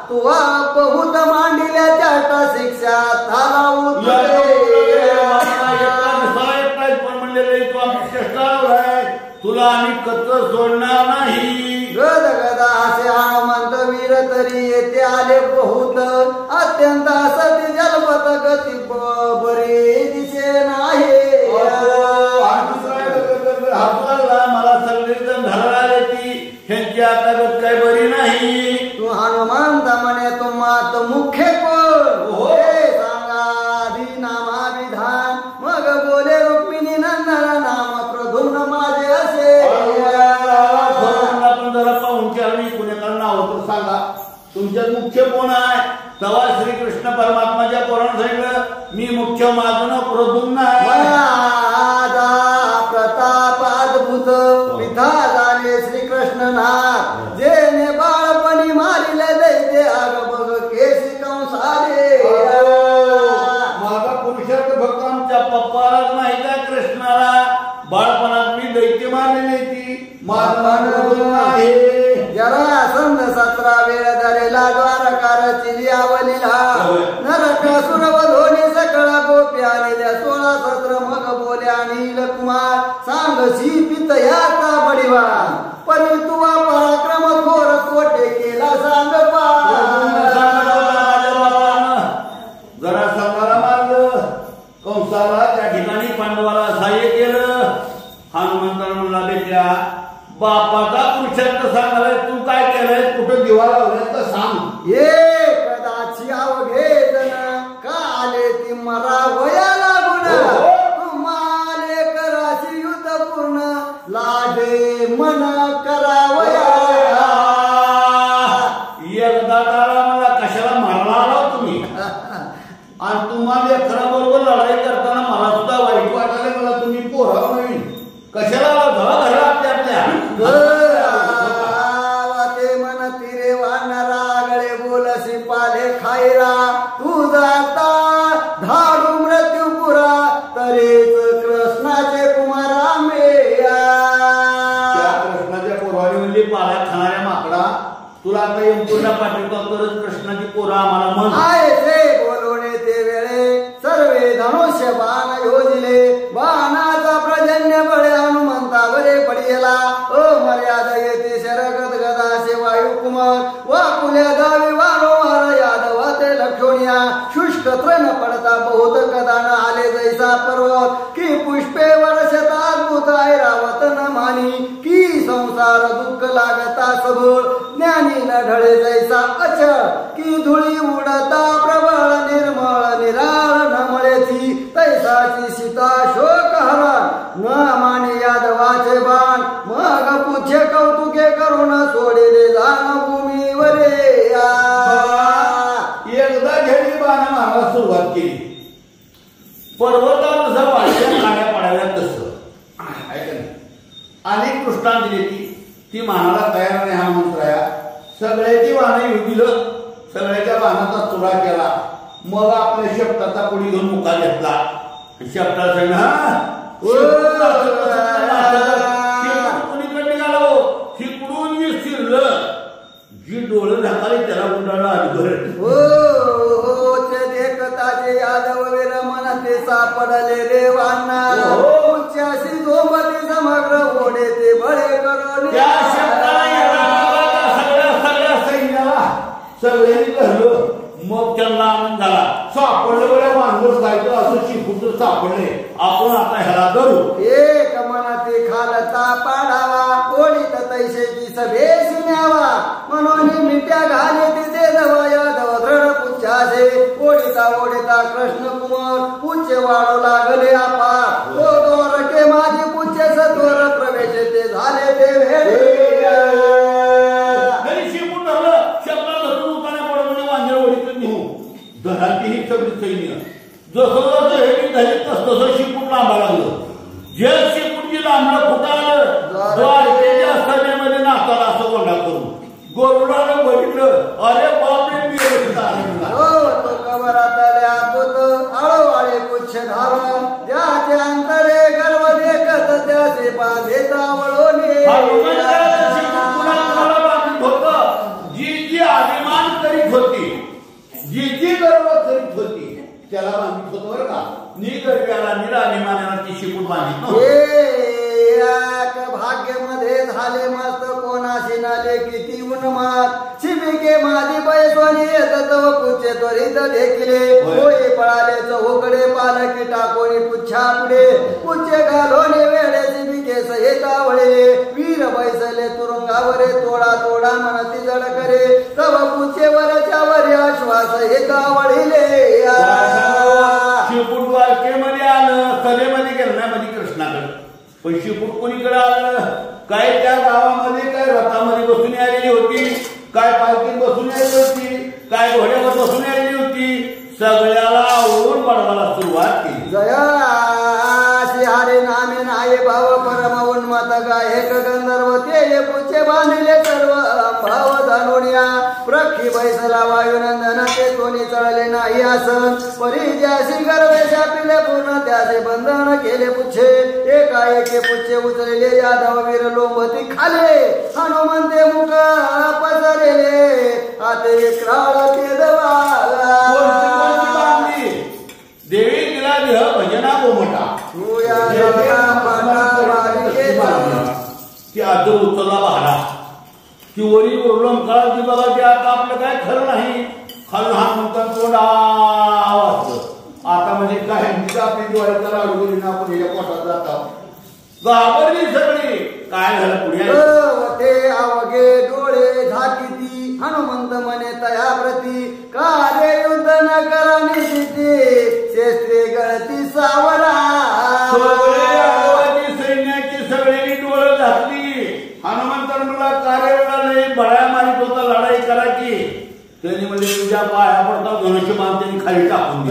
तुवा बहुत मांडिल्या चाटा शिक्षा आणि कच सोडणार नाही. गद गदा असे हनुमंत वीर तरी येथे आले बहुत अत्यंत असती जलपत गती बरी दिसे नाही. मला सगळेजण धरला ती ह्यांची आता गत काय बरी नाही. तू हनुमंत म्हणे तुम्हात मुख्य कोण हे सांगा आधी नामाभिधान. मग बोले रुक्मिणी नंदन नाम प्रधुम्न माझे असे. आपण जरा पाहून आम्ही पुण्याला नाव तर सांगा तुमच्यात मुख्य कोण आहे. तेव्हा श्रीकृष्ण परमात्माच्या पोरानं सांगितलं मी मुख्य माझं नाव प्रधुम्न माझा प्रताप अद्भुत पिता झाले श्रीकृष्ण नाथ जेने बाळपणी मारिले दैते आग बघ केसी कंसाले. माझा पुरुषार्थ फक्त आमच्या पप्पालाच माहित आहे. कृष्णाला बाळपणात मी दैत्य मारलेली ती माझं आहे. जरा संध 17 वेळ धरेला द्वारकारची लियावलीला नरकासुर वधोनी सकळा गोपी आलेल्या 16 17 मग बोल्या नीलकुमार सांगशी पित याचा बडिवा परी तुवा पराक्रम थोर कोटे केला सांग पा. जरा संघाला मारलं कंसाला त्या ठिकाणी पांडवाला सहाय्य केलं. हनुमंतानं म्हणला बेट्या बापाचा पुरुषार्थ सांगायला तू काय केलंय कुठं दिवा लावलाय तर सांग. ये कदाची अवघे जण का आले ती मरा वया लागून तुम्हाले कराची युद्ध पूर्ण लागे मन करावया. एकदा तारा मला कशाला मारला आला तुम्ही आणि तुम्हाला बरोबर लढाई करताना मला सुद्धा वाईट वाटायला मला तुम्ही पोरा नाही कशाला घरा आपल्या ते मन तिरे वानरा गळे बोलसी पाले खायरा तू जाता धाडू मृत्यू पुरा तरीच कृष्णाचे कुमारा मेया. कृष्णाच्या पोराने म्हणजे पाळ्या खाणाऱ्या माकडा तुला आता यमपूरला पाठवतो तरच कृष्णाची पोरं आम्हाला म्हण आहे ते बोलवणे ते वेळे सर्वे धनुष्य बाण योजिले बाणाचा प्रजन्य बळे हनुमंता बरे पडियला अमर्यादा येते शरगत गदासे वायू कुमार वाकुल्या दावी वारंवार यादव ते लक्षोणिया शुष्क त्रन पडता बहुत कदान आले जैसा पर्वत की पुष्पे वर्षता अद्भुत ऐरावत न मानी की संसार दुःख लागता सबळ ज्ञानी न ढळे जैसा अचळ की धुळी उडता प्रबळ निर्मळ निराळ न मळेची तैसाची सीता शोक हरण न माने यादवाचे बाण मग पूछे कौतुके करून सोडिले जाण भूमीवरे. एकदा झेडी बाण मारायला सुरुवात केली पर्वतावर जर वाढल्या काड्या पडायला तसं अनेक दृष्टांत दिली ती मानाला तयार नाही. हा मंत्र सगळ्याची बाणं येऊ दिलं सगळ्याच्या बाणाचा चुरा केला. मग आपल्या शब्दाचा पुढे घेऊन मुका घेतला. शब्दाला सांगितलं कोणीकडे निघाला शिकडून मी शिरलं जी डोळं झाकाली त्याला उंडाळला देखताचे यादव वीर मनते सापडले रे वाना उच्चाशी झोंबती समग्र ओढे ते बळे करून त्या शब्दाला सगळ्या सैन्याला सगळ्यांनी धरलं. मग त्यांना आनंद झाला सापडलं बऱ्या माणूस जायचं असं शिकून सापडले आपण आता ह्याला धरू. एक मनाते खालता पाडावा ओढीत तैसेची सभेशी न्यावा म्हणून मिठ्या घाले तिथे जवळ यादव दृढ पुच्छासे ओढीता ओढीता कृष्ण कुमार पुच्छ वाढू लागले आपा तो दोरके माझी पुच्छ सत्वर प्रवेश ते झाले ते भेटे. शिकून धरलं शब्दाला धरून उताना पडत म्हणजे वांजळ ओढीत नेऊ धराती ही सगळी सैन्य जसं जसं हे धरीत तसं शिकून लांबा लागलं. जे शिकून जी लांबलं कुठं आलं द्वारकेच्या सभेमध्ये नाचाला असं गोंडा करून गोरुडानं बघितलं अरे बापरे मी तो कबरात आल्या होत आळोवाळे पुच्छ धारण ज्याचे अंतरे गर्व देखत त्याचे पाधे तावळोने जी जी अभिमान करीत होती जी जी गर्व करीत होती त्याला बांधित होतो बरं का. निगर्व्याला निराभिमानाला ती शिकून बांधित भाग्य मध्ये झाले मस्त कोणाशी नाले किती उन्माद शिबिके माझी बैसवानी येत तव पुच्छे त्वरित देखिले होई पळाले चौकडे पालकी टाकोनी पुच्छा पुढे पुच्छे घालोने वेळे शिबिके सहिता वळले वीर बैसले तुरुंगावरे तोडा तोडा म्हणती जड करे तव पुच्छे वरच्या वर आश्वास हेता वळले शिवपुट वारकेमध्ये आलं कलेमध्ये गेलण्यामध्ये कृष्णाकडे पण शिवपुट कोणीकडे आलं काय त्या गावामध्ये काय रथामध्ये बसून आलेली होती काय पालखीत बसून आलेली होती काय घोड्यावर बसून आलेली होती सगळ्याला ओढून पडवायला सुरुवात केली जया हरे नामे नाये भाव परम उन्मत गाये गंधर्व ते पुच्छे बांधिले सर्व भाव धनुनिया प्रखी बैसला वायुनंदन ते कोणी चळले नाही आसन परी ज्यासी गर्वे शापिले पूर्ण त्याचे बंधन केले पुच्छे एकाएकी पुच्छे उचलले यादव वीर लोंबती खाले हनुमंते मुख पसरले आते विक्राळ ते देवी तिला देह भजना गोमटा की आदर उचलला बहारा की वरी ओरलम काळ की बघा की आता आपलं काय खरं नाही खालून हात म्हणतात तोंड आता म्हणजे काय आपली डोळे करा अडगोली ना आपण याच्या पोटात जातात घाबरली सगळी काय झालं पुढे ते अवघे डोळे झाकीती हनुमंत म्हणे तया प्रती कार्य युद्ध न करा निशिते शेस्त्रे गळती सावरा सैन्याची सगळी डोळं घातली हनुमंतर मला कार्याला नाही बळ्या मारित होता लढाई करा की त्यांनी म्हणजे तुझ्या पाया पडता धनुष्यबाण त्यांनी खाली टाकून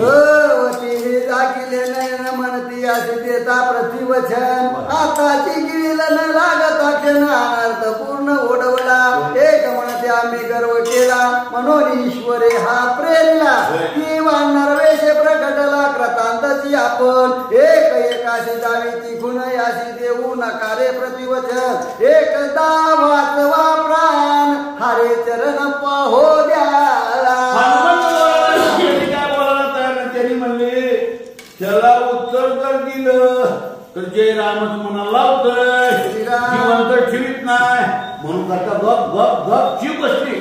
दाखिले नयन म्हणती असे देता प्रतिवचन आताची गिरीला न लागता क्षणार्थ पूर्ण ओढवला एक म्हणते आम्ही गर्व केला म्हणून ईश्वरे हा प्रेरला किंवा नरवेश प्रकटला कृतांतची आपण एक एकाशी जावीची खुण याशी देऊ नकारे प्रतिवचन एकदा वाचवा प्राण हरे चरण पाहो द्या त्यांनी म्हणले त्याला उत्तर जर दिलं तर जय रामच म्हणाला जिवंत ठेवीत नाही म्हणून करता गप गप गप जीव बसली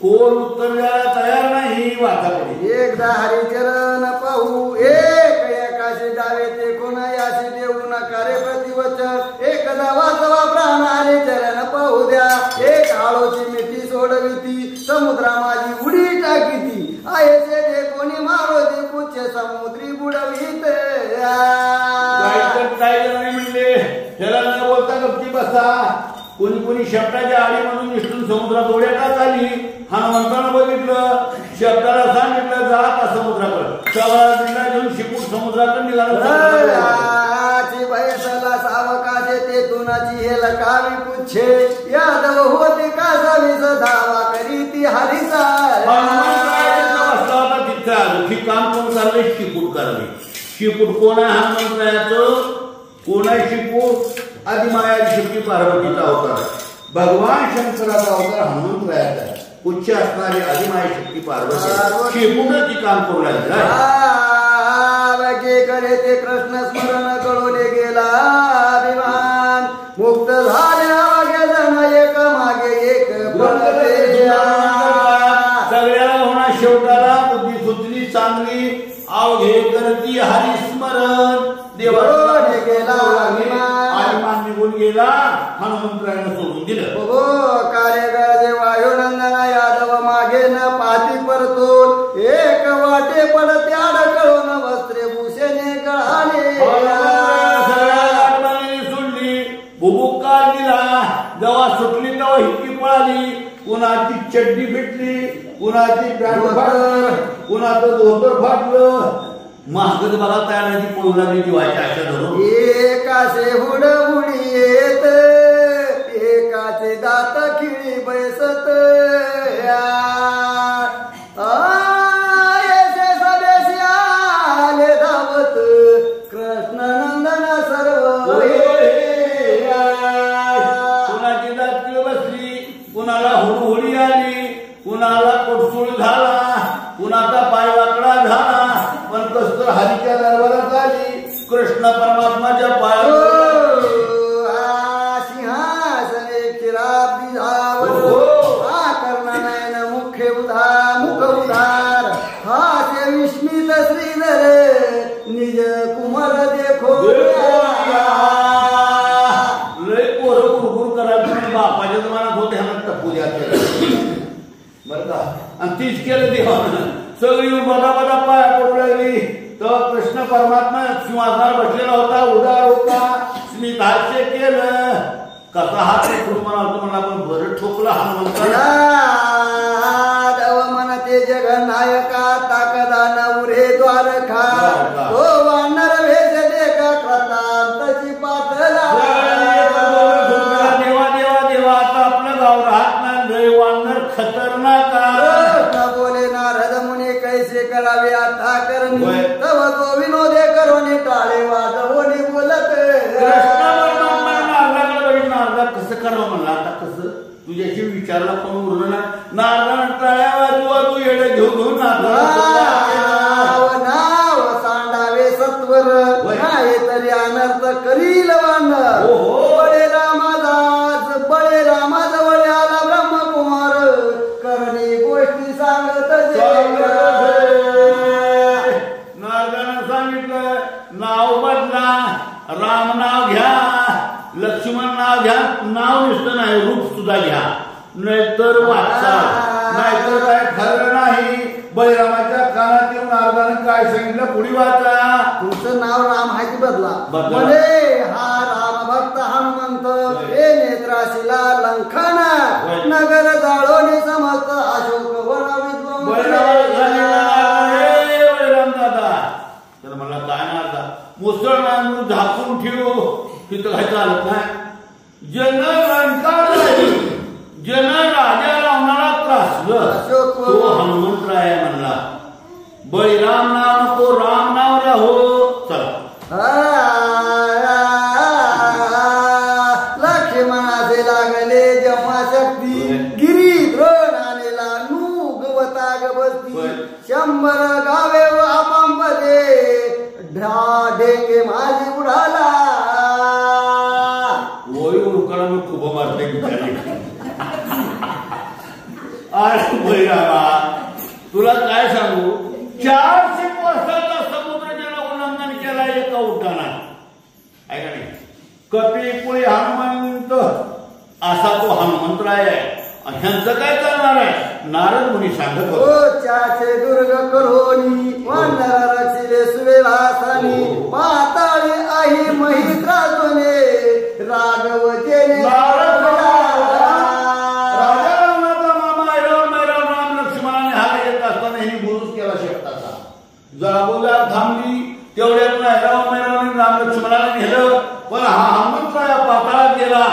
कोण उत्तर द्यायला तयार नाही वाचाकडे एकदा हरिचरण पाहू एक एकाशी जावे ते कोण याशी देऊ नकारे प्रतिवचन एकदा वाचवा प्राण हरिचरण पाहू द्या एक आळोची मिठी सोडविती समुद्रा माझी उडी टाकीती आयचे जे कोणी मारो दे पुच्छे समुद्री बुडवीत काय नाही म्हणले त्याला न बोलता गप्पी बसा कोणी कोणी शब्दाच्या आडी म्हणून निष्ठून समुद्रात उड्या टाकली हनुमंतानं बघितलं शब्दाला सांगितलं जा आता समुद्राकडे सगळा बिंडा घेऊन शिपूट समुद्राकडे निघाला बैसला सावकाशे ते तुनाची हे लकावी पुच्छे यादव होते कासावी धावा करी ती हरिचा बसला होता तिथं काम कोण चाललंय शिपूट करावी शिपूट कोण आहे हनुमंतरायाचं कोण आहे शिपूट आदिमाया शक्ती पार्वतीचा अवतार भगवान शंकराचा अवतार हनुमंतरायाचा उच्च असणारी आदिमाया शक्ती पार्वती शिपूटची काम करू लागला करे ते कृष्ण स्मरण कळवले गेला अभिमान मुक्त झाल्या गेला एक मागे एक सगळ्याला होणार शेवटाला बुद्धी सुचली चांगली अवघे करती हरिस्मरण देवाने गेला अभिमान निघून गेला हनुमंतरायानं सोडून दिलं हो कार्यगळे वायुनंदना यादव मागे न पाठी परतून एक वाटे पडते अडकळून वस्त्रे भूषणे गळाले सोडली भुबुक्का दिला जेव्हा सुटली तेव्हा हिक्की पळाली कुणाची चड्डी फिटली कुणाची पॅन्ट फाटलं कुणाचं धोतर फाटलं महागत बघा तयार नाही पळू लागली जीवाच्या आशा धरून एकाचे हुड उडी येत एकाचे दात खिळी बैसत सदेशी आले धावत कृष्णनंदन सर्व कुणाची दात बसली कुणाला हुडहुडी आली कुणाला कोटसूळ झाला कुणाचा पाय वाकडा झाला पण कसं हरीच्या दरबारात आली कृष्ण परमात्माच्या पायावर सिंहासने बरं का. आणि तीच केलं देवानं. सगळी बदा बदा पाया पडू लागली. तर कृष्ण परमात्मा सिंहासनावर बसलेला होता, उदार होता, स्मित हास्य केलं. कसा हात ठोकून म्हणाल म्हणा, पण बरं ठोकलं हनुमंताला. म्हणते जगनायका ताकदाना उरे द्वारका, तो वानर भेद देका कृतांतची पातला. देवा देवा देवा, आता आपलं गाव राहत नाही, वानर खतरनाक. बोले नारद मुनी कैसे करावे आता करणी, तव तो विनोदे करोनी टाळे वाजवणी बोलत. नारदा कसं करावं म्हणलं, आता कसं तुझ्याशी विचारला पण उरलं ना. नारदा टाळ्या वाजू येडे घेऊन नाव सांडावे सत्वर, नाही तरी अनर्थ करील वानर. बळे रामाजवळ आला ब्रह्मकुमार, करणी गोष्टी सांगत. नारदानं सांगितलं नाव बदला, राम नाव घ्या, लक्ष्मण नाव घ्या. नाव नुसतं नाही, रूप सुद्धा घ्या, नाहीतर वाचा, नाहीतर काय खरं नाही. बळीरामाच्या कानात येऊन नारदानं काय सांगितलं, पुढे वाचा. तुमचं नाव राम आहे ती बदला. म्हणजे हा राम भक्त हनुमंत, हे नेत्राशिला लंखन, नगर जाळोनी समस्त अशोक वन विद्वान. बळीराम दादा तर मला काय नारदा, मुसलमान झाकून ठेवू तिथं काय चालत नाही. जन राजा रावणाला त्रासलं, तो हनुमंतराय म्हणला बळीराम नाव नको, राम नाव राहो. चला लक्ष्मणाचे लागले जेव्हा शक्ती, गिरी द्रोण आलेला नू गवताग बसती. 100 गावे व आपांपदे, ढेंगे माझी उडाला. उडकाला मी खूप मारते विचारले. अरे बळीरामा, तुला काय सांगू, 400 वर्षाचा समुद्र ज्याला उल्लंघन केला एका उठाना, आहे का नाही. कपिकुळी हनुमंत असा तो हनुमंतराय आहे. ह्यांचं काय करणार आहे. नारद मुनी सांगत होते, चाचे दुर्ग करोनी, वानर रचिले सुवेलासानी, पाताळी आई महित्रासुने, राघव जेने जळाबोला थांबली. तेवढ्यात मैरावणी राम लक्ष्मणाला नेलं. पण हा हनुमंतराय पाताळात गेला.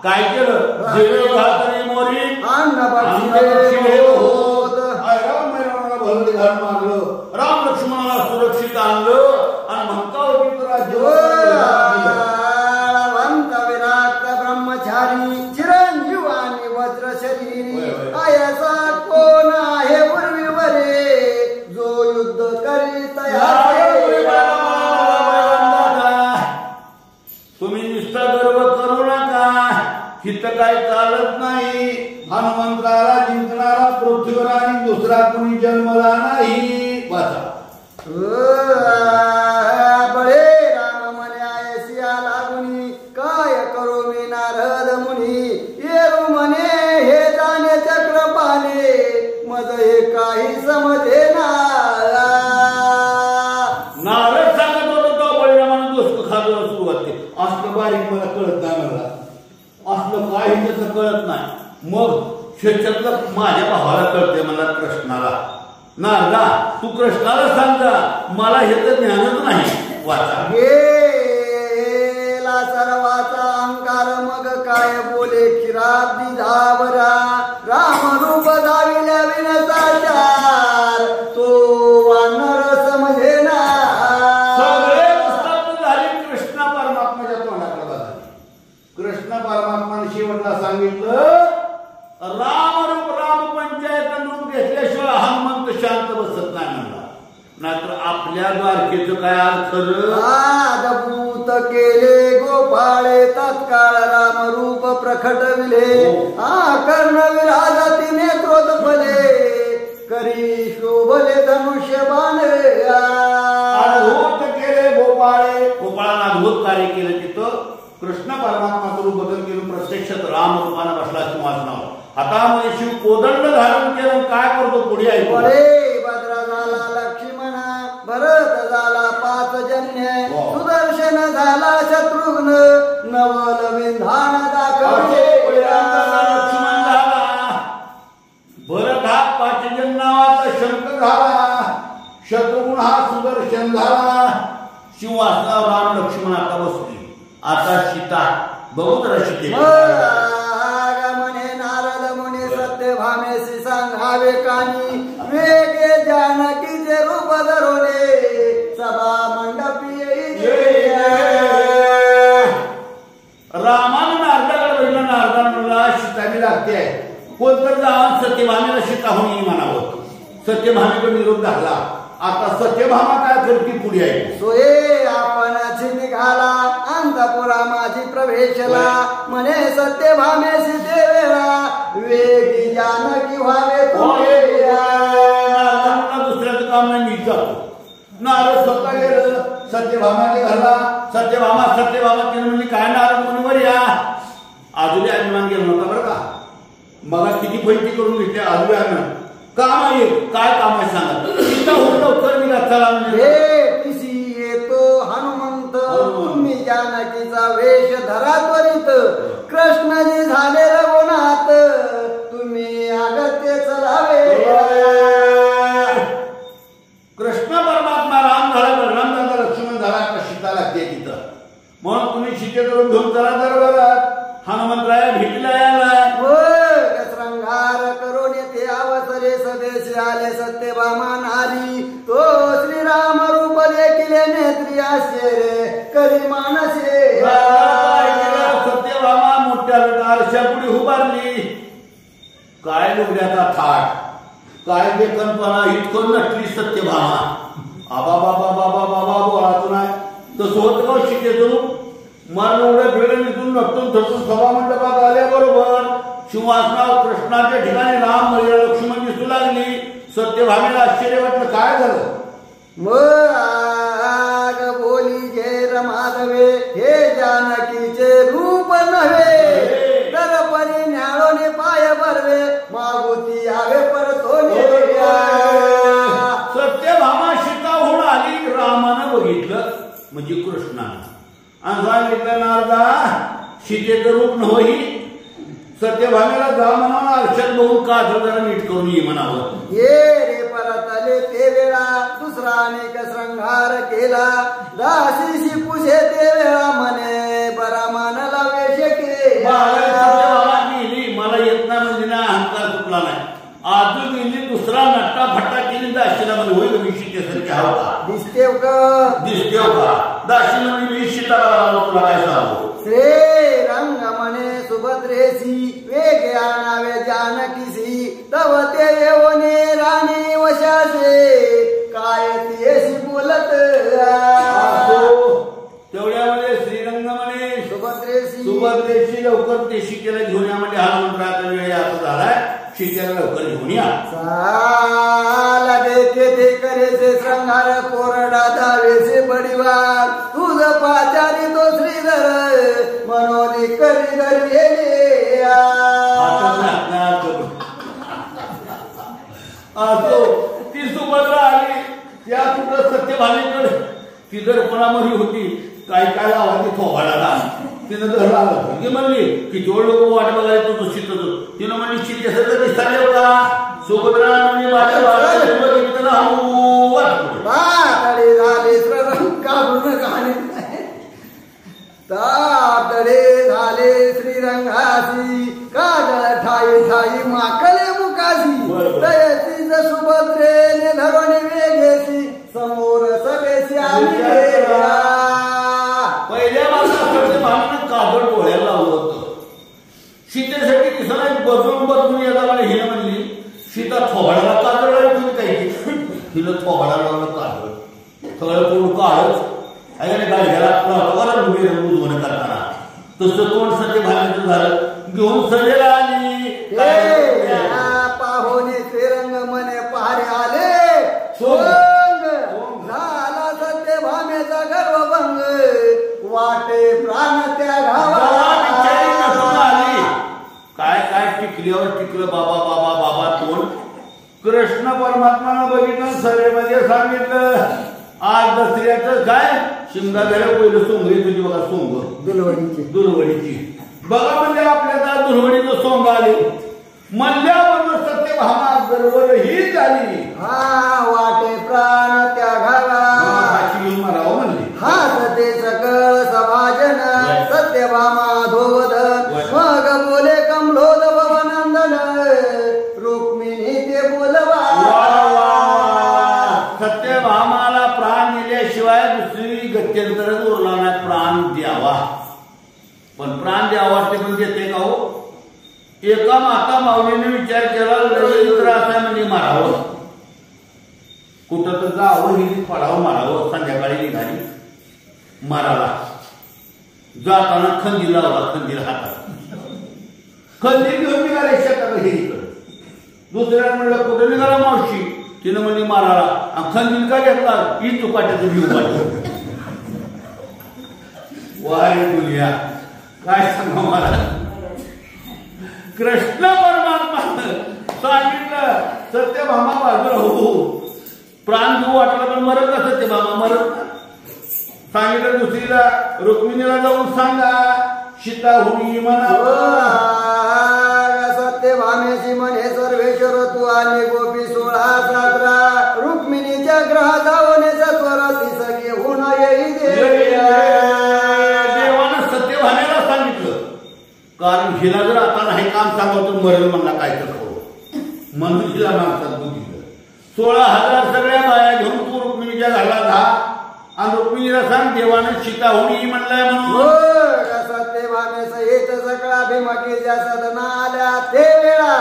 काय केलं, मोरी भरले घाट मारलं, राम लक्ष्मणाला सुरक्षित आणलं आणि म्हणता होती राज्य विराट ब्रह्मचारी, चिरंजीव आणि वज्र शरीरी, आयाचा कोण आहे पूर्वीवरे, जो युद्ध करी तयार. तुम्ही नुसता गर्व करू नका, हिथं काय चालत नाही. हनुमंताला जिंकणारा पृथ्वीवर आणि दुसरा कुणी जन्मला नाही. वाचा. बळे राम म्हणे आयसिया लागुनी, काय करू मी नारद मुनी, येरू म्हणे हे जाणे चक्रपाले, मज हे काही समजे ना. नारद सांगत होतो तो बळीरामानं दोस्त खाजवायला सुरुवात केली. असलं बारीक मला कळत नाही, मला असलं काही त्याचं कळत नाही. मग शेच्यातलं माझ्या भावाला कळते, मला कृष्णाला. नारदा तू कृष्णाला सांगा, मला हे तर ज्ञानच नाही. वाचा. गेला सर्वाचा अंकार, मग काय बोले क्षीराब्दी झावरा, राम रूप दाविल्या विनसाचार, तो वानर समजे ना. सगळे पुस्तक झाली कृष्ण परमात्माच्या तोंडाकडे झाली. कृष्ण परमात्माने शेवटला सांगितलं, रामरूप राम पंचायत रूप घेतल्याशिवाय हनुमंत शांत बसत नाही म्हणला. नाहीतर आपल्या द्वारकेचं काय अर्थ. आदभूत केले गोपाळे, तत्काळ रामरूप प्रकटविले, कर्ण विराजती नेत्रोत्पले, करी शोभले धनुष्य बाणे. अद्भुत केले गोपाळे, गोपाळानं अद्भुत कार्य केलं. तिथं कृष्ण परमात्मा रूप बदल केलं, प्रत्यक्षात राम रूपानं बसला सिंहासनावर. हातामध्ये शिव कोदंड धारण केलं, काय करतो पुढे ऐकू. वडे भद्र झाला लक्ष्मणा, भरत झाला पाचजन्य, सुदर्शन झाला शत्रुघ्न, नवल विंधान दाखवले. लक्ष्मण झाला, भरत हा पाचजन नावाचा शंकर झाला, शत्रुघ्न हा सुदर्शन झाला, सिंहासनावर राम लक्ष्मण आता बसले. आता सीता बघू तर म्हणे नारद मुनी सत्यभामेसी सांगावे कानी, वेगे जानकीचे रूप धरोने सभा मंडपी रामानं नारदाकडे बघितलं. नारदाला सीताने लागते. कोणतर जाऊन सत्यभामेला सीता होऊन म्हणावं. सत्यभामेकडे निरोप झाला. आता सत्यभामा काय करते पुढे आहे. सोये आपण निघाला अंतपुरा माझी प्रवेशला, म्हणे सत्यभामेसी देवेला, वेगी जानकी व्हावे दुसऱ्याचं काम नाही. मीच जातो. नारद स्वतः गेलं सत्यभामाने घरला. सत्यभामा तिने म्हणली काय नारद मुनीवर या. आजोबी अभिमान गेला नव्हता बरं का. मग किती पैकी करून घेतले आजोबी अभिमान. काम आहे काय काम आहे सांगा. सीता होऊन लवकर मी रथाला येतो हनुमंत, तुम्ही जानकीचा वेश धरा त्वरित, कृष्णजी झाले रघुनाथ, तुम्ही अगत्य चलावे. कृष्ण परमात्मा राम झाला, बलराम झाला, लक्ष्मण झाला. आता सीता लागते तिथं. म्हणून तुम्ही सीतेकडून घेऊन चला दरबारात. हनुमंतराया भेटीला यायला श्रृंगार करून येथे अवसरे सदेशी आले सत्यभामा नारी, तो श्रीराम रूप देखिले नेत्री आश्चर्य करी मानसे. सत्यभामा मोठ्या आरशा पुढे उभारली. काय लुगड्याचा थाट, काय बेकनपणा, इतकं नटली सत्यभामा. आबा बाबा बाबा बाबा बोळातून आहे तसं होत का शिकेतून. मन एवढं फिरून इथून नटून थटून सभा मंडपात आल्याबरोबर सिंहासनावर कृष्णाच्या ठिकाणी राम लक्ष्मण दिसू लागली. सत्यभामेला आश्चर्य वाटलं. काय झालं. मग बोली जय माधवे, हे जानकीचे रूप नव्हे, तर परी न्याळोने पाय भरवे, मागुती यावे परतोने. सत्यभामा सीता होऊन आली. रामानं बघितलं म्हणजे कृष्णानं आणि सांगितलं नारदा सीतेचं रूप नव्हे. सत्यभामेला जा म्हणावं, आरशात बघून का जरा नीट करून ये म्हणावं. ये रे परत आले ते वेळा, दुसरा अनेक श्रृंगार केला, दासीशी पुषे ते वेळा, म्हणे बरा मानला वेश केला. मला येत नाही म्हणजे ना अहंकार सुटला नाही. अजून गेली दुसरा नट्टा फट्टा केली. दाशीला म्हणजे होईल मी सीतेसारखी हवा का दिसतेव का दाशीला मी सीता तुला काय सांगू. श्री रंग म्हणे सुभद्रेसी, वेगे आणावे जानकीसी, तव ते येवने राणी वशासे, काय तेशी बोलत. तेवढ्यामध्ये श्रीरंग म्हणे सुभद्रेसी लवकर ते सीतेला घेऊन या म्हणजे हनुमंतराचा वेळ आता झालाय. सीतेला लवकर घेऊन या. ते करेचे श्रृंगार कोरडा धावेचे बडीवार, तुझ पाचारी तो श्रीधर मनोनी करी धरी. ती सुभद्रा आली. त्या कुठं सत्यभामेकडे ती दर्पणामरी होती. काय काय आवाज थोबाडाला तिनं धरला आलं. ती म्हणली की जोड लोक वाट बघायला तुझं शिकत. तिनं म्हणली शिकेसारखं दिसताले होता. सुभद्रा माझ्या झाले श्रवण काढून गाणे, तातडे झाले श्रीरंगासी, काजळ ठाई ठाई माकले मुकासी, तयसीच सुभद्रेने धरून वेगेसी, समोर सभेसी आली. पहिल्या भागात काजळ डोळ्याला लावलं होतं. सीतेसाठी दिसायला बदलून येता मला हे म्हणली सीता थोबाडाला काजळ लावली. तुम्ही काही तिला थोबाडाला लावलं काजळ. सगळं पूर्ण काळच आहे ना. गाडीला उजवण करताना तसं तोंड सत्यभामेचं झालं. घेऊन सजेला आली. पाहुणे श्रीरंग म्हणे पहारे आले, सोंग झाला सत्यभामेचा गर्वभंग, वाटे प्राण त्या घावा. काय काय टिकल्यावर टिकलं बाबा बाबा बाबा तोंड. कृष्ण परमात्मानं बघितलं सभेमध्ये सांगितलं आज दसऱ्याचं काय शिमगा घ्यायला पहिलं सोंग येत होती बघा सोंग दुर्वडीची बघा म्हणजे आपल्याला दुर्वडीचं सोंग आले म्हणल्यावर सत्यभामा गर्वर ही झाली वाटे प्राण त्या घाला मराव म्हणले हासते सकळ सभाजन सत्यभामा धोवधन मग बोले कमलोद भवनंदन रुक्मिणी ते बोलवा सत्यभामाला प्राण दिल्याशिवाय दुसरी गत्यंतरच उरला नाही प्राण द्यावा पण प्राण द्यावा ते पण देते का हो एका माता माऊलीने विचार केला ललित्र असा म्हणजे मारावं कुठं तर जावं हिरीत पडावं मारावं संध्याकाळी निघाली माराला जाताना खंदील लावला खंदील हातात खंदील घेऊन निघाले शेतात हिरीकडे दुसऱ्याला म्हणलं कुठं निघाला मावशी तिनं म्हणजे माराला खंदील का घेतला ही चुकाट्याचं जीव पाहिजे वाय दुनिया काय सांगा मला कृष्ण परमात्मानं सांगितलं सत्यभामा बाजूला हो प्राण घेऊ वाटलं पण मरत का सत्यभामा मरत सांगितलं दुसरीला रुक्मिणीला जाऊन सांगा सीता हुनी म्हणा सत्यभामेशी म्हणे सर्वेश्वर तू आणि गोपी 16-17 रुक्मिणीच्या ग्रह जावने सत्वर ती सगळे होऊन येई देवानं सत्यभामेला सांगितलं कारण हिला जर आता नाही काम सांगावं तर मरेल म्हणला काय तर खाऊ म्हणून हिला मागतात बुद्धीला 16,000 सगळ्या बाया घेऊन तू रुक्मिणीच्या घराला जा आणि रुक्मिणीला सांग देवानं सीता होणी म्हणलाय म्हणून सत्यभामे सहित सकळा भीमकीच्या सदना आल्या ते वेळा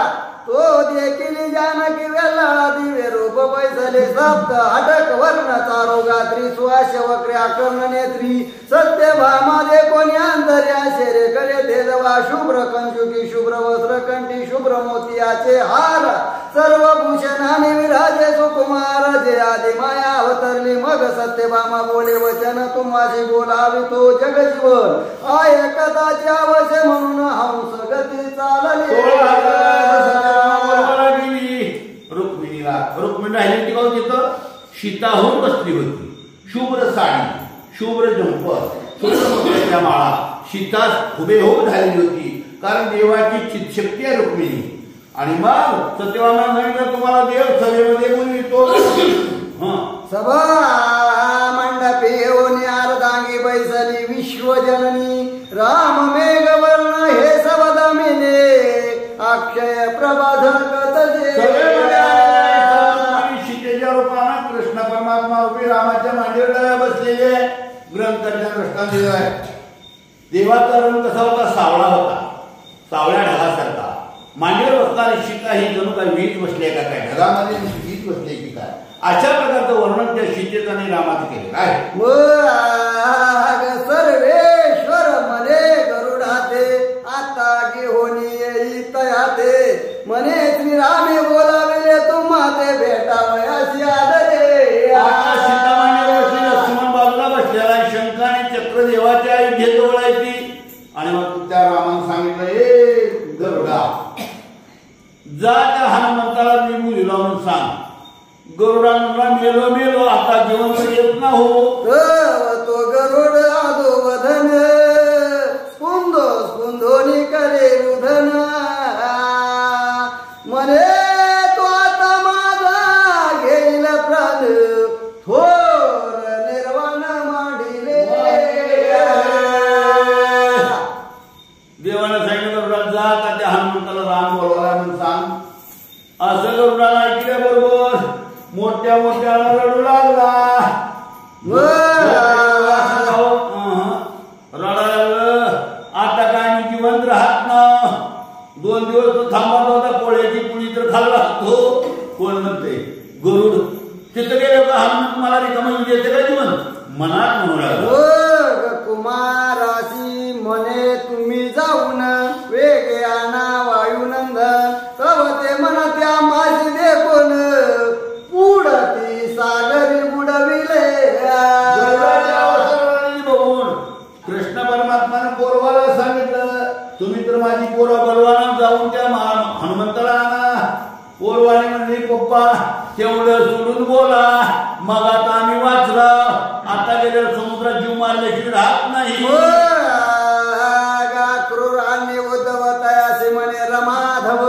तो देखील जानकी वेला दिवे रूप बैसले सप्त अटक वर्ण चारो गात्री सुवास वक्र्या कर्ण नेत्री सत्यभामा दे कोणी अंतर्या शेरे करे देवा शुभ्र कंचुकी शुभ्र वस्त्र कंठी शुभ्र मोतियाचे हार सर्व भूषणाने विराजे सुकुमार जे आदि माया अवतरली मग सत्यभामा बोले वचन तुम्हाशी बोलावी तो जगजीवन आय कदाची आवश्य म्हणून हंस गती चालले रुक्मिणीला रुक्मिणी राहिली ती गाव तिथं सीताहून बसली होती शुभ्र साडी शुभ्र झंपर शुभ्र माळा सीता हुबेहूब झालेली होती कारण देवाची चितशक्ती आहे रुक्मिणी आणि मग सत्यभामा सांगितलं तुम्हाला देव सभेमध्ये बोलवितो सभा मंडपी येऊन अर्धांगी बैसली विश्वजननी राम मेघवर्ण हे सबदमिने अक्षय प्रभाधकत सीतेच्या रूपानं कृष्ण परमात्मा रूपी रामाच्या मांडीवर बसलेले ग्रंथाच्या दृष्टांत दिला आहे देवाचा रंग कसा होता सावळा होता सावळ्या ढगासारखा मांडीवर बसणारी सीता ही जणू काय वीज बसली का काय ढगामध्ये वीज बसली की काय अशा प्रकारचं वर्णन त्या सीतेचं आणि रामाचं केलं काय सर्वेश्वर मने गरुडाते आता घेऊनी येई तयाते मने श्रीरामे बोलाविले तुम्हा ते भेटावयासी आदरे सीता मांडीवर बसली लक्ष्मण बाजूला बसलेला शंख आणि चक्र देवाच्या अयोध्येत ओळायची आणि मग त्या रामानं सांगितलं ए गरुडा जा त्या हनुमंताला मी मुलीला म्हणून सांग गरुडा म्हणला मेलो मेलो आता जीवन येत ना हो तो गरुड आदो वधन स्पुंदो स्पुंदोनी करे रुधन मने तो आता माझा घेईल प्राण थोर निर्वाण मांडिले देवाने सांगितलं गरुडा जा का त्या हनुमंताला राम बोलवला म्हणून सांग असं गरुडाला ऐकल्याबरोबर मोठ्या मोठ्याला रडू लागला रडायला आता काय मी जिवंत राहत ना 2 दिवस तो थांबत होता पोळ्याची पुळी तर खाल्ला तो कोण म्हणते गरुड तिथं गेले का हनुमंत मला रिकामी देते का जीवन मनात म्हणू लागला कुमाराशी म्हणे तुम्ही जाऊन वेगे आणा वायुनंदन तव ते म्हणत्या माझी देखून पुढती सागरी बुडविले बघून कृष्ण परमात्माने पोरवाला सांगितलं तुम्ही तर माझी पोरं बलवाना जाऊन त्या हनुमंताला आणा पोरवा गरुडाने म्हणले पप्पा तेवढं सोडून बोला. मग आता आम्ही वाचलं. आता गेल्या समुद्रात जीव मारल्याशिवाय राहत नाही. क्रूर आणि उद्धव तयासे म्हणे रमाधव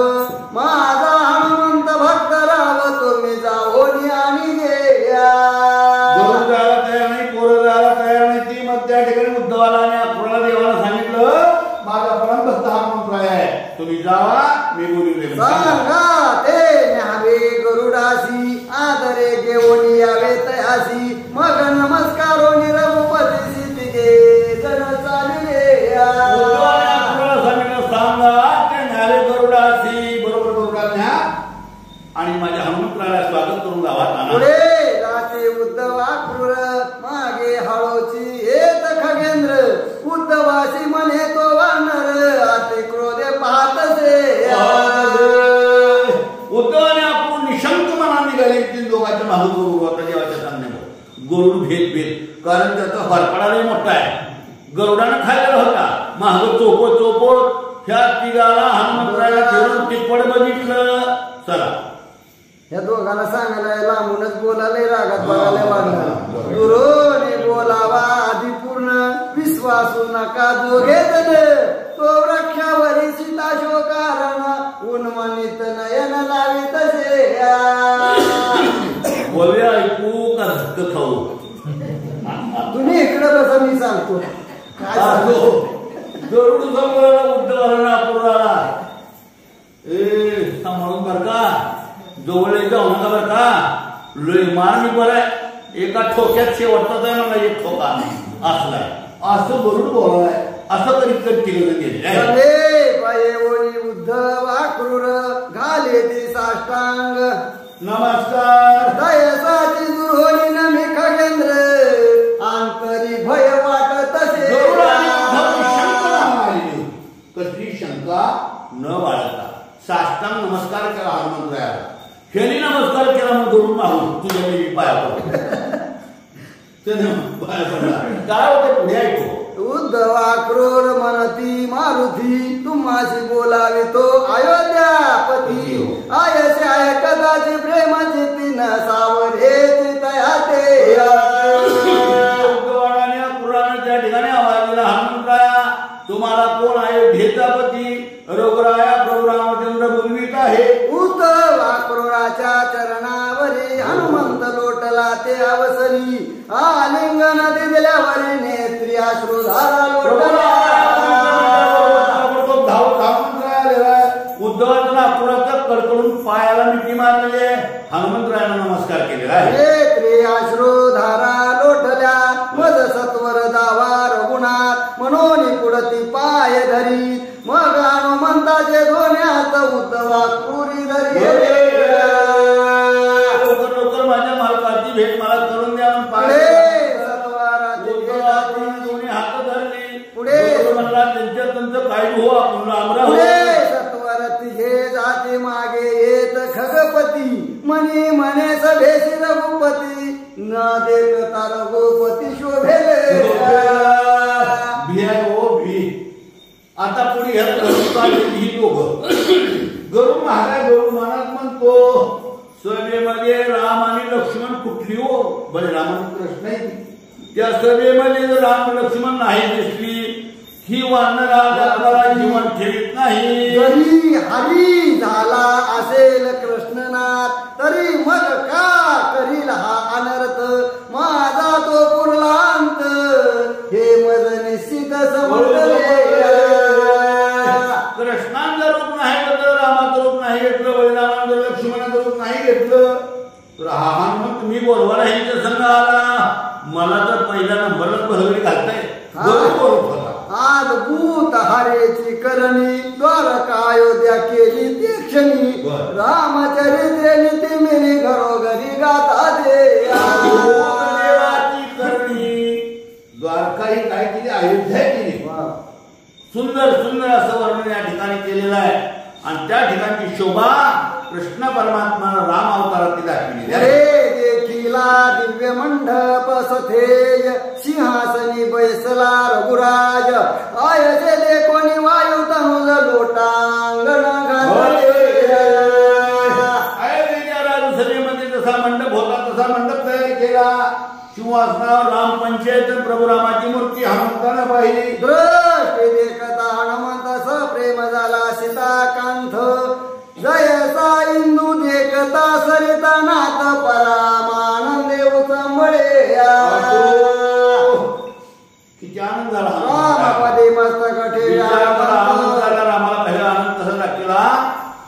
माझा हनुमंत भक्त राव तुम्ही जाओनी आणि गेल्या. गरुड जायला तयार नाही, पोरं जायला तयार नाही. ती मग त्या ठिकाणी उद्धवाला आणि अक्रूरला देवाला सांगितलं माझा परमभक्त हनुमंत आहे, तुम्ही जावा मी बोलू सांगा ते न्यावे गरुडासी आदरे घेऊन यावे तयासी मग नमस्कारोनी रघुपतीसी तिघे जण चालले. सांगितलं सांगा ते न्यावे गरुडासी बरोबर गरुडात न्या आणि माझ्या हनुमंतराला स्वागत करून गावात पुढे राते उद्धव अक्रूर मागे हळूची येत खगेंद्र उद्धवासी म्हणे तो वानर अति क्रोधे पाहतसे. उद्धवाने आपण निशंक मनाने निघाले तीन दोघांच्या महागुरु आता देवाच्या सांगण्यावर गरुड भेद कारण त्याचा हरपडा मोठा आहे. गरुडानं खाल्लेला होता महाग चोपट ह्या तिघाला हनुमंतराला घेऊन टिप्पड बघितलं. चला या दोघांना सांगायला लांबूनच बोलायला रागात बघायला वाढला. दुरोने बोलावा आधी पूर्ण विश्वासू नका दोघे जण तो वृक्षावरी सीता शोकारण उन्मनित नयन लावी तसे. बोलवे ऐकू का धक्क खाऊ. तुम्ही इकडे बसा मी सांगतो काय सांगतो. गरुड समोराला उद्धवाला अक्रूराला सांभाळून बर का जवळ जाऊ नका बर का लय मार मी बरं एका ठोक्यात शेवटचाच आहे मला एक ठोका असलाय असं गरुड बोलाय असं तरी केलं गेले. पाये ओळी उद्धव अक्रूर घाले ती साष्टांग नमस्कार दयसाची दुर्होली नमी खगेंद्र अंतरी भय वाटत कसली शंका न बाळगता साष्टांग नमस्कार केला हनुमंतरायाला. ह्याने नमस्कार केला मग गरुड मागून तुझ्या मी पाया पडला. काय होते पुढे ऐकू. उद्धव अक्रूर म्हणती मारुती तुम्हाशी बोलावी तो अयोध्यापती आयसे आहे कदाचित प्रेमाची तीन सावरेची तयाते. उद्धवाने अक्रूराने त्या ठिकाणी आवाज दिला हनुमंतराया तुम्हाला कोण अयोध्येचा पती रघुराया प्रभू रामचंद्र बोलवीत आहे. उद्धव अक्रूराच्या चरणावरी हनुमंत लोटला ते अवसरी आलिंगन दिल्यावरी नेत्री अश्रुधारा लोटला. उद्धवाला अक्रूराच्या कडकडून पायाला मिठी मारलेली आहे. हनुमंतरायाला नमस्कार केलेला आहे. नेत्री अश्रुधारा लोटल्या मद सत्वर दावा रघुनाथ म्हणून पुढती पाय धरी मग हनुमंताचे दोन्यात उद्धवा क्रूरी धरी. लवकर माझ्या मालकाची भेट मला करून द्या. दोन्ही हात धरली पुढे म्हणला त्यांचं काय हो आपण रामराव सत्वर तिघे जाते मागे येत खगपती मनी म्हणे सभेशी रघुपती न देखता रघुपती शोभेले. आता पुढे ही दोघं गरुड महाराज गरुड मनात म्हणतो सभेमध्ये राम आणि लक्ष्मण कुठली हो बरे रामाचा प्रश्न आहे. त्या सभेमध्ये जर राम लक्ष्मण नाही दिसली ही वानर आपल्याला जीवन ठेवीत नाही. जरी हरी झाला असेल कृष्णनाथ तरी मग का करील हा अनर्थ माझा तो पुरला अंत हे मज निश्चित समजले. कृष्णांचं रूप नाही घेतलं रामाचं रूप नाही घेतलं बलिरामाचं लक्ष्मणाचं रूप नाही घेतलं तर हा हनुमंत मी बोलवायला ह्यांच्या संघ आला मला तर पहिल्या नंबरला बरोबरी घालताय. अद्भुत हरेची करणी द्वारका अयोध्या केली ती क्षणी रामचरित्रे नीती मिली घरोघरी गाता देवाची करणी द्वारका ही काय केली अयोध्या केली. सुंदर सुंदर असं वर्णन या ठिकाणी केलेलं आहे आणि त्या ठिकाणची शोभा कृष्ण परमात्मानं राम अवतारात दाखवली. देखीला दिव्य मंडप सथेज सिंहासनी बैसला रघुराज आयसे देखोनी वायू तनुज लोटांगण घाले. सिंहासनावर राम पंचायत प्रभू रामाची मूर्ती हनुमंतानं पाहिली. दृष्टी देखता हनुमंत सप्रेम झाला सीताकांत जयसा इंदू देखता सरिता नाथ परामानंदे उचंबळे किती आनंद झाला. रामपदे मस्तक ठेवा आनंद झाला. रामाला पहिला आनंद कसा दाखवला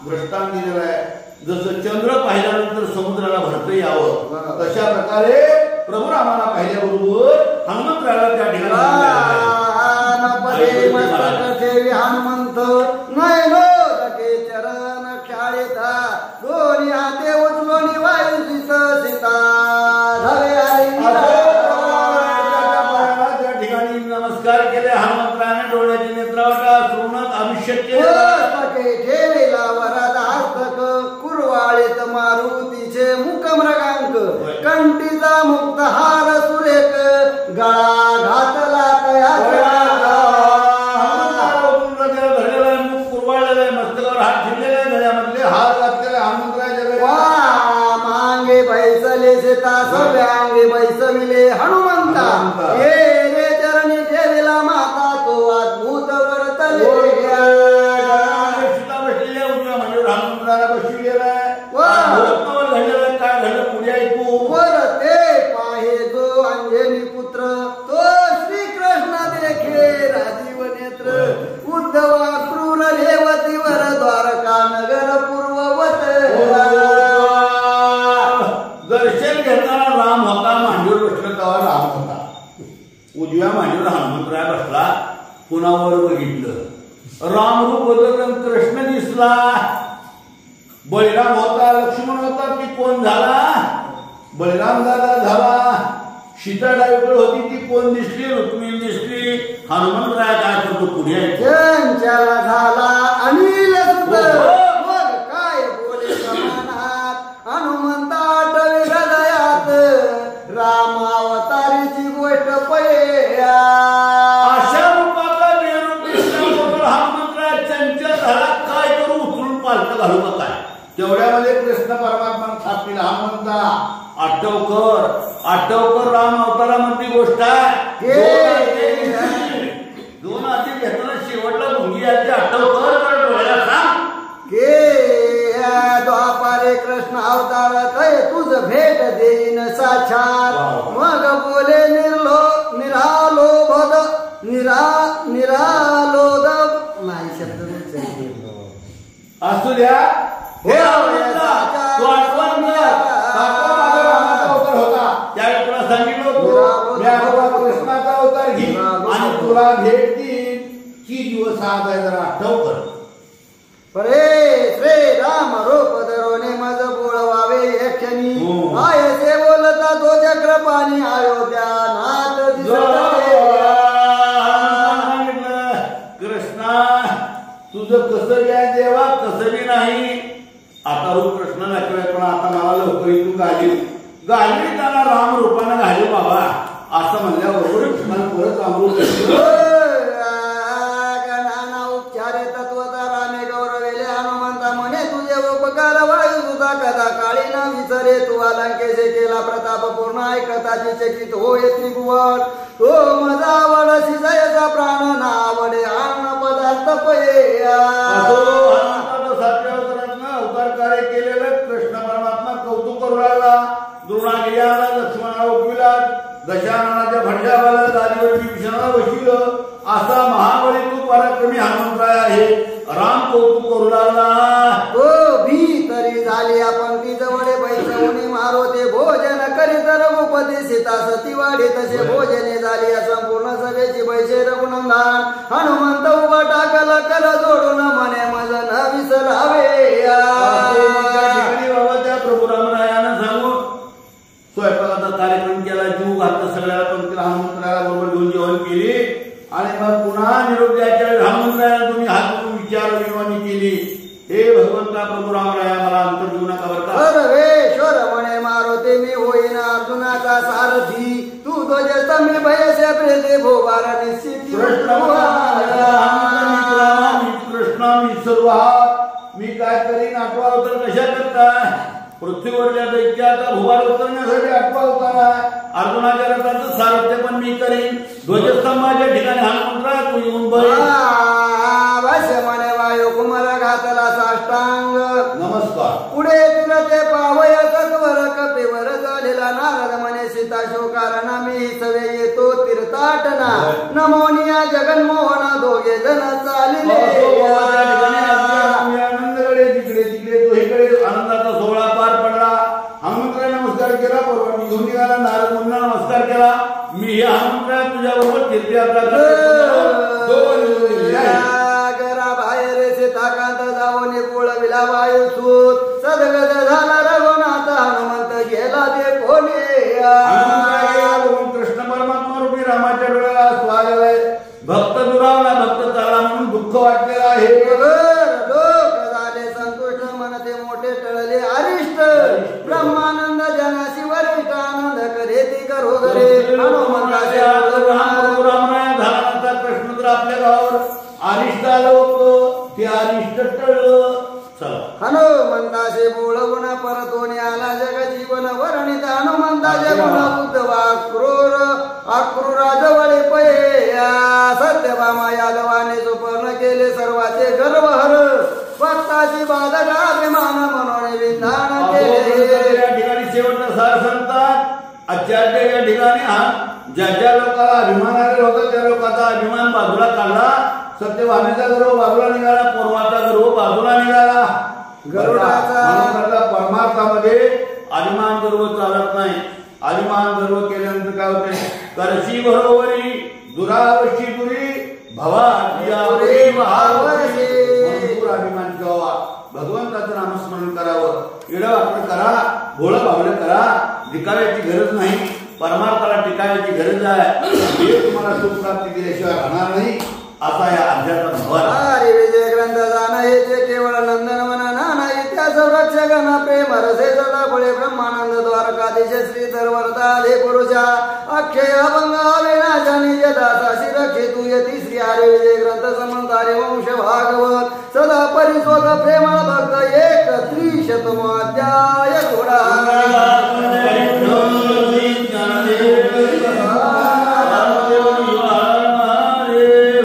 दृष्टांत दिलेला आहे. जसं चंद्र पाहिल्यानंतर समुद्राला भरता यावं तशा प्रकारे प्रभू रामाला पाहिल्याबरोबर हनुमंतराला त्या ठिकाणी मस्तक ठेवी हनुमंत नयनो रटे चरण क्षाळिता दोन्ही हाते उचलोनी वायू सीता धवे त्या ठिकाणी नमस्कार केले. हनुमंतराने डोळ्याचे नेत्रावटा श्रोणात अभिषेक केले. ठेवेला वराद हस्तक कुरवाळीत मारुतीचे मुख मृगांक कंठीचा मुक्त हार सुरेख गळा घातला मांगे बैसले सीता सव्यांगे बैसविले हनुमंता ये रे चरणी ठेविला माता तो अद्भुत वर्तले सीता बसलेल्या उजव्या म्हणजे हनुमंताला बसविलेला आहे. काय घडलं पुढे ऐकू. वर ते पाहे जो अंजनी पुत्र तो श्रीकृष्ण देखे राजीव नेत्र उद्धवा क्रूर रेवतीवर द्वारका नगर पूर्ववत दर्शन घेताना राम होता. मांडीवर बसला तेव्हा राम होता. उजव्या मांडीवर हनुमंतराय बसला. पुन्हा बघितलं रामरूप बदलून कृष्ण दिसला. बळीराम होता. लक्ष्मण होता. की कोण झाला. बळीराम झाला. सीता डावीकडे होती ती कोण दिसली. रुक्मिणी दिसली. हनुमंतराय काय करतो पुढे चंचल झाला अनिल मग काय बोले समानात हनुमंत आठवे हृदयात रामावतारीची गोष्ट पया अशा रूपाचा बेरूपी हनुमंतराय चंचल झाला. काय करू उचलून पालत घालू का काय. तेवढ्यामध्ये कृष्ण परमात्मा स्थापिला. हनुमंता आठवकर राम अवतारामधली गोष्ट आहे. दोन हाती घेताना शेवटला भुंगी याची आठवकर द्वापारे कृष्ण अवतार काय तुझ भेट देईन साक्षात मग बोले निरालोभद नाही शब्द असू द्या. त्यावेळी तुला सांगितलं कृष्णाचा अवतार घे आणि तुला भेट देईन. की दिवस आज आहे जरा आठव कर. परे श्री राम रूप धरोने मज बोळवावे यक्षणी आयसे बोलता तो चक्र पाणी अयोध्या नाथ कृष्णा तुझं कसं बी आहे देवा कसं बी नाही. आता रूप कृष्ण दाखवाय पण आता मला लवकर इथून गाली त्याला राम रूपानं घाली बाबा असं म्हणल्याबरोबर कृष्णाला परत अमृत उपचारे तत्वताराने गौरवेले हनुमंता म्हणे तुझे उपकार वायू तुझा कथा काळी न विसरे तू अलंकेशे केला प्रताप पूर्ण ऐकताची चकित होय त्रिभुवन तो मजा आवडशी जयचा प्राण नावडे अन्न पदार्थ पये अवतार कार्य केलेलं कृष्ण परमात्मा कौतुक करू लागला. द्रोणागिर्याला लक्ष्मणाला उठविला. दशाननाच्या भंडावाला दादीवर विभीषणाला बसविलं. असा महाबली तू पराक्रमी हनुमंतराय आहे. राम कौतुक करू लागला. तो भीतरी झाली आपण ती जवळे बैसवणी मारो ते भोजन करीत रघुपती सीता सती वाढे तसे भोजने झाली संपूर्ण सभेची बैसे रघुनंदन हनुमंत उभा टाकला कर जोडून म्हणे मज न विसरावे. त्या प्रभू रामरायानं सांगून स्वयंपाकाचा कार्यक्रम केला. जीव घातला सगळ्याला पंक्तीला हनुमंतरायाला बरोबर घेऊन जेवण केली आणि मग पुन्हा निरोप द्यायच्या हनुमंतरायाला तुम्ही हात करून विचार विनवणी केली. हे भगवंता प्रभू रामराया मला अंतर देऊ नका बरं का. सर्वेश्वर म्हणे मारुती मी होईन अर्जुनाचा सारथी तू तुझे समी भयसे प्रेते भोबार निश्चिती कृष्णा मी सर्व मी काय करीन. आठवा अवतार कशा करताय. पृथ्वीवरच्या दैत्याचा भुभार उतरण्यासाठी आठवा अवतार आहे. अर्जुनाच्या रथाचं सारथ्य पण मी करेन. ध्वजस्तंभाच्या ठिकाणी हनुमंतराया तू येऊन बघ. भाष्य म्हणे वायू कुमार घातला साष्टांग नमस्कार. पुढे फिरते पावय सत्वर कपेवर झालेला नारद म्हणे सीता शोकारणा मी सवे येतो तीर्थाटना नमोनिया जगन्मोहन दोघे जण चालले. आनंदकडे तिकडे तिकडे तो इकडे आनंदाचा सोहळा पार पडला. हनुमंतराय नमस्कार केला. बरोबर मी घेऊन निघाला. नारद मुनींना नमस्कार केला. मी हे हनुमंतराय तुझ्या बरोबर तीर्थयात्रा बाहेर सीताकांत जाऊन कुळविला वायू सूत सदगत झाला रघुनाथ हनुमंत गेला ते कोणी. कृष्ण परमात्मा रूपी रामाच्या डोळ्याला स्वागत. भक्त दुरावला भक्त चालला म्हणून दुःख वाटलेलं आहे. लोक झाले संतुष्ट मनते मोठे टळले अरिष्ट ब्रह्मानंद जनाशी वरिष्ठ आनंद करे ती करो घरे. झाल्यानंतर कृष्ण तर आपल्या गावावर अरिष्ट आलं होतं. ते अरिष्ट टळलं. हनुमंताचे मूळ गुण परतोनी आला जग जीवन वर्णित हनुमंताचे गुण उद्धवा क्रूर अक्रूराजवळे पया सत्यभामा यादवाने सुपर्ण केले सर्वाचे गर्वहर भक्ताची बाधकाभिमान म्हणून विधान केले. या ठिकाणी शेवटचा सार सांगतात आचार्य या ठिकाणी ज्या ज्या लोकांना अभिमान आलेला होता त्या लोकांचा अभिमान बाजूला काढला. सत्यभामेचा गर्व बाजूला निघाला. पूर्वाचा गर्व बाजूला निघाला. गरुडाचा परमार्थामध्ये अभिमान गर्व चालत नाही. अभिमान गर्व केल्यानंतर काय होते. करशी बरोबरी दुरावशी दुरी भवा अभिमान ठेवावा. भगवंताचं नामस्मरण करावं. इडं आपण करा. भोळं भावलं करा. टिकाव्याची गरज नाही. परमार्थाला टिकाव्याची गरज आहे. हे तुम्हाला सुख प्राप्ती केल्याशिवाय राहणार नाही. असा या अध्यात्म भर. हरी विजय ग्रंथ जाण हे केवळ नंदन म्हणा नाना इतिहास रक्षगण प्रेम रसे सदा बळे ब्रह्मानंद द्वारकाधीश श्रीधर वरदाधे पुरुषा अक्षय अभंग अविनाशा निज दासाशी रक्षे तू यती श्री हरी विजय ग्रंथ समंतारे वंश भागवत सदा परिस्वत प्रेमळ भक्त एक त्रिशतम अध्याय.